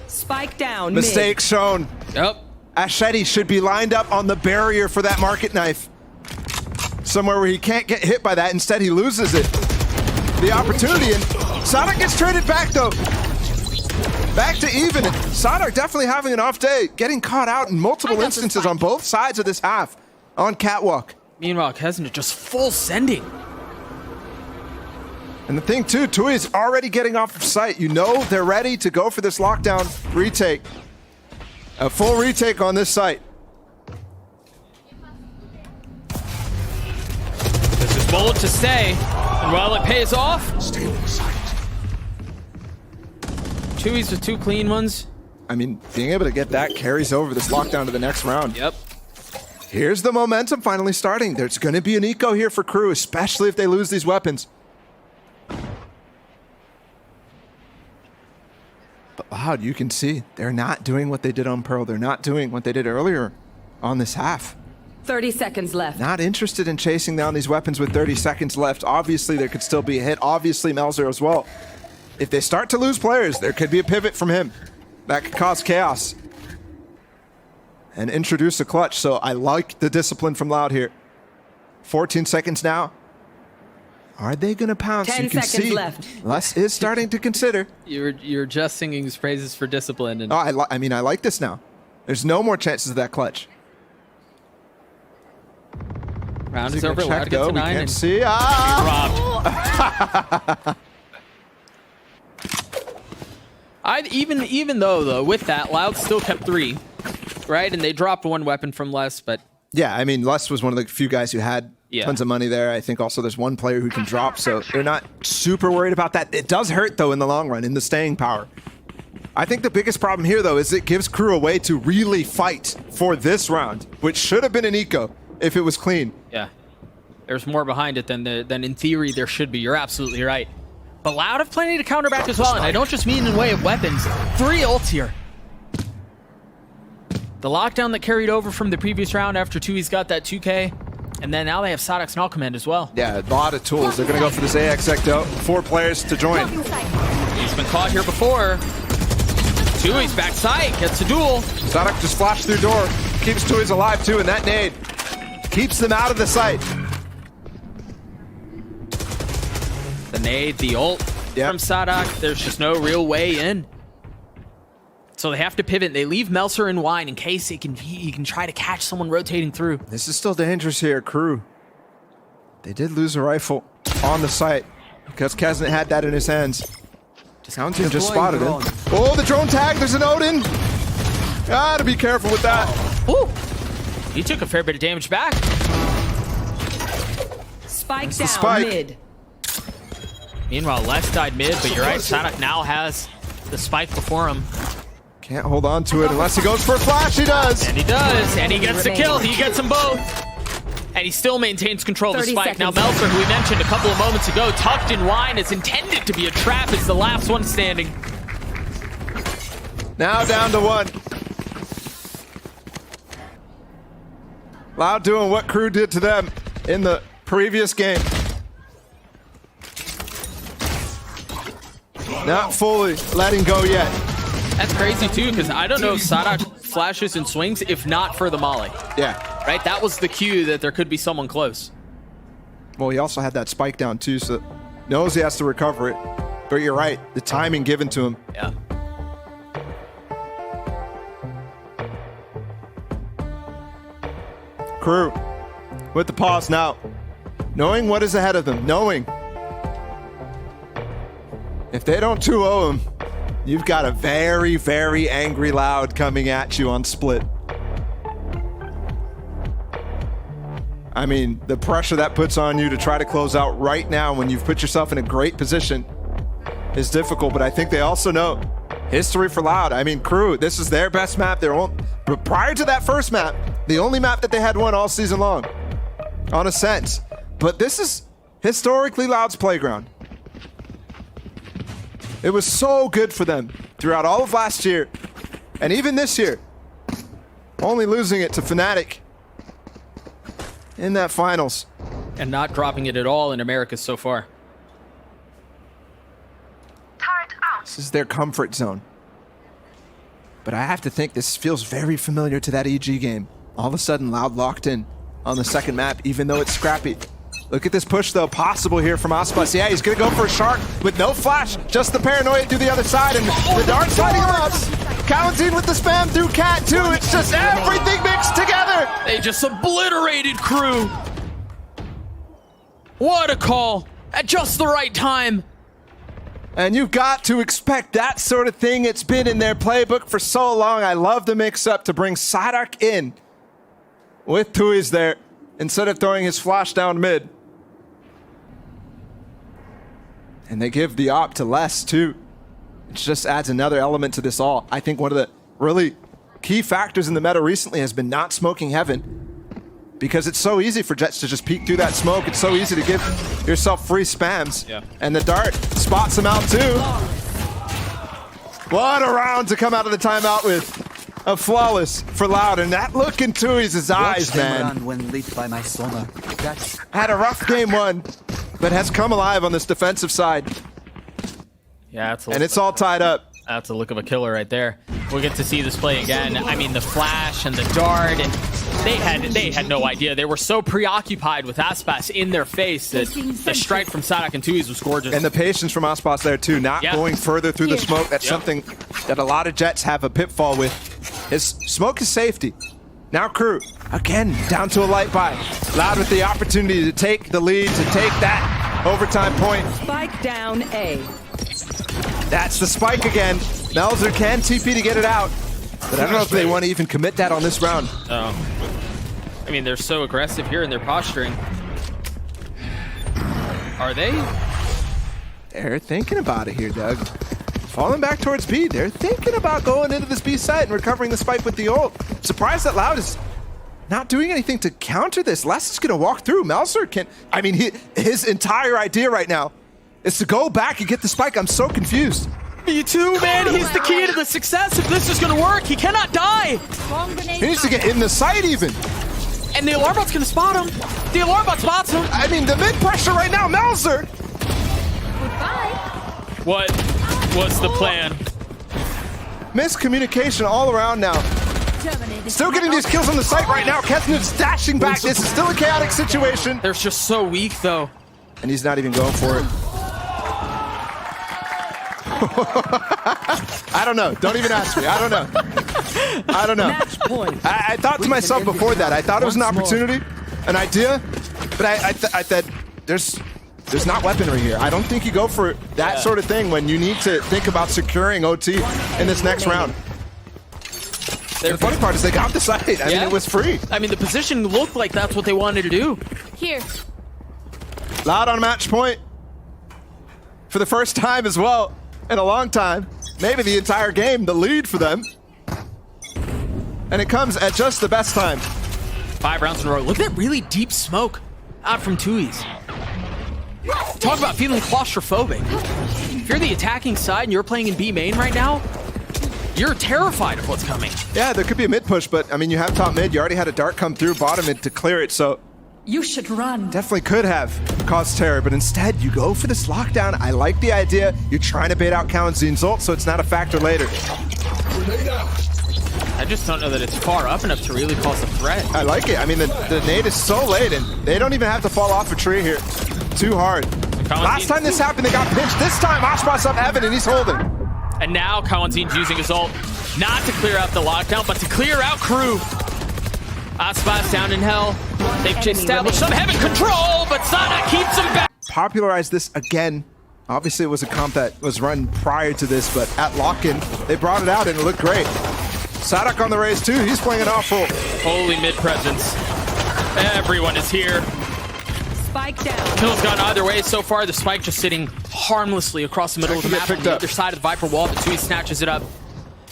[SPEAKER 7] Spike down.
[SPEAKER 2] Mistake shown.
[SPEAKER 1] Yep.
[SPEAKER 2] Ashedi should be lined up on the barrier for that market knife. Somewhere where he can't get hit by that. Instead, he loses it. The opportunity, and Sadak gets traded back though. Back to even. Sadak definitely having an off day, getting caught out in multiple instances on both sides of this half on Catwalk.
[SPEAKER 1] Meanwhile, Kesner just full sending.
[SPEAKER 2] And the thing too, Tui's already getting off of site. You know they're ready to go for this lockdown retake. A full retake on this site.
[SPEAKER 1] This is bold to stay, and while it pays off, Tui's with 2 clean ones.
[SPEAKER 2] I mean, being able to get that carries over this lockdown to the next round.
[SPEAKER 1] Yep.
[SPEAKER 2] Here's the momentum finally starting. There's going to be an eco here for KRU, especially if they lose these weapons. But Loud, you can see they're not doing what they did on Pearl. They're not doing what they did earlier on this half.
[SPEAKER 7] 30 seconds left.
[SPEAKER 2] Not interested in chasing down these weapons with 30 seconds left. Obviously, there could still be a hit. Obviously, Melzer as well. If they start to lose players, there could be a pivot from him. That could cause chaos and introduce a clutch. So I like the discipline from Loud here. 14 seconds now. Are they going to pounce?
[SPEAKER 7] 10
[SPEAKER 2] you can
[SPEAKER 7] seconds
[SPEAKER 2] see
[SPEAKER 7] left.
[SPEAKER 2] Les is starting to consider.
[SPEAKER 1] You're just singing his praises for discipline. And
[SPEAKER 2] Oh, I mean, I like this now. There's no more chances of that clutch.
[SPEAKER 1] round is
[SPEAKER 2] Is he
[SPEAKER 1] over.
[SPEAKER 2] gonna
[SPEAKER 1] Loud
[SPEAKER 2] check,
[SPEAKER 1] gets
[SPEAKER 2] though?
[SPEAKER 1] a
[SPEAKER 2] We
[SPEAKER 1] 9.
[SPEAKER 2] can't
[SPEAKER 1] And
[SPEAKER 2] see.
[SPEAKER 1] even though with that, Loud still kept 3, right? And they dropped 1 weapon from Les, but
[SPEAKER 2] Yeah, I mean, Les was one of the few guys who had tons of money there. I think also there's one player who can drop, so they're not super worried about that. It does hurt, though, in the long run, in the staying power. I think the biggest problem here, though, is it gives KRU a way to really fight for this round, which should have been an eco if it was clean.
[SPEAKER 1] yeah, there's more behind it than in theory there should be. You're absolutely right. But Loud have plenty to counter back as well, and I don't just mean in way of weapons. 3 ults here. The lockdown that carried over from the previous round after Tui's got that 2K, and then now they have Sadak's null command as well.
[SPEAKER 2] Yeah, a lot of tools. They're going to go for this AX Ecto. 4 players to join.
[SPEAKER 1] He's been caught here before. Tui's backside, gets a duel.
[SPEAKER 2] Sadak just flashed through door. Keeps Tui's alive, too, and that nade keeps them out of the site.
[SPEAKER 1] The nade, the ult from Sadak. There's just no real way in. So they have to pivot. They leave Melser and Wine in case he can try to catch someone rotating through.
[SPEAKER 2] This is still dangerous here, KRU. They did lose a rifle on the site because Kesnet had that in his hands. Counting just spotted him. Oh, the drone tag. There's an Odin. Gotta be careful with that.
[SPEAKER 1] Ooh, he took a fair bit of damage back.
[SPEAKER 7] Spike down
[SPEAKER 2] spike.
[SPEAKER 7] mid.
[SPEAKER 1] Meanwhile, Lex died mid, but you're right. Sadak now has the spike before him.
[SPEAKER 2] Can't hold on to it unless he goes for a flash. He does.
[SPEAKER 1] And he does. And he gets the kill. He gets them both. And he still maintains control of the
[SPEAKER 7] 30
[SPEAKER 1] spike. Now,
[SPEAKER 7] seconds.
[SPEAKER 1] Melser, who we mentioned a couple of moments ago, tucked in Wine, is intended to be a trap, is the last one standing.
[SPEAKER 2] Now down to 1. Loud doing what KRU did to them in the previous game. Not fully letting go yet.
[SPEAKER 1] That's crazy, too, because I don't know if Sadak flashes and swings, if not for the molly.
[SPEAKER 2] Yeah.
[SPEAKER 1] Right? That was the cue that there could be someone close.
[SPEAKER 2] Well, he also had that spike down too, so knows he has to recover it. But you're right, the timing given to him.
[SPEAKER 1] Yeah.
[SPEAKER 2] KRU with the pause now. Knowing what is ahead of them, knowing if they don't 2-0 him, you've got a very, very angry Loud coming at you on split. I mean, the pressure that puts on you to try to close out right now when you've put yourself in a great position is difficult, but I think they also know history for Loud. I mean, KRU, this is their best map. But prior to that first map, the only map that they had won all season long, on a sense. But this is historically Loud's playground. It was so good for them throughout all of last year, and even this year, only losing it to Fnatic in that finals.
[SPEAKER 1] And not dropping it at all in America so far.
[SPEAKER 3] Turret out.
[SPEAKER 2] This is their comfort zone. But I have to think this feels very familiar to that EG game. All of a sudden, Loud locked in on the second map, even though it's scrappy. Look at this push, though, possible here from Aspas. Yeah, he's gonna go for a shark with no flash, just the paranoia to the other side, and the dart's lighting him up. Counting with the spam through Cat, too. It's just everything mixed together.
[SPEAKER 1] They just obliterated KRU. What a call at just the right time.
[SPEAKER 2] And you've got to expect that sort of thing. It's been in their playbook for so long. I love the mix-up to bring Sadak in with Tui's there instead of throwing his flash down mid. And they give the op to Les, too. It just adds another element to this all. I think one of the really key factors in the meta recently has been not smoking Heaven, because it's so easy for Jets to just peek through that smoke. It's so easy to give yourself free spams.
[SPEAKER 1] Yeah.
[SPEAKER 2] And the dart spots him out, too. What a round to come out of the timeout with. A flawless for Loud, and that look into his eyes, man.
[SPEAKER 9] When lit by my sonar. That's
[SPEAKER 2] Had a rough game 1, but has come alive on this defensive side.
[SPEAKER 1] Yeah,
[SPEAKER 2] And it's all tied up.
[SPEAKER 1] That's a look of a killer right there. We'll get to see this play again. I mean, the flash and the dart, and they had no idea. They were so preoccupied with Aspas in their face that the strike from Sadak and Tui's was gorgeous.
[SPEAKER 2] And the patience from Aspas there, too. Not going further through the smoke. That's something that a lot of Jets have a pitfall with. His smoke is safety. Now KRU, again, down to a light buy. Loud with the opportunity to take the lead, to take that overtime point.
[SPEAKER 7] Spike down A.
[SPEAKER 2] That's the spike again. Melzer can TP to get it out. But I don't know if they want to even commit that on this round.
[SPEAKER 1] I mean, they're so aggressive here in their posturing. Are they?
[SPEAKER 2] They're thinking about it here, Doug. Falling back towards B. They're thinking about going into this B site and recovering the spike with the ult. Surprised that Loud is not doing anything to counter this. Les is going to walk through. Melzer can... I mean, his entire idea right now is to go back and get the spike. I'm so confused.
[SPEAKER 1] Me too, man. He's the key to the success. If this is going to work, he cannot die.
[SPEAKER 2] He needs to get in the site even.
[SPEAKER 1] And the alarm bot's going to spot him. The alarm bot spots him.
[SPEAKER 2] I mean, the mid pressure right now, Melzer.
[SPEAKER 4] Goodbye.
[SPEAKER 1] What was the plan?
[SPEAKER 2] Miscommunication all around now. Still getting these kills on the site right now. Kesnit's dashing back. This is still a chaotic situation.
[SPEAKER 1] They're just so weak, though.
[SPEAKER 2] And he's not even going for it. I don't know. Don't even ask me. I don't know. I don't know.
[SPEAKER 7] Match point.
[SPEAKER 2] I thought to myself before that, I thought it was an opportunity, an idea, but I thought there's not weaponry here. I don't think you go for that sort of thing when you need to think about securing OT in this next round. The funny part is they got the site. I mean, it was free.
[SPEAKER 1] I mean, the position looked like that's what they wanted to do.
[SPEAKER 4] Here.
[SPEAKER 2] Loud on match point for the first time as well in a long time. Maybe the entire game, the lead for them. And it comes at just the best time.
[SPEAKER 1] 5 rounds in a row. Look at that really deep smoke out from Tui's. Talk about feeling claustrophobic. If you're the attacking side and you're playing in B main right now, you're terrified of what's coming.
[SPEAKER 2] Yeah, there could be a mid push, but I mean, you have top mid. You already had a dart come through bottom mid to clear it, so
[SPEAKER 7] You should run.
[SPEAKER 2] definitely could have caused terror, but instead you go for this lockdown. I like the idea. You're trying to bait out Kawanzin's ult, so it's not a factor later.
[SPEAKER 5] Grenade out.
[SPEAKER 1] I just don't know that it's far up enough to really cause a threat.
[SPEAKER 2] I like it. I mean, the nade is so late, and they don't even have to fall off a tree here. Too hard. Last time this happened, they got pinched. This time, Oshboss up Evan, and he's holding.
[SPEAKER 1] And now Kawanzin's using his ult, not to clear out the lockdown, but to clear out KRU. Aspas down in hell. They've established some heaven control, but Sana keeps them back.
[SPEAKER 2] Popularized this again. Obviously, it was a comp that was run prior to this, but at lock-in, they brought it out, and it looked great. Sadak on the raise, too. He's playing an off-roll.
[SPEAKER 1] Holy mid presence. Everyone is here.
[SPEAKER 7] Spike down.
[SPEAKER 1] Kill's gone either way so far. The spike just sitting harmlessly across the middle of the map on the other side of the Viper wall, but Tui snatches it up.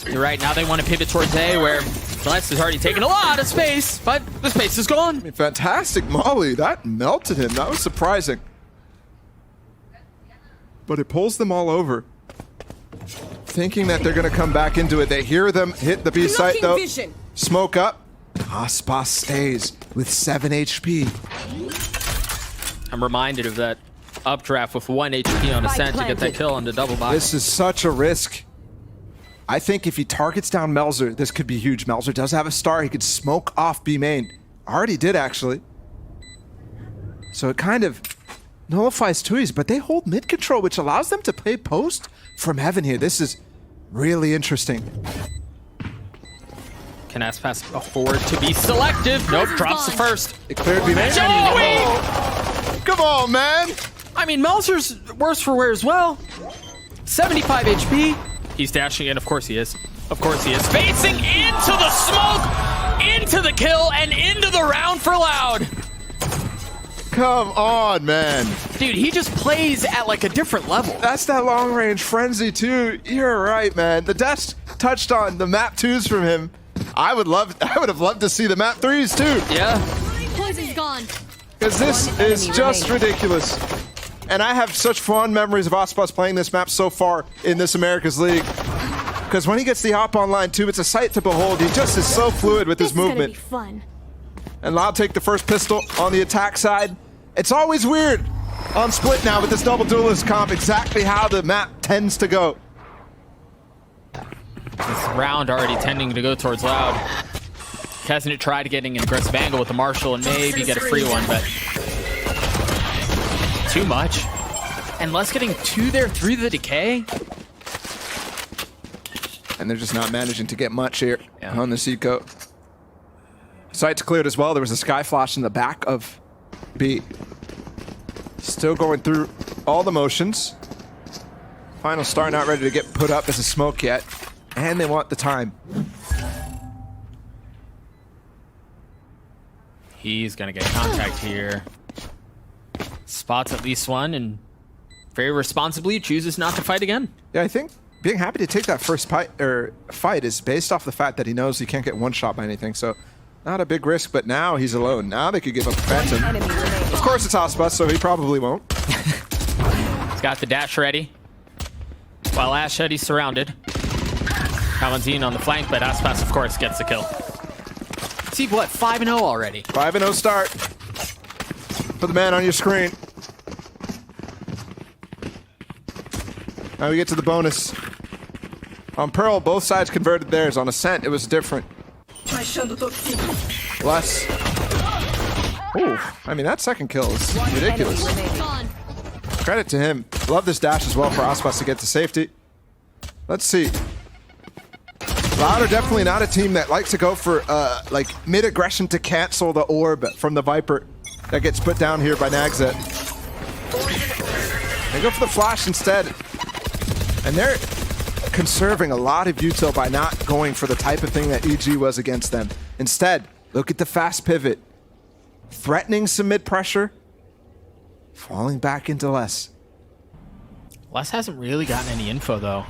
[SPEAKER 1] You're right, now they want to pivot towards A, where Celeste has already taken a lot of space, but the space is gone.
[SPEAKER 2] I mean, fantastic Molly. That melted him. That was surprising. But it pulls them all over. Thinking that they're going to come back into it. They hear them hit the B site, though.
[SPEAKER 7] Vision.
[SPEAKER 2] Smoke up. Aspas stays with 7 HP.
[SPEAKER 1] I'm reminded of that updraft with 1 HP on Ascent to get that kill on the double buy.
[SPEAKER 2] This is such a risk. I think if he targets down Melzer, this could be huge. Melzer does have a star. He could smoke off B main. Already did, actually. So it kind of nullifies Tui's, but they hold mid control, which allows them to play post from heaven here. This is really interesting.
[SPEAKER 1] Can Aspas afford to be selective? Nope, drops the first.
[SPEAKER 2] It cleared B main.
[SPEAKER 1] Joey!
[SPEAKER 2] Come on, man!
[SPEAKER 1] I mean, Melzer's worse for wear as well. 75 HP. He's dashing in, of course he is. Of course he is. Facing into the smoke, into the kill, and into the round for Loud.
[SPEAKER 2] Come on, man.
[SPEAKER 1] Dude, he just plays at like a different level.
[SPEAKER 2] That's that long range frenzy too. You're right, man. The desk touched on the map 2s from him. I would have loved to see the map 3s too.
[SPEAKER 1] Yeah.
[SPEAKER 4] Poison's gone.
[SPEAKER 2] Because this is just ridiculous. And I have such fond memories of Aspas playing this map so far in this America's League. Because when he gets the hop online too, it's a sight to behold. He just is so fluid with his movement.
[SPEAKER 4] Fun.
[SPEAKER 2] And Loud take the first pistol on the attack side. It's always weird on Split now with this double duelist comp, exactly how the map tends to go.
[SPEAKER 1] This round already tending to go towards Loud. Hasn't tried getting an aggressive angle with the Marshall and maybe get a free one, but too much. And Les getting 2 there through the decay.
[SPEAKER 2] And they're just not managing to get much here on the Seco. Site's cleared as well. There was a sky flash in the back of B. Still going through all the motions. Final star not ready to get put up as a smoke yet. And they want the time.
[SPEAKER 1] He's gonna get contact here. Spots at least one and very responsibly chooses not to fight again.
[SPEAKER 2] Yeah, I think being happy to take that first fight is based off the fact that he knows he can't get one shot by anything. So not a big risk, but now he's alone. Now they could give up a Phantom. Of course it's Aspas, so he probably won't.
[SPEAKER 1] He's got the dash ready. While Ashetty's surrounded. Kawanzin on the flank, but Aspas, of course, gets the kill. See, what, 5-0 already?
[SPEAKER 2] 5-0 start for the man on your screen. Now we get to the bonus. On Pearl, both sides converted theirs. On Ascent, it was different. Less. Ooh, I mean, that second kill is ridiculous. Credit to him. Love this dash as well for Aspas to get to safety. Let's see. Loud are definitely not a team that likes to go for like mid-aggression to cancel the orb from the Viper that gets put down here by Nagzet. They go for the flash instead. And they're conserving a lot of util by not going for the type of thing that EG was against them. Instead, look at the fast pivot. Threatening some mid-pressure, falling back into less.
[SPEAKER 1] Les hasn't really gotten any info, though.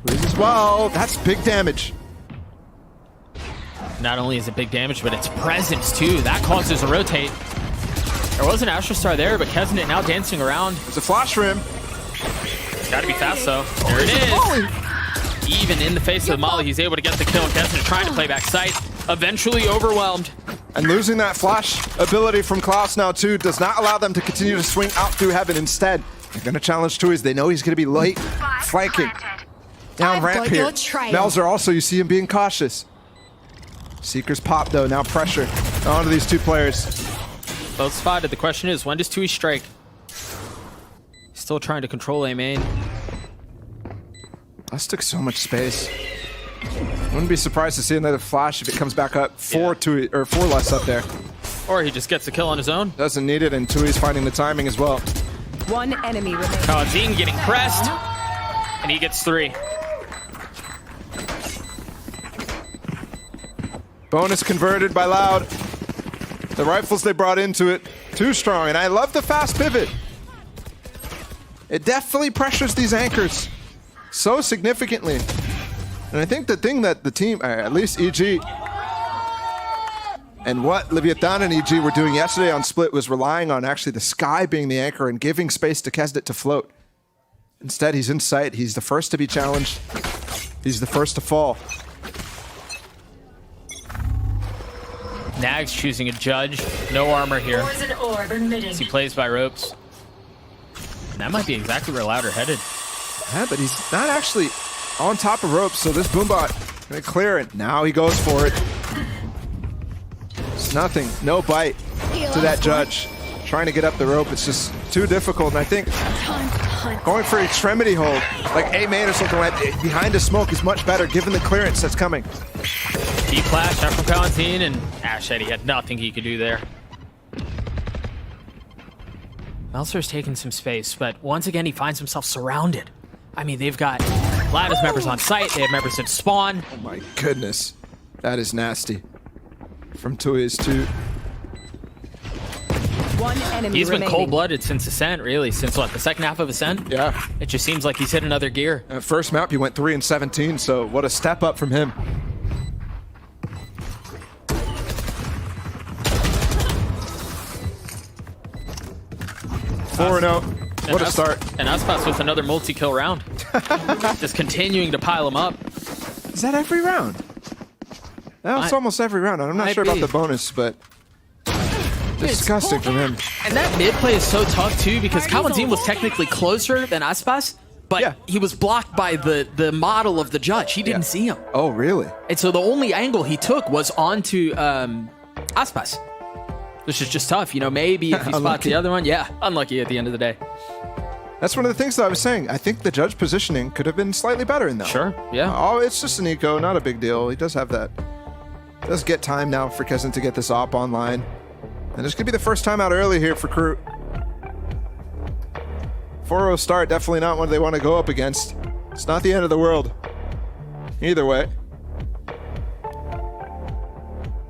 [SPEAKER 2] Twiz as well. That's big damage.
[SPEAKER 1] Not only is it big damage, but it's presence, too. That causes a rotate. There was an Astro Star there, but Keznit now dancing around.
[SPEAKER 2] There's a flash rim.
[SPEAKER 1] Gotta be fast, though. There it is. Even in the face of the Molly, he's able to get the kill. Keznit trying to play back sight. Eventually overwhelmed.
[SPEAKER 2] And losing that flash ability from Klaus now, too, does not allow them to continue to swing out through heaven. Instead, they're going to challenge Tui. They know he's going to be late flanking. Down ramp here. Melzer also, you see him being cautious. Seeker's pop, though. Now pressure onto these two players.
[SPEAKER 1] Both spotted. The question is, when does Tui strike? Still trying to control A main.
[SPEAKER 2] Us took so much space. Wouldn't be surprised to see another flash if it comes back up. Four less up there.
[SPEAKER 1] Or he just gets the kill on his own.
[SPEAKER 2] Doesn't need it, and Tui's finding the timing as well.
[SPEAKER 7] One enemy remaining.
[SPEAKER 1] Kawazine getting pressed, and he gets 3.
[SPEAKER 2] Bonus converted by Loud. The rifles they brought into it, too strong, and I love the fast pivot. It definitely pressures these anchors so significantly. And I think the thing that the team, at least EG, and what Leviathan and EG were doing yesterday on Split was relying on actually the sky being the anchor and giving space to Keznit to float. Instead, he's in sight. He's the first to be challenged. He's the first to fall.
[SPEAKER 1] Nags choosing a judge. No armor here. As he plays by ropes. And that might be exactly where Loud are headed.
[SPEAKER 2] Yeah, but he's not actually on top of ropes, so this Boombot gonna clear it. Now he goes for it. It's nothing. No bite to that judge. Trying to get up the rope, it's just too difficult. And I think going for extremity hold, like A main or something like that, behind the smoke is much better given the clearance that's coming.
[SPEAKER 1] Deep flash out from Kawazine, and Ashed had nothing he could do there. Meltzer's taking some space, but once again he finds himself surrounded. I mean, they've got Lattice members on site, they have members at spawn.
[SPEAKER 2] Oh my goodness. That is nasty. From Tui's too.
[SPEAKER 7] One enemy
[SPEAKER 1] He's been
[SPEAKER 7] remaining.
[SPEAKER 1] cold-blooded since Ascent, really. Since what, the second half of Ascent?
[SPEAKER 2] Yeah.
[SPEAKER 1] It just seems like he's hit another gear.
[SPEAKER 2] First map, he went 3 and 17, so what a step up from him. Four and 0. What a start.
[SPEAKER 1] And Aspas with another multi-kill round. Just continuing to pile them up.
[SPEAKER 2] Is that every round? That's almost every round. I'm not sure about the bonus, but disgusting from him.
[SPEAKER 1] And that mid play is so tough too because Kawazine was technically closer than Aspas, but he was blocked by the model of the judge. He didn't see him.
[SPEAKER 2] Oh, really?
[SPEAKER 1] And so the only angle he took was onto Aspas. Which is just tough, you know, maybe if he spots the other one. Yeah, unlucky at the end of the day.
[SPEAKER 2] That's one of the things that I was saying. I think the judge positioning could have been slightly better in that.
[SPEAKER 1] Sure, yeah.
[SPEAKER 2] Oh, it's just an eco, not a big deal. He does have that. Does get time now for Kezen to get this op online. And this could be the first time out early here for KRU. 4-0 start, definitely not one they want to go up against. It's not the end of the world. Either way.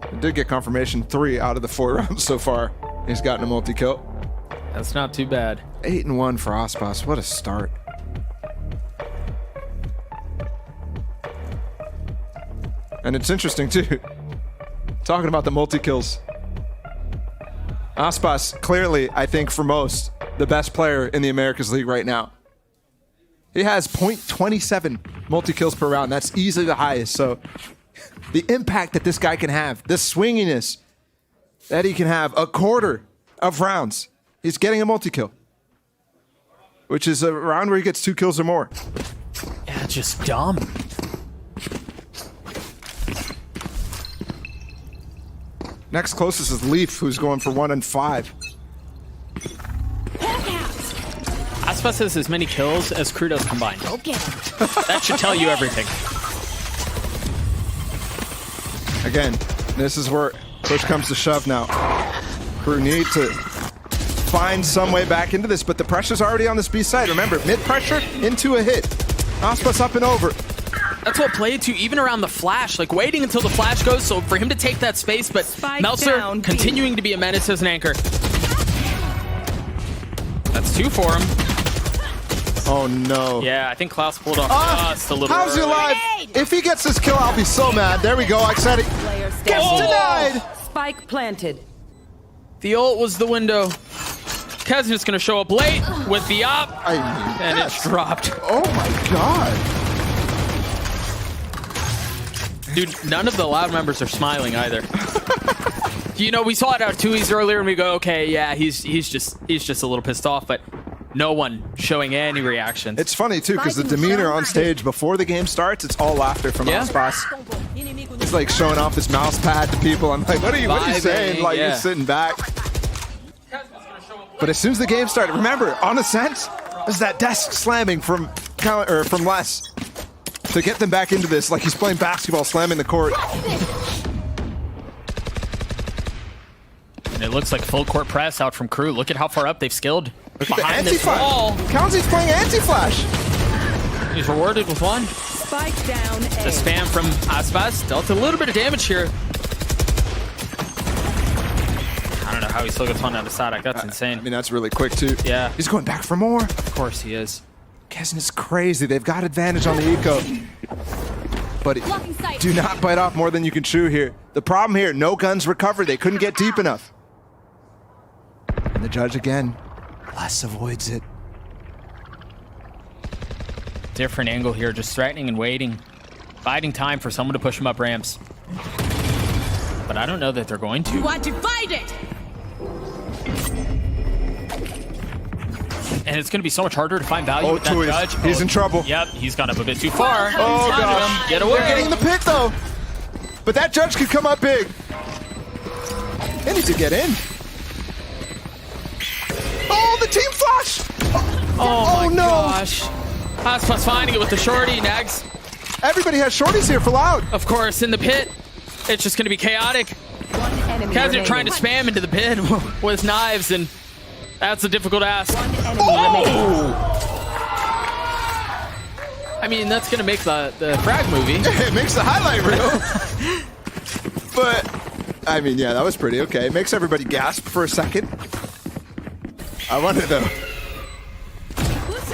[SPEAKER 2] I did get confirmation 3 out of the 4 rounds so far. He's gotten a multi-kill.
[SPEAKER 1] That's not too bad.
[SPEAKER 2] 8-1 for Aspas. What a start. And it's interesting too. Talking about the multi-kills. Aspas, clearly, I think for most, the best player in the Americas League right now. He has .27 multi-kills per round. That's easily the highest. So the impact that this guy can have, the swinginess that he can have, a quarter of rounds, he's getting a multi-kill. Which is a round where he gets 2 kills or more.
[SPEAKER 1] Yeah, just dumb.
[SPEAKER 2] Next closest is Leaf, who's going for 1 and 5.
[SPEAKER 1] Aspas has as many kills as KRU does combined.
[SPEAKER 4] Okay.
[SPEAKER 1] That should tell you everything.
[SPEAKER 2] Again, this is where push comes to shove now. Crew need to find some way back into this, but the pressure's already on this B side. Remember, mid pressure into a hit. Ospas up and over.
[SPEAKER 1] That's what played to even around the flash, like waiting until the flash goes, so for him to take that space, but
[SPEAKER 7] Spike
[SPEAKER 1] Meltzer
[SPEAKER 7] down, B.
[SPEAKER 1] continuing to be a menace as an anchor. That's 2 for him.
[SPEAKER 2] Oh no.
[SPEAKER 1] Yeah, I think Klaus pulled off just a little
[SPEAKER 2] How's he
[SPEAKER 1] early.
[SPEAKER 2] alive? If he gets this kill, I'll be so mad. There we go. I said it.
[SPEAKER 7] Player
[SPEAKER 2] Gets
[SPEAKER 7] standing.
[SPEAKER 2] denied.
[SPEAKER 7] Spike planted.
[SPEAKER 1] The ult was the window. Kesnit's gonna show up late with the op,
[SPEAKER 2] I mean,
[SPEAKER 1] and
[SPEAKER 2] that's-
[SPEAKER 1] it's dropped.
[SPEAKER 2] Oh my god.
[SPEAKER 1] Dude, none of the Loud members are smiling either. You know, we saw it out 2Es earlier, and we go, okay, yeah, he's just a little pissed off, but no one showing any reactions.
[SPEAKER 2] It's funny too, because the demeanor on stage before the game starts, it's all laughter from
[SPEAKER 1] Yeah.
[SPEAKER 2] Ospas. He's like showing off his mouse pad to people. I'm like, what are you
[SPEAKER 1] Vibing,
[SPEAKER 2] saying? Like
[SPEAKER 1] yeah.
[SPEAKER 2] you're sitting back. But as soon as the game started, remember, on Ascent, there's that desk slamming from Les to get them back into this, like he's playing basketball, slamming the court.
[SPEAKER 1] And it looks like full court press out from Crew. Look at how far up they've skilled.
[SPEAKER 2] Look at the
[SPEAKER 1] Behind this
[SPEAKER 2] anti-flash.
[SPEAKER 1] wall.
[SPEAKER 2] Kaunzi's playing anti-flash.
[SPEAKER 1] He's rewarded with 1.
[SPEAKER 7] Spike down A.
[SPEAKER 1] The spam from Aspas dealt a little bit of damage here. I don't know how he still gets 1 out of Sadak. That's insane.
[SPEAKER 2] I mean, that's really quick too.
[SPEAKER 1] Yeah.
[SPEAKER 2] He's going back for more.
[SPEAKER 1] Of course he is.
[SPEAKER 2] Kesnit's crazy. They've got advantage on the eco. But do not bite off more than you can chew here. The problem here, no guns recovered. They couldn't get deep enough. And the judge again, Les avoids it.
[SPEAKER 1] Different angle here, just threatening and waiting. Biding time for someone to push him up ramps. But I don't know that they're going to.
[SPEAKER 4] Want to fight it?
[SPEAKER 1] And it's going to be so much harder to find value
[SPEAKER 2] Oh,
[SPEAKER 1] with that
[SPEAKER 2] Tui,
[SPEAKER 1] judge.
[SPEAKER 2] he's in trouble.
[SPEAKER 1] Yep, he's gone up a bit too far.
[SPEAKER 2] Oh
[SPEAKER 1] Found
[SPEAKER 2] gosh.
[SPEAKER 1] him. Get away.
[SPEAKER 2] They're getting the pit though. But that judge could come up big. They need to get in. Oh, the team flash!
[SPEAKER 1] Oh my
[SPEAKER 2] no.
[SPEAKER 1] gosh. Aspas finding it with the shorty. Nags,
[SPEAKER 2] Everybody has shorties here for Loud.
[SPEAKER 1] of course, in the pit. It's just going to be chaotic.
[SPEAKER 7] One enemy
[SPEAKER 1] Kazir
[SPEAKER 7] remaining.
[SPEAKER 1] trying to spam into the pit with knives, and that's a difficult ask.
[SPEAKER 7] One enemy remaining.
[SPEAKER 1] I mean, that's going to make the frag movie.
[SPEAKER 2] It makes the highlight reel. But, I mean, yeah, that was pretty okay. It makes everybody gasp for a second. I wonder, though,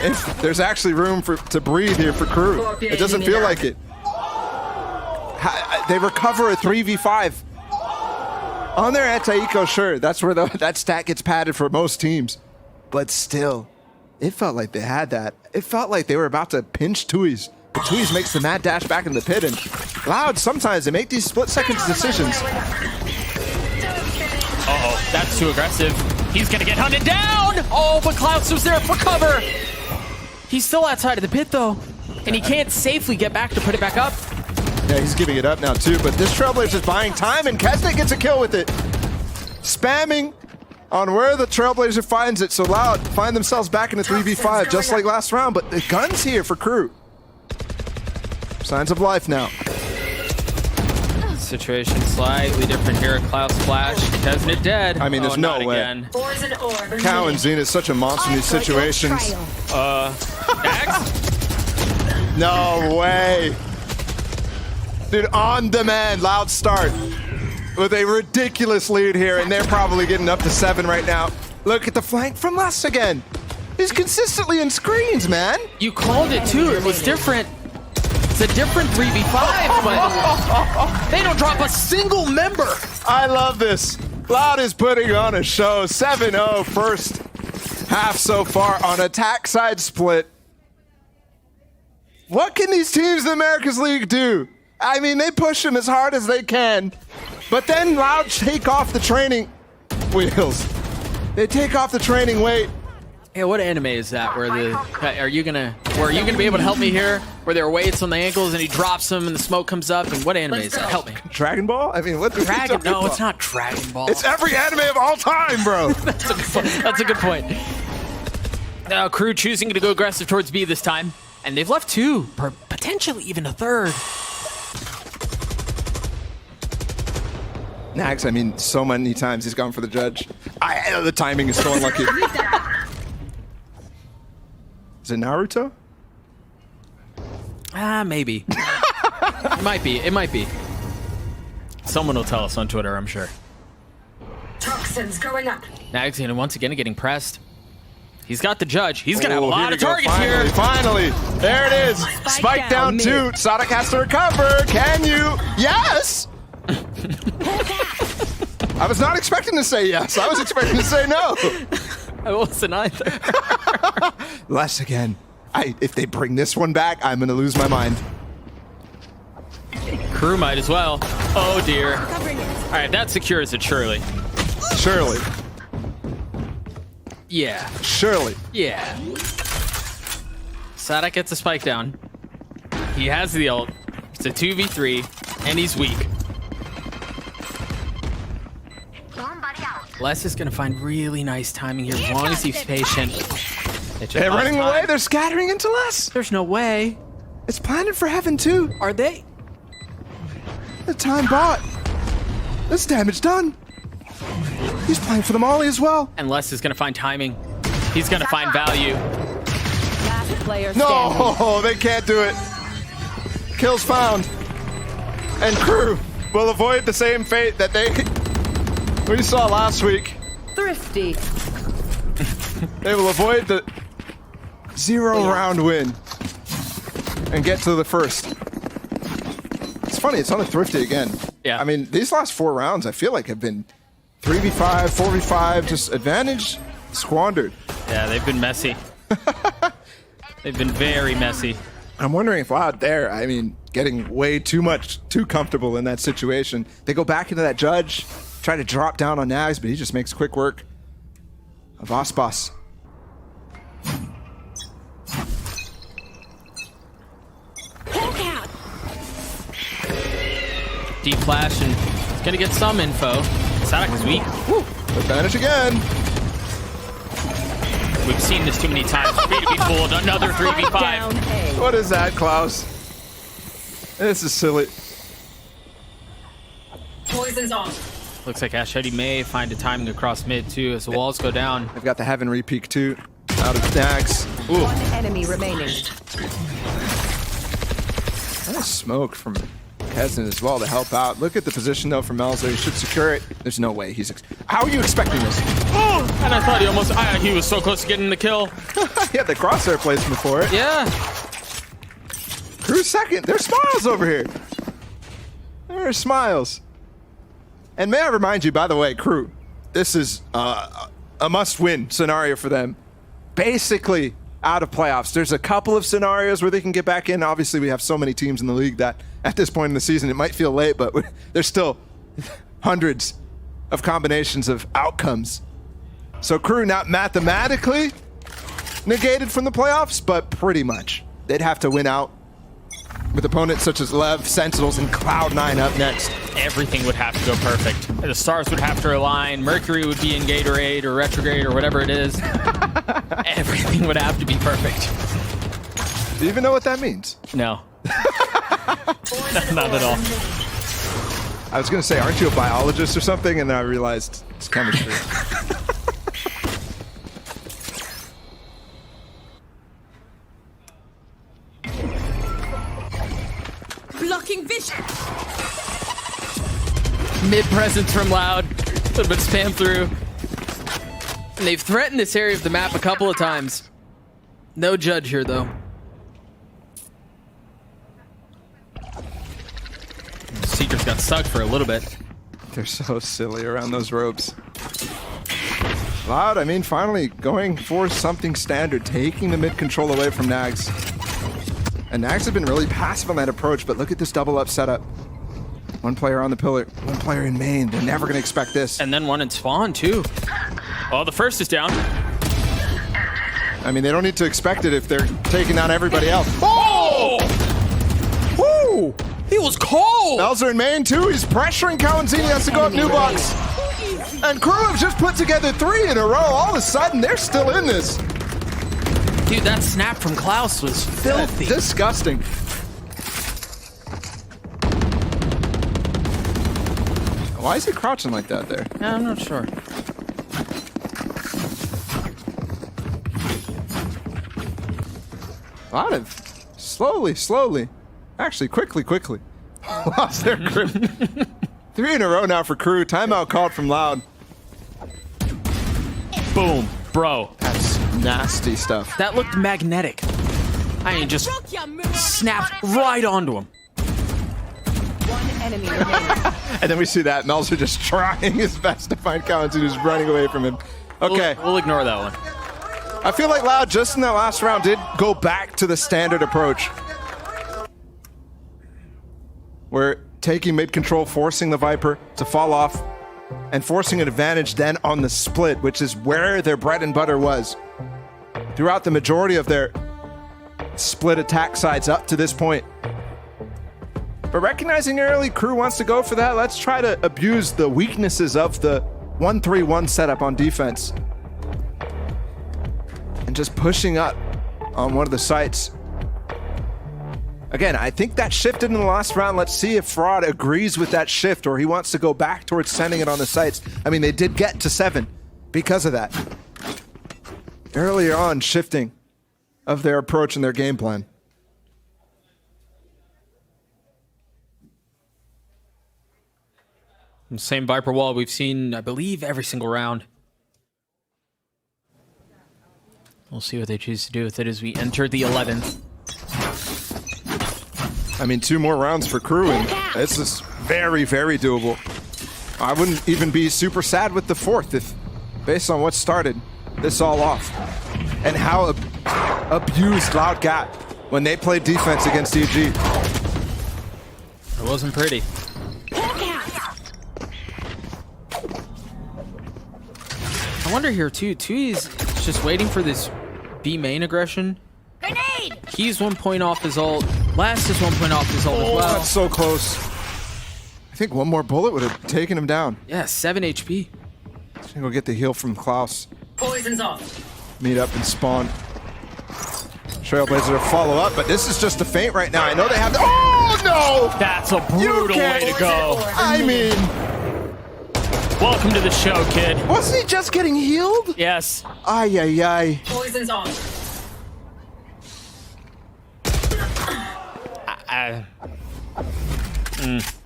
[SPEAKER 2] if there's actually room to breathe here for Crew. It doesn't feel like it. They recover a 3v5. On their anti-eco, sure, that's where that stat gets padded for most teams. But still, it felt like they had that. It felt like they were about to pinch Tui's. But Tui's makes the mad dash back in the pit, and Loud, sometimes they make these split-second decisions.
[SPEAKER 1] Uh-oh, that's too aggressive. He's going to get hunted down! Oh, but Klaus was there for cover! He's still outside of the pit, though. And he can't safely get back to put it back up.
[SPEAKER 2] Yeah, he's giving it up now, too. But this Trailblazer's buying time, and Kesnit gets a kill with it. Spamming on where the Trailblazer finds it. So Loud find themselves back in a 3v5, just like last round. But the gun's here for Crew. Signs of life now.
[SPEAKER 1] Situation slightly different here. Klaus flash. Kesnit dead.
[SPEAKER 2] I mean, there's no
[SPEAKER 1] not
[SPEAKER 2] way.
[SPEAKER 1] Again.
[SPEAKER 2] Cow and Xena is such a monster in these situations.
[SPEAKER 1] Nags?
[SPEAKER 2] No way. Dude, on demand, Loud start with a ridiculous lead here, and they're probably getting up to 7 right now. Look at the flank from Les again. He's consistently in screens, man.
[SPEAKER 1] You called it, too. It was different. It's a different 3v5, but they don't drop a single member.
[SPEAKER 2] I love this. Loud is putting on a show. 7-0 first half so far on attack side split. What can these teams in the Americas League do? I mean, they push them as hard as they can, but then Loud take off the training wheels. They take off the training weight.
[SPEAKER 1] Yeah, what anime is that? Where are you gonna be able to help me here? Where there are weights on the ankles and he drops them and the smoke comes up. And what anime is that? Help me.
[SPEAKER 2] Dragon Ball? I mean, what?
[SPEAKER 1] Dragon? No, it's not Dragon Ball.
[SPEAKER 2] It's every anime of all time, bro.
[SPEAKER 1] That's a good point. Now, Crew choosing to go aggressive towards B this time, and they've left 2, potentially even a 3rd.
[SPEAKER 2] Nags, I mean, so many times he's gone for the judge. The timing is so unlucky. Is it Naruto?
[SPEAKER 1] Maybe. It might be. It might be. Someone will tell us on Twitter, I'm sure.
[SPEAKER 3] Toxins going up.
[SPEAKER 1] Nags once again getting pressed. He's got the judge. He's going to have a
[SPEAKER 2] Oh,
[SPEAKER 1] lot
[SPEAKER 2] we
[SPEAKER 1] of
[SPEAKER 2] go.
[SPEAKER 1] targets
[SPEAKER 2] Finally,
[SPEAKER 1] here.
[SPEAKER 2] Finally, there it is. Spike down
[SPEAKER 7] down
[SPEAKER 2] 2.
[SPEAKER 7] mid.
[SPEAKER 2] Sonic has to recover. Can you? Yes. I was not expecting to say yes. I was expecting to say no.
[SPEAKER 1] I wasn't either.
[SPEAKER 2] Less again. If they bring this one back, I'm going to lose my mind.
[SPEAKER 1] Crew might as well. Oh, dear. All right, that secures it, surely.
[SPEAKER 2] Surely.
[SPEAKER 1] Yeah.
[SPEAKER 2] Surely.
[SPEAKER 1] Yeah. Sadak gets a spike down. He has the ult. It's a 2v3, and he's weak.
[SPEAKER 3] Somebody out.
[SPEAKER 1] Les is going to find really nice timing here as long as he's patient.
[SPEAKER 2] They're running away. They're scattering into less.
[SPEAKER 1] There's no way.
[SPEAKER 2] It's planted for heaven, too.
[SPEAKER 1] Are they?
[SPEAKER 2] The time bought. This damage done. He's playing for the molly as well.
[SPEAKER 1] And Les is going to find timing. He's going to find value.
[SPEAKER 7] Last player standing.
[SPEAKER 2] No, they can't do it. Kills found. And crew will avoid the same fate that we saw last week.
[SPEAKER 7] Thrifty.
[SPEAKER 2] They will avoid the 0-round win and get to the first. It's funny, it's on a Thrifty again.
[SPEAKER 1] Yeah.
[SPEAKER 2] I mean, these last 4 rounds I feel like have been 3v5, 4v5, just advantage squandered.
[SPEAKER 1] Yeah, they've been messy. They've been very messy.
[SPEAKER 2] I'm wondering if LOUD there, I mean, getting way too comfortable in that situation. They go back into that judge, try to drop down on Nags, but he just makes quick work of Ospas.
[SPEAKER 1] Deep flash, and he's going to get some info. Sadak is weak.
[SPEAKER 2] Woo, advantage again.
[SPEAKER 1] We've seen this too many times. 3v fooled, another
[SPEAKER 7] Spike
[SPEAKER 1] 3v5.
[SPEAKER 7] down A.
[SPEAKER 2] What is that, Klaus? This is silly.
[SPEAKER 3] Poison's on.
[SPEAKER 1] Looks like Ashedi may find a timing across mid too as the walls go down.
[SPEAKER 2] I've got the Heaven repeak too. Out of Nags. Ooh.
[SPEAKER 7] One enemy remaining.
[SPEAKER 2] Nice smoke from Peasant as well to help out. Look at the position though from Melzer. He should secure it. There's no way he's. How are you expecting this?
[SPEAKER 1] Oh, and I thought he was so close to getting the kill.
[SPEAKER 2] He had the crosshair placement for it.
[SPEAKER 1] Yeah.
[SPEAKER 2] Crew second. There's smiles over here. There's smiles. And may I remind you, by the way, crew, this is a must-win scenario for them. Basically out of playoffs. There's a couple of scenarios where they can get back in. Obviously, we have so many teams in the league that at this point in the season, it might feel late, but there's still hundreds of combinations of outcomes. So crew not mathematically negated from the playoffs, but pretty much. They'd have to win out with opponents such as Lev, Sentinels, and Cloud9 up next.
[SPEAKER 1] Everything would have to go perfect. The stars would have to align. Mercury would be in Gatorade or retrograde or whatever it is. Everything would have to be perfect.
[SPEAKER 2] Do you even know what that means?
[SPEAKER 1] No. Not at all.
[SPEAKER 2] I was going to say, aren't you a biologist or something? And then I realized it's chemistry.
[SPEAKER 4] Blocking vision.
[SPEAKER 1] Mid presence from LOUD. A little bit of spam through. And they've threatened this area of the map a couple of times. No judge here, though. Seekers got stuck for a little bit.
[SPEAKER 2] They're so silly around those ropes. LOUD, I mean, finally going for something standard, taking the mid control away from Nags. And Nags have been really passive on that approach, but look at this double up setup. One player on the pillar, one player in main. They're never going to expect this.
[SPEAKER 1] And then one in spawn, too. Well, the first is down.
[SPEAKER 2] I mean, they don't need to expect it if they're taking down everybody else.
[SPEAKER 1] Oh! Woo! He was cold!
[SPEAKER 2] Melzer in main, too. He's pressuring Kawanzini. Has to go up new box. And Crew have just put together 3 in a row. All of a sudden, they're still in this.
[SPEAKER 1] Dude, that snap from Klaus was filthy.
[SPEAKER 2] Disgusting. Why is he crouching like that there?
[SPEAKER 1] Yeah, I'm not sure.
[SPEAKER 2] A lot of slowly. Actually, quickly. Lost their grip. 3 in a row now for KRU. Timeout called from Loud.
[SPEAKER 1] Boom, bro.
[SPEAKER 2] That's nasty stuff.
[SPEAKER 1] That looked magnetic. I mean, just snapped right onto him.
[SPEAKER 7] One enemy remaining.
[SPEAKER 2] And then we see that Melzer just trying his best to find Collins, who's running away from him. Okay.
[SPEAKER 1] We'll ignore that one.
[SPEAKER 2] I feel like Loud just in that last round did go back to the standard approach. We're taking mid-control, forcing the Viper to fall off, and forcing an advantage then on the split, which is where their bread and butter was. Throughout the majority of their split attack sides up to this point. But recognizing early KRU wants to go for that, let's try to abuse the weaknesses of the 1-3-1 setup on defense. And just pushing up on one of the sites. Again, I think that shifted in the last round. Let's see if Fraud agrees with that shift or he wants to go back towards sending it on the sites. I mean, they did get to 7 because of that. Earlier on, shifting of their approach and their game plan.
[SPEAKER 1] Same Viper wall we've seen, I believe, every single round. We'll see what they choose to do with it as we enter the 11th.
[SPEAKER 2] I mean, 2 more rounds for KRU, and this is very, very doable. I wouldn't even be super sad with the 4th if, based on what started this all off, and how abused Loud got when they played defense against EG.
[SPEAKER 1] It wasn't pretty. I wonder here too. Tui's just waiting for this B main aggression.
[SPEAKER 4] Grenade!
[SPEAKER 1] He's 1 point off his ult. Last is 1 point off his ult as well.
[SPEAKER 2] That's so close. I think one more bullet would have taken him down.
[SPEAKER 1] Yeah, 7 HP.
[SPEAKER 2] Let's go get the heal from Klaus.
[SPEAKER 3] Poison's off.
[SPEAKER 2] Meet up and spawn. Trailblazer to follow up, but this is just a feint right now. I know they have the— oh no!
[SPEAKER 1] That's a brutal way to go.
[SPEAKER 2] I mean,
[SPEAKER 1] Welcome to the show, kid.
[SPEAKER 2] wasn't he just getting healed?
[SPEAKER 1] Yes.
[SPEAKER 2] Ay.
[SPEAKER 3] Poison's on.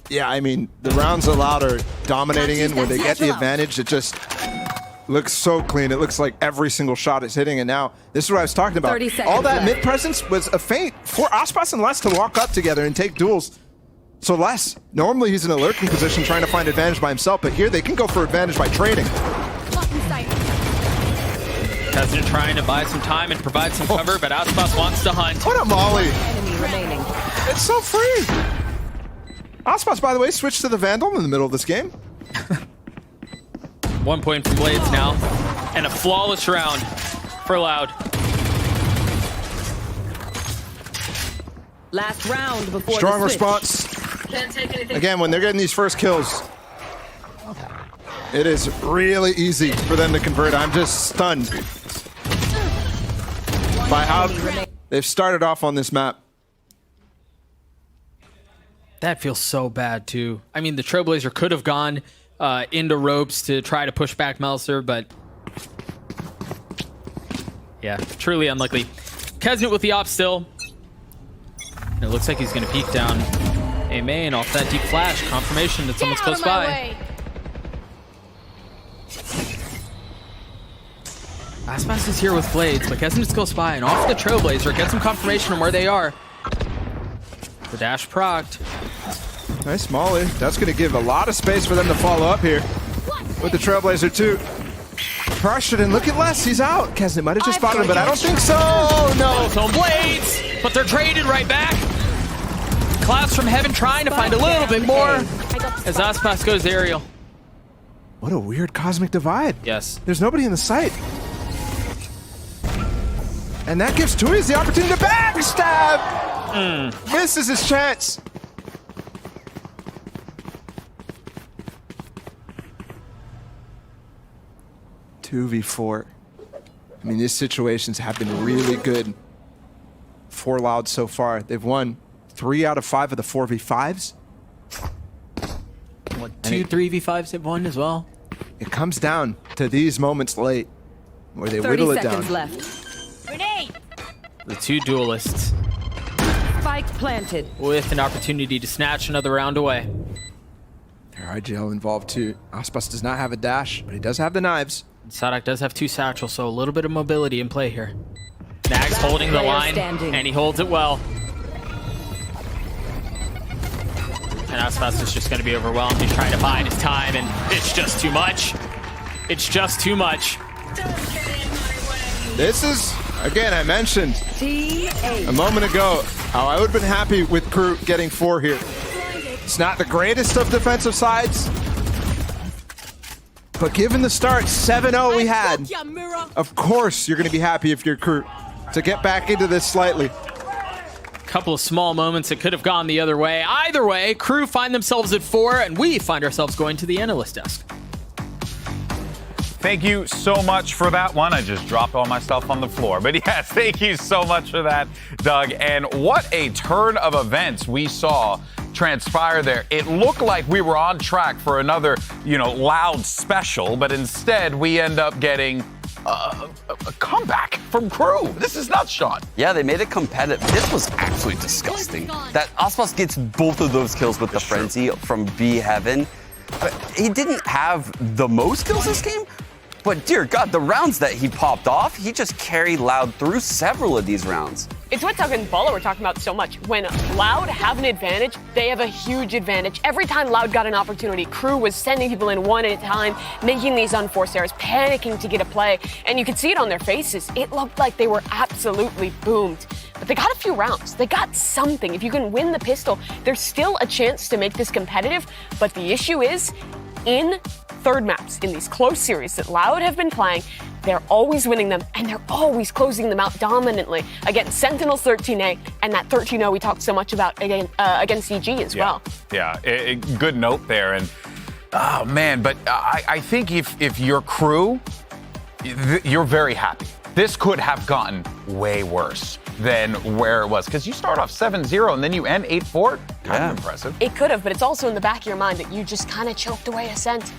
[SPEAKER 2] Yeah, I mean, the rounds allowed are dominating in where they get the advantage. It just looks so clean. It looks like every single shot is hitting. And now, this is what I was talking about.
[SPEAKER 7] 30 seconds
[SPEAKER 2] All that
[SPEAKER 7] left.
[SPEAKER 2] mid presence was a feint for Aspas and Les to walk up together and take duels. So Les, normally he's in a lurking position trying to find advantage by himself, but here they can go for advantage by trading.
[SPEAKER 1] President trying to buy some time and provide some cover, but Aspas wants to hunt.
[SPEAKER 2] What a molly.
[SPEAKER 7] Enemy remaining.
[SPEAKER 2] It's so free. Aspas, by the way, switched to the Vandal in the middle of this game.
[SPEAKER 1] 1 point from Blades now, and a flawless round for Loud.
[SPEAKER 7] Last round before
[SPEAKER 2] Strong
[SPEAKER 7] the switch.
[SPEAKER 2] response.
[SPEAKER 3] Can't take anything.
[SPEAKER 2] Again, when they're getting these first kills, it is really easy for them to convert. I'm just stunned by how they've started off on this map.
[SPEAKER 1] That feels so bad, too. I mean, the Trailblazer could have gone into ropes to try to push back Melzer, but yeah, truly unlucky. Kesnut with the op still. And it looks like he's going to peek down a main off that deep flash. Confirmation that someone's close by. Aspas is here with Blades, but Kesnut's close by, and off the Trailblazer. Get some confirmation on where they are. The dash procced.
[SPEAKER 2] Nice molly. That's going to give a lot of space for them to follow up here with the Trailblazer too. Pressured, and look at Les. He's out. Kesnut might have just spotted him, but I don't think so. Oh, no.
[SPEAKER 1] Both on Blades, but they're traded right back. Clouds from heaven trying to find a little bit more as Aspas goes aerial.
[SPEAKER 2] What a weird cosmic divide.
[SPEAKER 1] Yes.
[SPEAKER 2] There's nobody in the site. And that gives Tui's the opportunity to backstab. Misses his chance. Two v 4. I mean, these situations have been really good for Loud so far. They've won 3 out of 5 of the 4v5s.
[SPEAKER 1] Two 3v5s have won as well.
[SPEAKER 2] It comes down to these moments late where they
[SPEAKER 7] 30
[SPEAKER 2] whittle it
[SPEAKER 7] seconds
[SPEAKER 2] down.
[SPEAKER 7] left.
[SPEAKER 3] Grenade!
[SPEAKER 1] The two duelists
[SPEAKER 7] Spike planted.
[SPEAKER 1] with an opportunity to snatch another round away.
[SPEAKER 2] There are IGL involved too. Aspas does not have a dash, but he does have the knives.
[SPEAKER 1] Sadak does have two satchels, so a little bit of mobility in play here. Nags
[SPEAKER 7] Last
[SPEAKER 1] holding the
[SPEAKER 7] player
[SPEAKER 1] line,
[SPEAKER 7] standing.
[SPEAKER 1] and he holds it well. And Aspas is just going to be overwhelmed. He's trying to bide his time, and it's just too much. It's just too much.
[SPEAKER 3] Don't get in my way!
[SPEAKER 2] This is, again, I mentioned
[SPEAKER 7] T8.
[SPEAKER 2] a moment ago how I would have been happy with KRU getting 4 here. It's not the greatest of defensive sides, but given the start 7-0 we had, of course you're going to be happy if you're KRU to get back into this slightly.
[SPEAKER 1] Couple of small moments that could have gone the other way. Either way, KRU find themselves at 4, and we find ourselves going to the analyst desk.
[SPEAKER 10] Thank you so much for that one. I just dropped all my stuff on the floor. But yes, thank you so much for that, Doug. And what a turn of events we saw transpire there. It looked like we were on track for another, Loud special, but instead we end up getting a comeback from KRU. This is nuts, Sean.
[SPEAKER 6] Yeah, they made it competitive. This was actually disgusting. That Aspas gets both of those kills with the frenzy from B Heaven. He didn't have the most kills this game, but dear God, the rounds that he popped off, he just carried Loud through several of these rounds.
[SPEAKER 11] It's what Doug and Bala were talking about so much. When Loud have an advantage, they have a huge advantage. Every time Loud got an opportunity, KRU was sending people in one at a time, making these unforced errors, panicking to get a play, and you could see it on their faces. It looked like they were absolutely boomed. But they got a few rounds. They got something. If you can win the pistol, there's still a chance to make this competitive, but the issue is, in third maps, in these close series that Loud have been playing, they're always winning them, and they're always closing them out dominantly against Sentinels 13A and that 13-0 we talked so much about against EG as well.
[SPEAKER 10] Yeah, good note there. And, oh, man, but I think if you're KRU, you're very happy. This could have gotten way worse than where it was. Because you start off 7-0 and then you end 8-4. Kind of impressive.
[SPEAKER 11] It could have, but it's also in the back of your mind that you just kind of choked away a cent.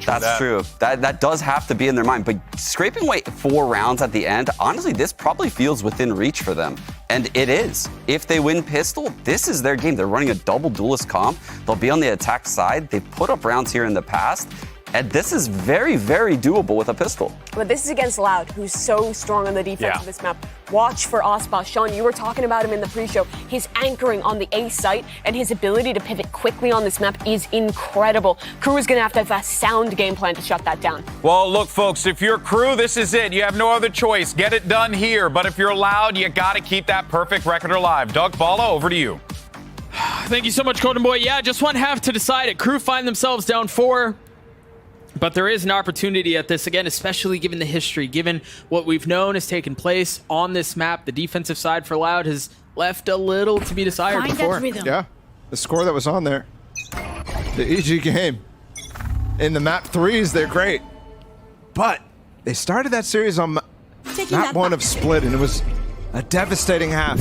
[SPEAKER 6] That's true. That does have to be in their mind. But scraping away 4 rounds at the end, honestly, this probably feels within reach for them. And it is. If they win pistol, this is their game. They're running a double duelist comp. They'll be on the attack side. They've put up rounds here in the past. And this is very, very doable with a pistol.
[SPEAKER 11] But this is against Loud, who's so strong on the defense of this map. Watch for Aspas. Sean, you were talking about him in the pre-show. His anchoring on the A site and his ability to pivot quickly on this map is incredible. KRU is going to have a sound game plan to shut that down.
[SPEAKER 10] Well, look, folks, if you're KRU, this is it. You have no other choice. Get it done here. But if you're Loud, you got to keep that perfect record alive. Doug, Bala, over to you.
[SPEAKER 1] Thank you so much, Golden Boy. Yeah, just one half to decide it. KRU find themselves down 4. But there is an opportunity at this, again, especially given the history, given what we've known has taken place on this map. The defensive side for Loud has left a little to be desired before.
[SPEAKER 2] Yeah, the score that was on there. The EG game. In the map 3s, they're great. But they started that series on map 1 of Split, and it was a devastating half.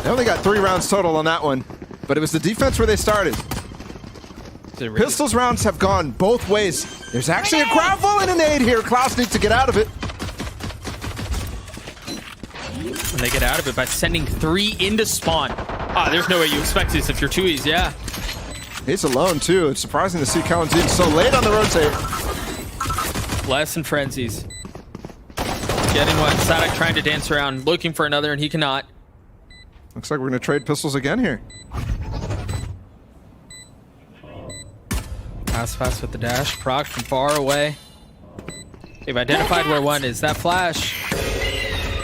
[SPEAKER 2] They only got 3 rounds total on that one, but it was the defense where they started. Pistols rounds have gone both ways. There's actually a gravel and a nade here. Klaus needs to get out of it.
[SPEAKER 1] And they get out of it by sending 3 into spawn. There's no way you expect this if you're 2Es, yeah.
[SPEAKER 2] He's alone, too. It's surprising to see Kalenzin so late on the rotate.
[SPEAKER 1] Less than frenzies. Getting one. Sadak trying to dance around, looking for another, and he cannot.
[SPEAKER 2] Looks like we're going to trade pistols again here.
[SPEAKER 1] Fast with the dash. Proc from far away. They've identified where one is. That flash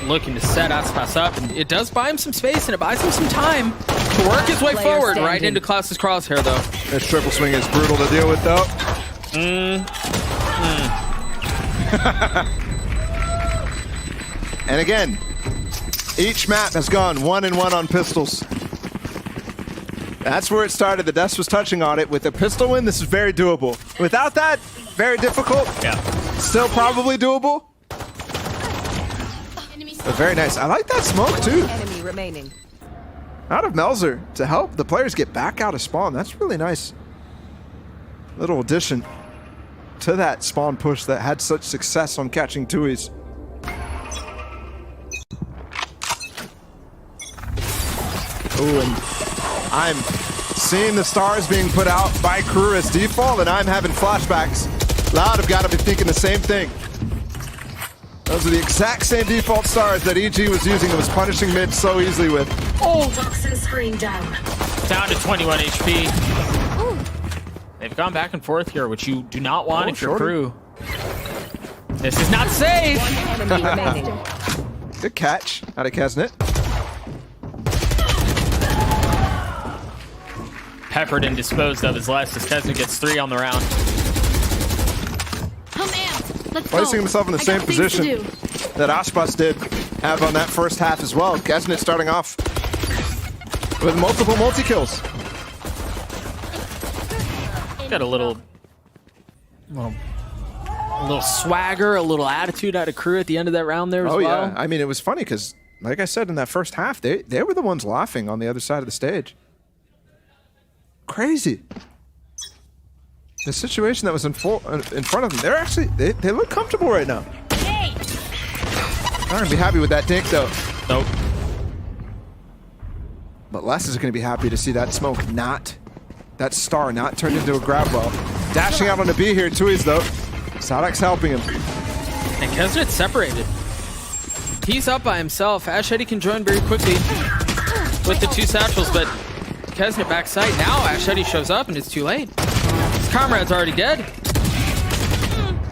[SPEAKER 1] looking to set Aspas up, and it does buy him some space, and it buys him some time to work his way forward. Right into Klaus's crosshair, though.
[SPEAKER 2] This triple swing is brutal to deal with, though. And again, each map has gone 1-1 on pistols. That's where it started. The Desk was touching on it. With a pistol win, this is very doable. Without that, very difficult.
[SPEAKER 10] Yeah.
[SPEAKER 2] Still probably doable. But very nice. I like that smoke, too.
[SPEAKER 7] Enemy remaining.
[SPEAKER 2] Out of Melzer to help the players get back out of spawn. That's really nice. Little addition to that spawn push that had such success on catching Tui's. Ooh, and I'm seeing the stars being put out by KRU as default, and I'm having flashbacks. Loud have got to be thinking the same thing. Those are the exact same default stars that EG was using and was punishing mid so easily with.
[SPEAKER 3] All toxin screen down.
[SPEAKER 1] Down to 21 HP. They've gone back and forth here, which you do not want if you're KRU. This is not safe.
[SPEAKER 7] One enemy remaining.
[SPEAKER 2] Good catch out of Kesnet.
[SPEAKER 1] Peppered and disposed of his last as Kesnet gets 3 on the round.
[SPEAKER 4] I'm amped. Let's
[SPEAKER 2] Placing
[SPEAKER 4] go.
[SPEAKER 2] himself in the
[SPEAKER 4] I
[SPEAKER 2] same
[SPEAKER 4] got things to
[SPEAKER 2] position
[SPEAKER 4] do.
[SPEAKER 2] that Ashpas did have on that first half as well. Kesnet starting off with multiple multi-kills.
[SPEAKER 1] Got a little swagger, a little attitude out of KRU at the end of that round there as well.
[SPEAKER 2] Yeah. I mean, it was funny because, like I said, in that first half, they were the ones laughing on the other side of the stage. Crazy. The situation that was in front of them, they're actually, they look comfortable right now.
[SPEAKER 4] Hey.
[SPEAKER 2] I'm going to be happy with that dink, though.
[SPEAKER 1] Nope.
[SPEAKER 2] But Les is going to be happy to see that smoke that star not turned into a grab well. Dashing out on a B here, Tui's though. Sadak's helping him.
[SPEAKER 1] And Kesnet's separated. He's up by himself. Ashedi can join very quickly with the 2 satchels, but Kesnet backside. Now Ashedi shows up and it's too late. His comrade's already dead.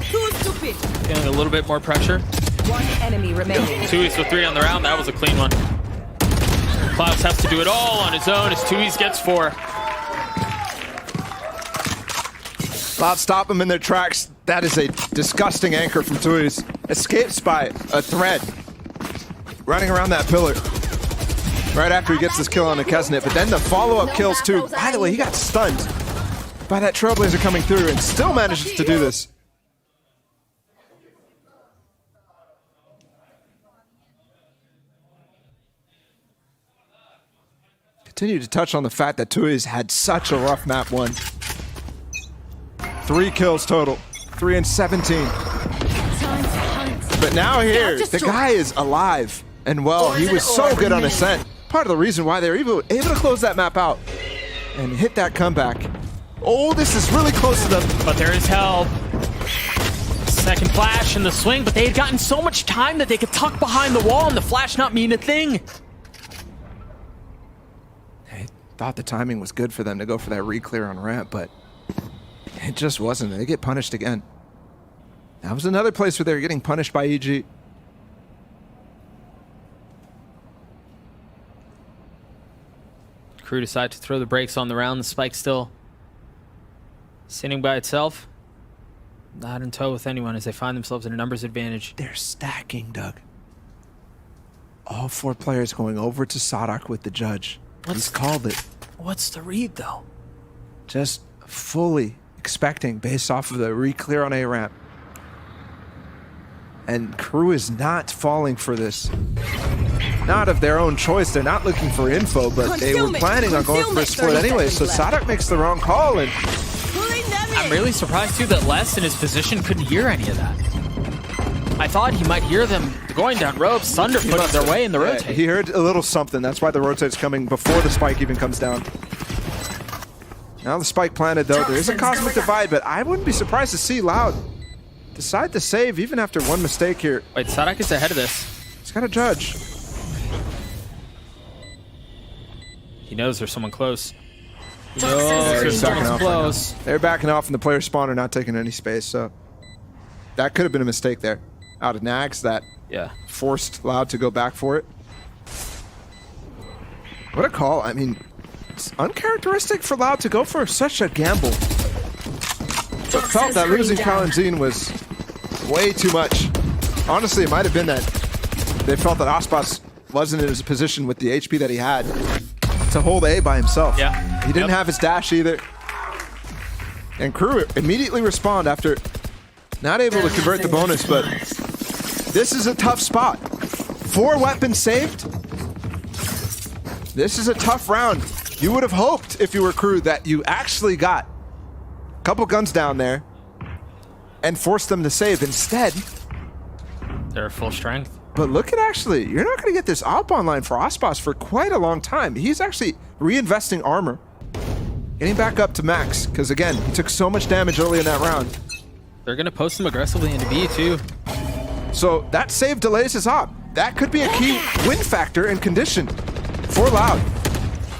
[SPEAKER 7] Too stupid.
[SPEAKER 1] Feeling a little bit more pressure.
[SPEAKER 7] One enemy remaining.
[SPEAKER 1] Tui's with 3 on the round. That was a clean one. Klaus has to do it all on his own as Tui's gets 4.
[SPEAKER 2] Loud stop them in their tracks. That is a disgusting anchor from Tui's. Escapes by a thread. Running around that pillar. Right after he gets this kill on the Kesnet, but then the follow-up kills too. By the way, he got stunned by that Trailblazer coming through and still manages to do this. Continue to touch on the fact that Tui's had such a rough map 1. 3 kills total, 3 and 17. But now here, the guy is alive and well. He was so good on Ascent. Part of the reason why they were able to close that map out and hit that comeback. Oh, this is really close to them.
[SPEAKER 1] But there is help. Second flash and the swing, but they had gotten so much time that they could tuck behind the wall and the flash not mean a thing.
[SPEAKER 2] I thought the timing was good for them to go for that re-clear on ramp, but it just wasn't. They get punished again. That was another place where they were getting punished by EG.
[SPEAKER 1] KRU decide to throw the brakes on the round. The spike still sitting by itself. Not in tow with anyone as they find themselves in a numbers advantage.
[SPEAKER 2] They're stacking, Doug. All 4 players going over to Sadak with the judge. He's called it.
[SPEAKER 1] What's the read, though?
[SPEAKER 2] Just fully expecting based off of the re-clear on A ramp. And KRU is not falling for this. Not of their own choice. They're not looking for info, but they were planning on going for a split anyway. So Sadak makes the wrong call. And
[SPEAKER 1] I'm really surprised, too, that Les in his position couldn't hear any of that. I thought he might hear them going down ropes, Thunder putting their way in the rotate.
[SPEAKER 2] He heard a little something. That's why the rotate's coming before the spike even comes down. Now the spike planted, though. There is a cosmic divide, but I wouldn't be surprised to see Loud decide to save even after 1 mistake here.
[SPEAKER 1] Wait, Sadak is ahead of this.
[SPEAKER 2] He's got to judge.
[SPEAKER 1] He knows there's someone close. He
[SPEAKER 2] They're
[SPEAKER 1] knows
[SPEAKER 2] backing
[SPEAKER 1] someone's
[SPEAKER 2] off
[SPEAKER 1] close.
[SPEAKER 2] right now. They're backing off, and the player spawner not taking any space, so that could have been a mistake there. Out of Nags, that forced Loud to go back for it. What a call. I mean, it's uncharacteristic for Loud to go for such a gamble. But felt that losing Kalanzine was way too much. Honestly, it might have been that they felt that Aspas wasn't in his position with the HP that he had to hold A by himself.
[SPEAKER 1] Yeah.
[SPEAKER 2] He didn't have his dash either. And KRU immediately respond after not able to convert the bonus, but this is a tough spot. 4 weapons saved. This is a tough round. You would have hoped, if you were KRU, that you actually got couple guns down there and force them to save. Instead,
[SPEAKER 1] they're at full strength.
[SPEAKER 2] But look at actually, you're not going to get this op online for Aspas for quite a long time. He's actually reinvesting armor. Getting back up to max, because again, he took so much damage early in that round.
[SPEAKER 1] They're going to post him aggressively into B too.
[SPEAKER 2] So that save delays his op. That could be a key win factor and condition for Loud.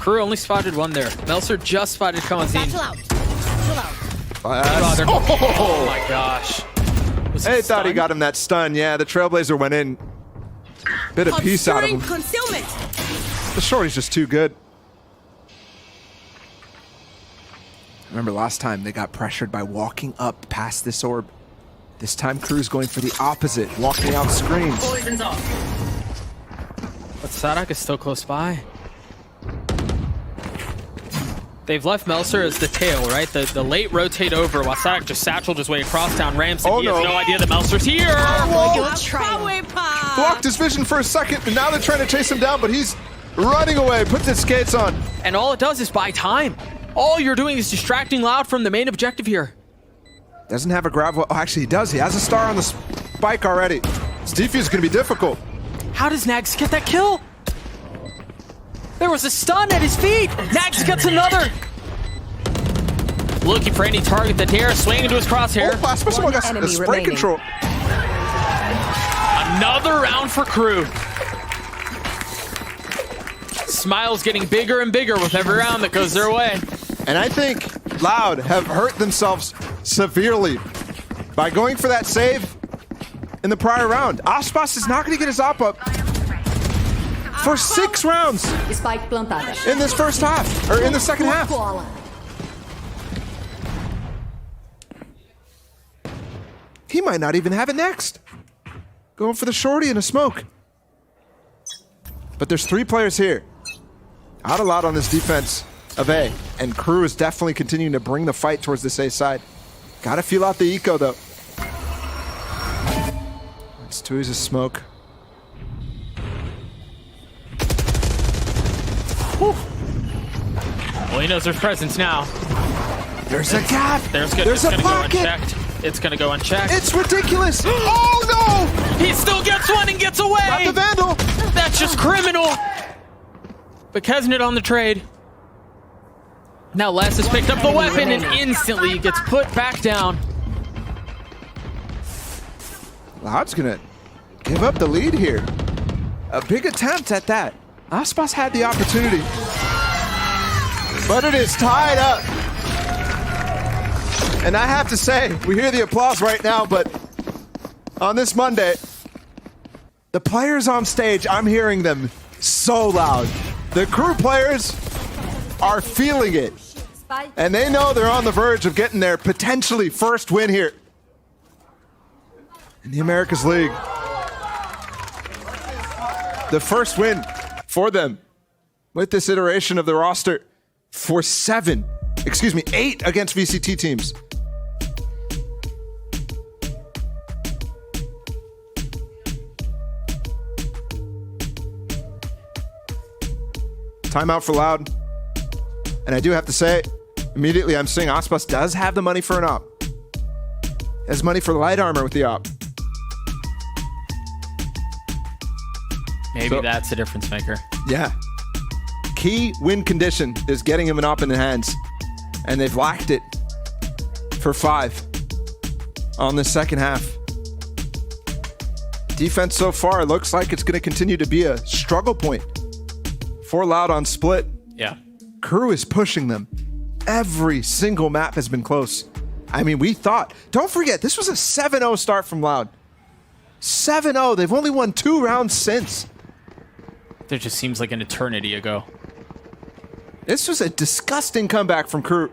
[SPEAKER 1] KRU only spotted one there. Melser just spotted Konzine. Oh my gosh.
[SPEAKER 2] They thought he got him that stun. Yeah, the Trailblazer went in. Bit of peace out of him.
[SPEAKER 3] Concealment.
[SPEAKER 2] The shorty's just too good. Remember last time they got pressured by walking up past this orb. This time KRU's going for the opposite, walking out screens.
[SPEAKER 3] Poison's off.
[SPEAKER 1] But Sadak is still close by. They've left Melser as the tail, right? The late rotate over while Sadak just satcheled his way across down ramps, and he has no idea that Melser's here.
[SPEAKER 2] Blocked his vision for a second, and now they're trying to chase him down, but he's running away, puts his skates on.
[SPEAKER 1] And all it does is buy time. All you're doing is distracting Loud from the main objective here.
[SPEAKER 2] Doesn't have a grab. Oh, actually, he does. He has a star on the spike already. This defuse is going to be difficult.
[SPEAKER 1] How does Nags get that kill? There was a stun at his feet. Nags gets another. Looking for any target that dare swing into his crosshair.
[SPEAKER 2] Oh, someone got a spray control.
[SPEAKER 1] Another round for KRU. Smile's getting bigger and bigger with every round that goes their way.
[SPEAKER 2] And I think Loud have hurt themselves severely by going for that save in the prior round. Aspas is not going to get his op up for 6 rounds in this first half, or in the second half. He might not even have it next. Going for the shorty in a smoke. But there's 3 players here. Out a lot on this defense of A, and KRU is definitely continuing to bring the fight towards this A side. Gotta feel out the eco though. It's Tui's a smoke.
[SPEAKER 1] Whew. Well, he knows there's presence now.
[SPEAKER 2] There's a gap.
[SPEAKER 1] There's
[SPEAKER 2] a pocket.
[SPEAKER 1] It's gonna go unchecked.
[SPEAKER 2] It's ridiculous. Oh no!
[SPEAKER 1] He still gets one and gets away.
[SPEAKER 2] Got the Vandal.
[SPEAKER 1] That's just criminal. But Kesnet on the trade. Now Les has picked up the weapon and instantly gets put back down.
[SPEAKER 2] Loud's gonna give up the lead here. A big attempt at that. Aspas had the opportunity. But it is tied up. And I have to say, we hear the applause right now, but on this Monday, the players on stage, I'm hearing them so loud. The KRU players are feeling it. And they know they're on the verge of getting their potentially first win here in the Americas League. The first win for them with this iteration of the roster for 8 against VCT teams. Timeout for Loud. And I do have to say, immediately I'm seeing Aspas does have the money for an op. Has money for light armor with the op.
[SPEAKER 1] Maybe that's a difference maker.
[SPEAKER 2] Yeah. Key win condition is getting him an op in the hands. And they've lacked it for 5 on the second half. Defense so far looks like it's going to continue to be a struggle point for Loud on split.
[SPEAKER 1] Yeah.
[SPEAKER 2] KRU is pushing them. Every single map has been close. I mean, we thought, don't forget, this was a 7-0 start from Loud. 7-0, they've only won 2 rounds since.
[SPEAKER 1] That just seems like an eternity ago.
[SPEAKER 2] This was a disgusting comeback from KRU.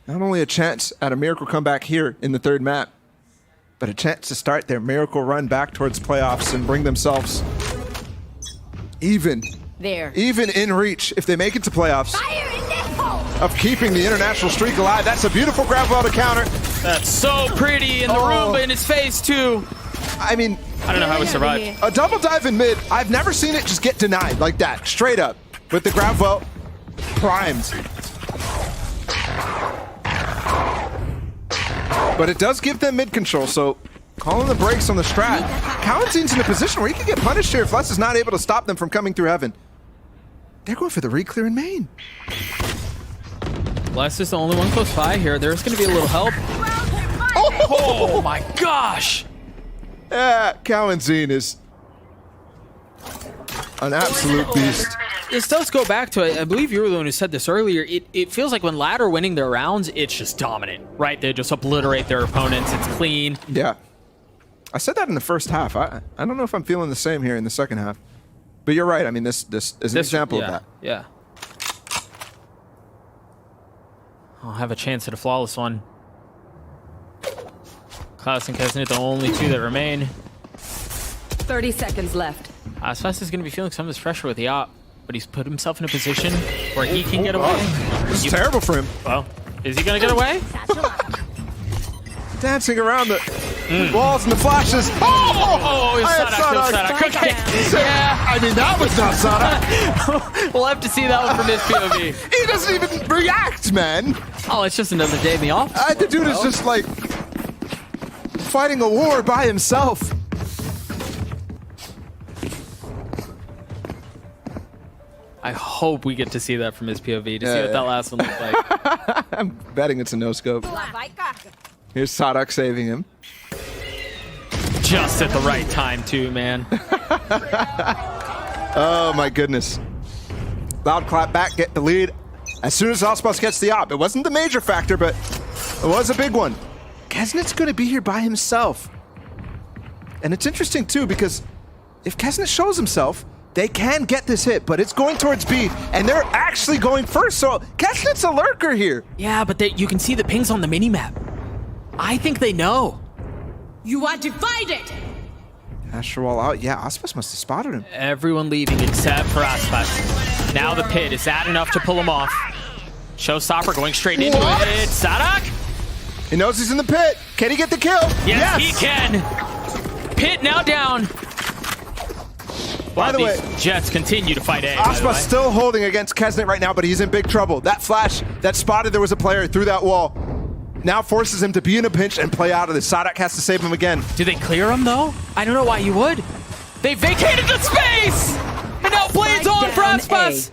[SPEAKER 2] Not only a chance at a miracle comeback here in the 3rd map, but a chance to start their miracle run back towards playoffs and bring themselves even in reach if they make it to playoffs of keeping the international streak alive. That's a beautiful grab well to counter.
[SPEAKER 1] That's so pretty, and the Roomba in his face too.
[SPEAKER 2] I mean,
[SPEAKER 1] I don't know how he survived.
[SPEAKER 2] A double dive in mid, I've never seen it just get denied like that, straight up. with the grab well primed. But it does give them mid control, so calling the brakes on the strat. Kalenzin's in a position where he can get punished here if Les is not able to stop them from coming through heaven. They're going for the re-clear in main.
[SPEAKER 1] Les is the only one close by here. There's going to be a little help. Oh my gosh!
[SPEAKER 2] Yeah, Kalensin is an absolute beast.
[SPEAKER 1] This does go back to, I believe you were the one who said this earlier, it feels like when LOUD are winning their rounds, it's just dominant, right? They just obliterate their opponents. It's clean.
[SPEAKER 2] Yeah. I said that in the first half. I don't know if I'm feeling the same here in the second half. But you're right. I mean, this is an example of that.
[SPEAKER 1] Yeah. I'll have a chance at a flawless one. Klaus and Kesnet, the only two that remain.
[SPEAKER 7] 30 seconds left.
[SPEAKER 1] Aspas is going to be feeling some of this pressure with the op, but he's put himself in a position where he can get away.
[SPEAKER 2] This is terrible for him.
[SPEAKER 1] Well, is he going to get away?
[SPEAKER 2] Dancing around the walls and the flashes.
[SPEAKER 1] Oh, Sadak. Okay. Yeah.
[SPEAKER 2] I mean, that was not Sadak.
[SPEAKER 1] We'll have to see that one from his POV.
[SPEAKER 2] He doesn't even react, man.
[SPEAKER 1] Oh, it's just another day in the office.
[SPEAKER 2] The dude is just like fighting a war by himself.
[SPEAKER 1] I hope we get to see that from his POV to see what that last one looked like.
[SPEAKER 2] I'm betting it's a no-scope. Here's Sadak saving him.
[SPEAKER 1] Just at the right time, too, man.
[SPEAKER 2] Oh, my goodness. Loud clap back, get the lead. As soon as Aspas gets the op. It wasn't the major factor, but it was a big one. Kesnet's going to be here by himself. And it's interesting, too, because if Kesnet shows himself, they can get this hit, but it's going towards B, and they're actually going first, so Kesnet's a lurker here.
[SPEAKER 1] Yeah, but you can see the pings on the minimap. I think they know.
[SPEAKER 3] You are divided.
[SPEAKER 2] Astral out. Yeah, Aspas must have spotted him.
[SPEAKER 1] Everyone leaving except for Aspas. Now the pit. Is that enough to pull him off? Showstopper going straight into it. Sadak?
[SPEAKER 2] He knows he's in the pit. Can he get the kill?
[SPEAKER 1] Yes, he can. Pit now down.
[SPEAKER 2] By the way,
[SPEAKER 1] Jets continue to fight A.
[SPEAKER 2] Aspas still holding against Kesnet right now, but he's in big trouble. That flash that spotted there was a player through that wall now forces him to be in a pinch and play out of this. Sadak has to save him again.
[SPEAKER 1] Do they clear him, though? I don't know why you would. They vacated the space! And now Blade's on for Aspas!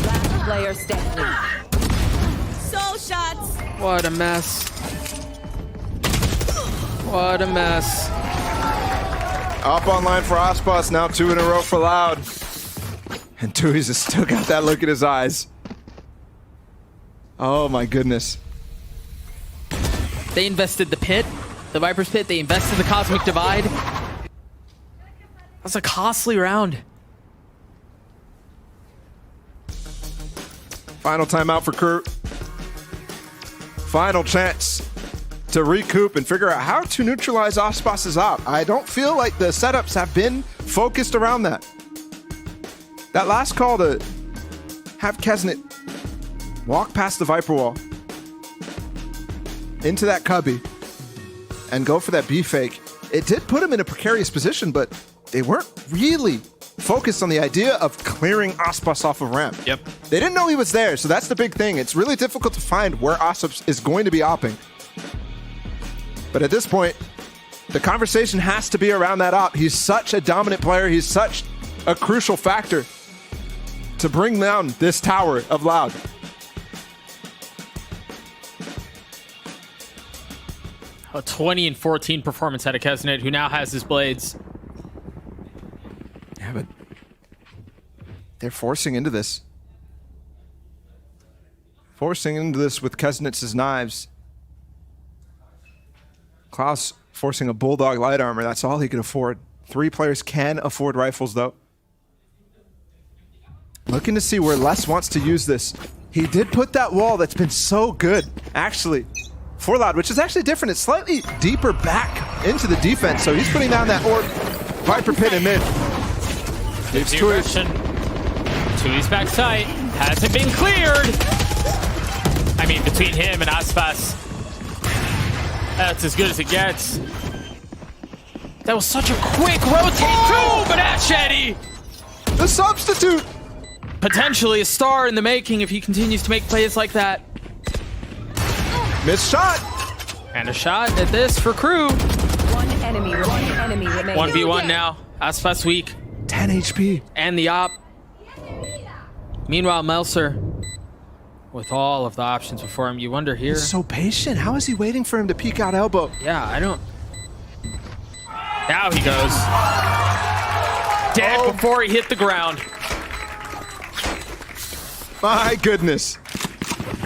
[SPEAKER 7] Last player standing.
[SPEAKER 3] Soul shots.
[SPEAKER 1] What a mess. What a mess.
[SPEAKER 2] Up online for Aspas, now 2 in a row for Loud. And Tui's has still got that look in his eyes. Oh my goodness.
[SPEAKER 1] They invested the pit, the Viper's pit, they invested the Cosmic Divide. That's a costly round.
[SPEAKER 2] Final timeout for KRU. Final chance to recoup and figure out how to neutralize Aspas's op. I don't feel like the setups have been focused around that. That last call to have Kesnet walk past the Viper wall into that cubby and go for that B fake. It did put him in a precarious position, but they weren't really focused on the idea of clearing Aspas off of ramp.
[SPEAKER 1] Yep.
[SPEAKER 2] They didn't know he was there, so that's the big thing. It's really difficult to find where Aspas is going to be opping. But at this point, the conversation has to be around that op. He's such a dominant player. He's such a crucial factor to bring down this tower of Loud.
[SPEAKER 1] A 20-14 performance out of Kesnet, who now has his blades.
[SPEAKER 2] Yeah, but they're forcing into this. Forcing into this with Kesnet's knives. Klaus forcing a Bulldog light armor. That's all he can afford. 3 players can afford rifles, though. Looking to see where Les wants to use this. He did put that wall that's been so good, actually, for Loud, which is actually different. It's slightly deeper back into the defense, so he's putting down that orb. Viper pit in mid. Leaves
[SPEAKER 1] Tui's back tight. Hasn't been cleared. I mean, between him and Aspas, that's as good as it gets. That was such a quick rotate too, but Ashedi
[SPEAKER 2] The substitute!
[SPEAKER 1] Potentially a star in the making if he continues to make plays like that.
[SPEAKER 2] Missed shot.
[SPEAKER 1] And a shot at this for Crew.
[SPEAKER 7] One enemy remaining.
[SPEAKER 1] 1v1 now. Aspas weak.
[SPEAKER 2] 10 HP.
[SPEAKER 1] And the op. Meanwhile, Melser, with all of the options before him, you wonder here.
[SPEAKER 2] He's so patient. How is he waiting for him to peek out elbow?
[SPEAKER 1] Yeah, I don't. Now he goes. Dead before he hit the ground.
[SPEAKER 2] My goodness.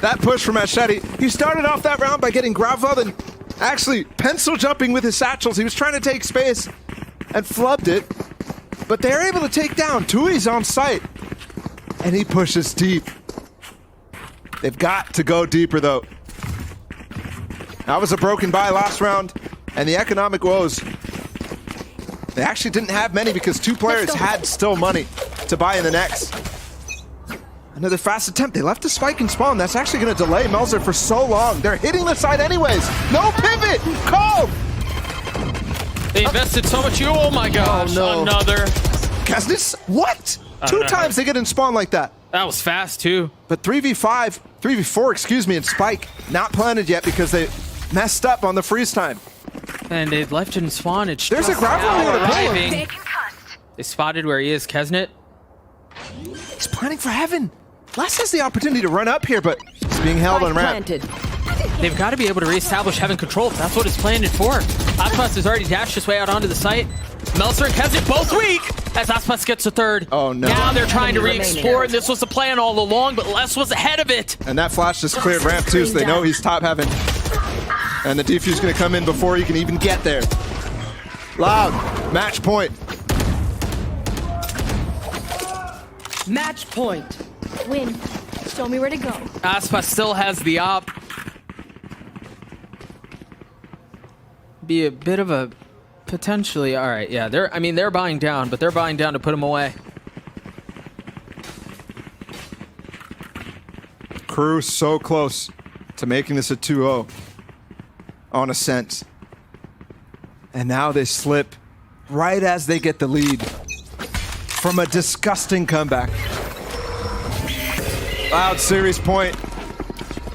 [SPEAKER 2] That push from Machete. He started off that round by getting Graveld and actually pencil jumping with his satchels. He was trying to take space and flubbed it. But they're able to take down. Tui's on site. And he pushes deep. They've got to go deeper, though. That was a broken buy last round. And the economic woes. They actually didn't have many because two players had still money to buy in the next. Another fast attempt. They left the spike and spawn. That's actually going to delay Melzer for so long. They're hitting the side anyways. No pivot. Call.
[SPEAKER 1] They invested so much. Oh my gosh.
[SPEAKER 2] Oh, no.
[SPEAKER 1] Another.
[SPEAKER 2] Kesnis? What? Two times they get in spawn like that.
[SPEAKER 1] That was fast too.
[SPEAKER 2] But 3v4, excuse me, in spike. Not planted yet because they messed up on the freeze time.
[SPEAKER 1] And they left it in spawn. It's
[SPEAKER 2] There's a grab on the
[SPEAKER 1] arriving. They spotted where he is. Kesnet.
[SPEAKER 2] He's planning for heaven. Les has the opportunity to run up here, but he's being held on ramp.
[SPEAKER 1] They've got to be able to reestablish heaven control. That's what it's planned for. Aspas has already dashed his way out onto the site. Melzer and Kesnet both weak as Aspas gets a third.
[SPEAKER 2] Oh no.
[SPEAKER 1] Now they're trying to re-explore, and this was the plan all along, but Les was ahead of it.
[SPEAKER 2] And that flash just cleared ramp too, so they know he's top heaven. And the defuse is going to come in before he can even get there. Loud, match point.
[SPEAKER 7] Match point.
[SPEAKER 3] Win. Show me where to go.
[SPEAKER 1] Aspas still has the op. Be a bit of a potentially. All right, yeah. They're buying down, but they're buying down to put him away.
[SPEAKER 2] Crew so close to making this a 2-0 on Ascent. And now they slip right as they get the lead from a disgusting comeback. Loud series point.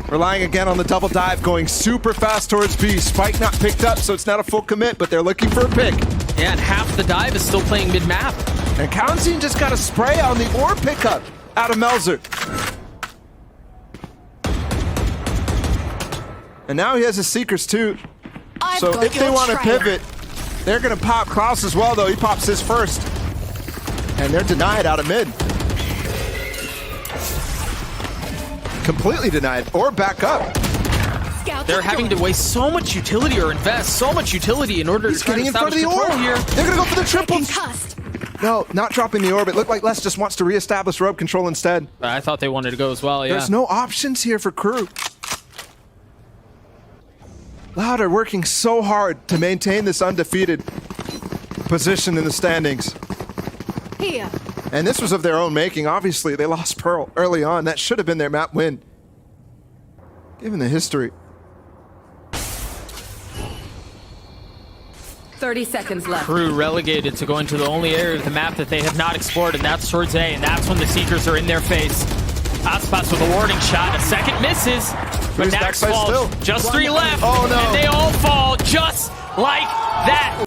[SPEAKER 2] Relying again on the double dive, going super fast towards B. Spike not picked up, so it's not a full commit, but they're looking for a pick.
[SPEAKER 1] Yeah, and half the dive is still playing mid-map.
[SPEAKER 2] And Kaunzine just got a spray on the orb pickup out of Melzer. And now he has his Seekers too. So if they want to pivot, they're going to pop Klaus as well, though. He pops his first. And they're denied out of mid. Completely denied, or back up.
[SPEAKER 1] They're having to waste so much utility or invest so much utility in order to try to establish control here.
[SPEAKER 2] They're going to go for the triples. No, not dropping the orb. It looked like Les just wants to reestablish rope control instead.
[SPEAKER 1] I thought they wanted to go as well, yeah.
[SPEAKER 2] There's no options here for Crew. Loud are working so hard to maintain this undefeated position in the standings.
[SPEAKER 3] Here.
[SPEAKER 2] And this was of their own making. Obviously, they lost Pearl early on. That should have been their map win, given the history.
[SPEAKER 7] 30 seconds left.
[SPEAKER 1] Crew relegated to go into the only area of the map that they have not explored, and that's towards A, and that's when the Seekers are in their face. Aspas with a warning shot. A second misses, but Nax falls. Just 3 left,
[SPEAKER 2] Oh, no.
[SPEAKER 1] and they all fall just like that.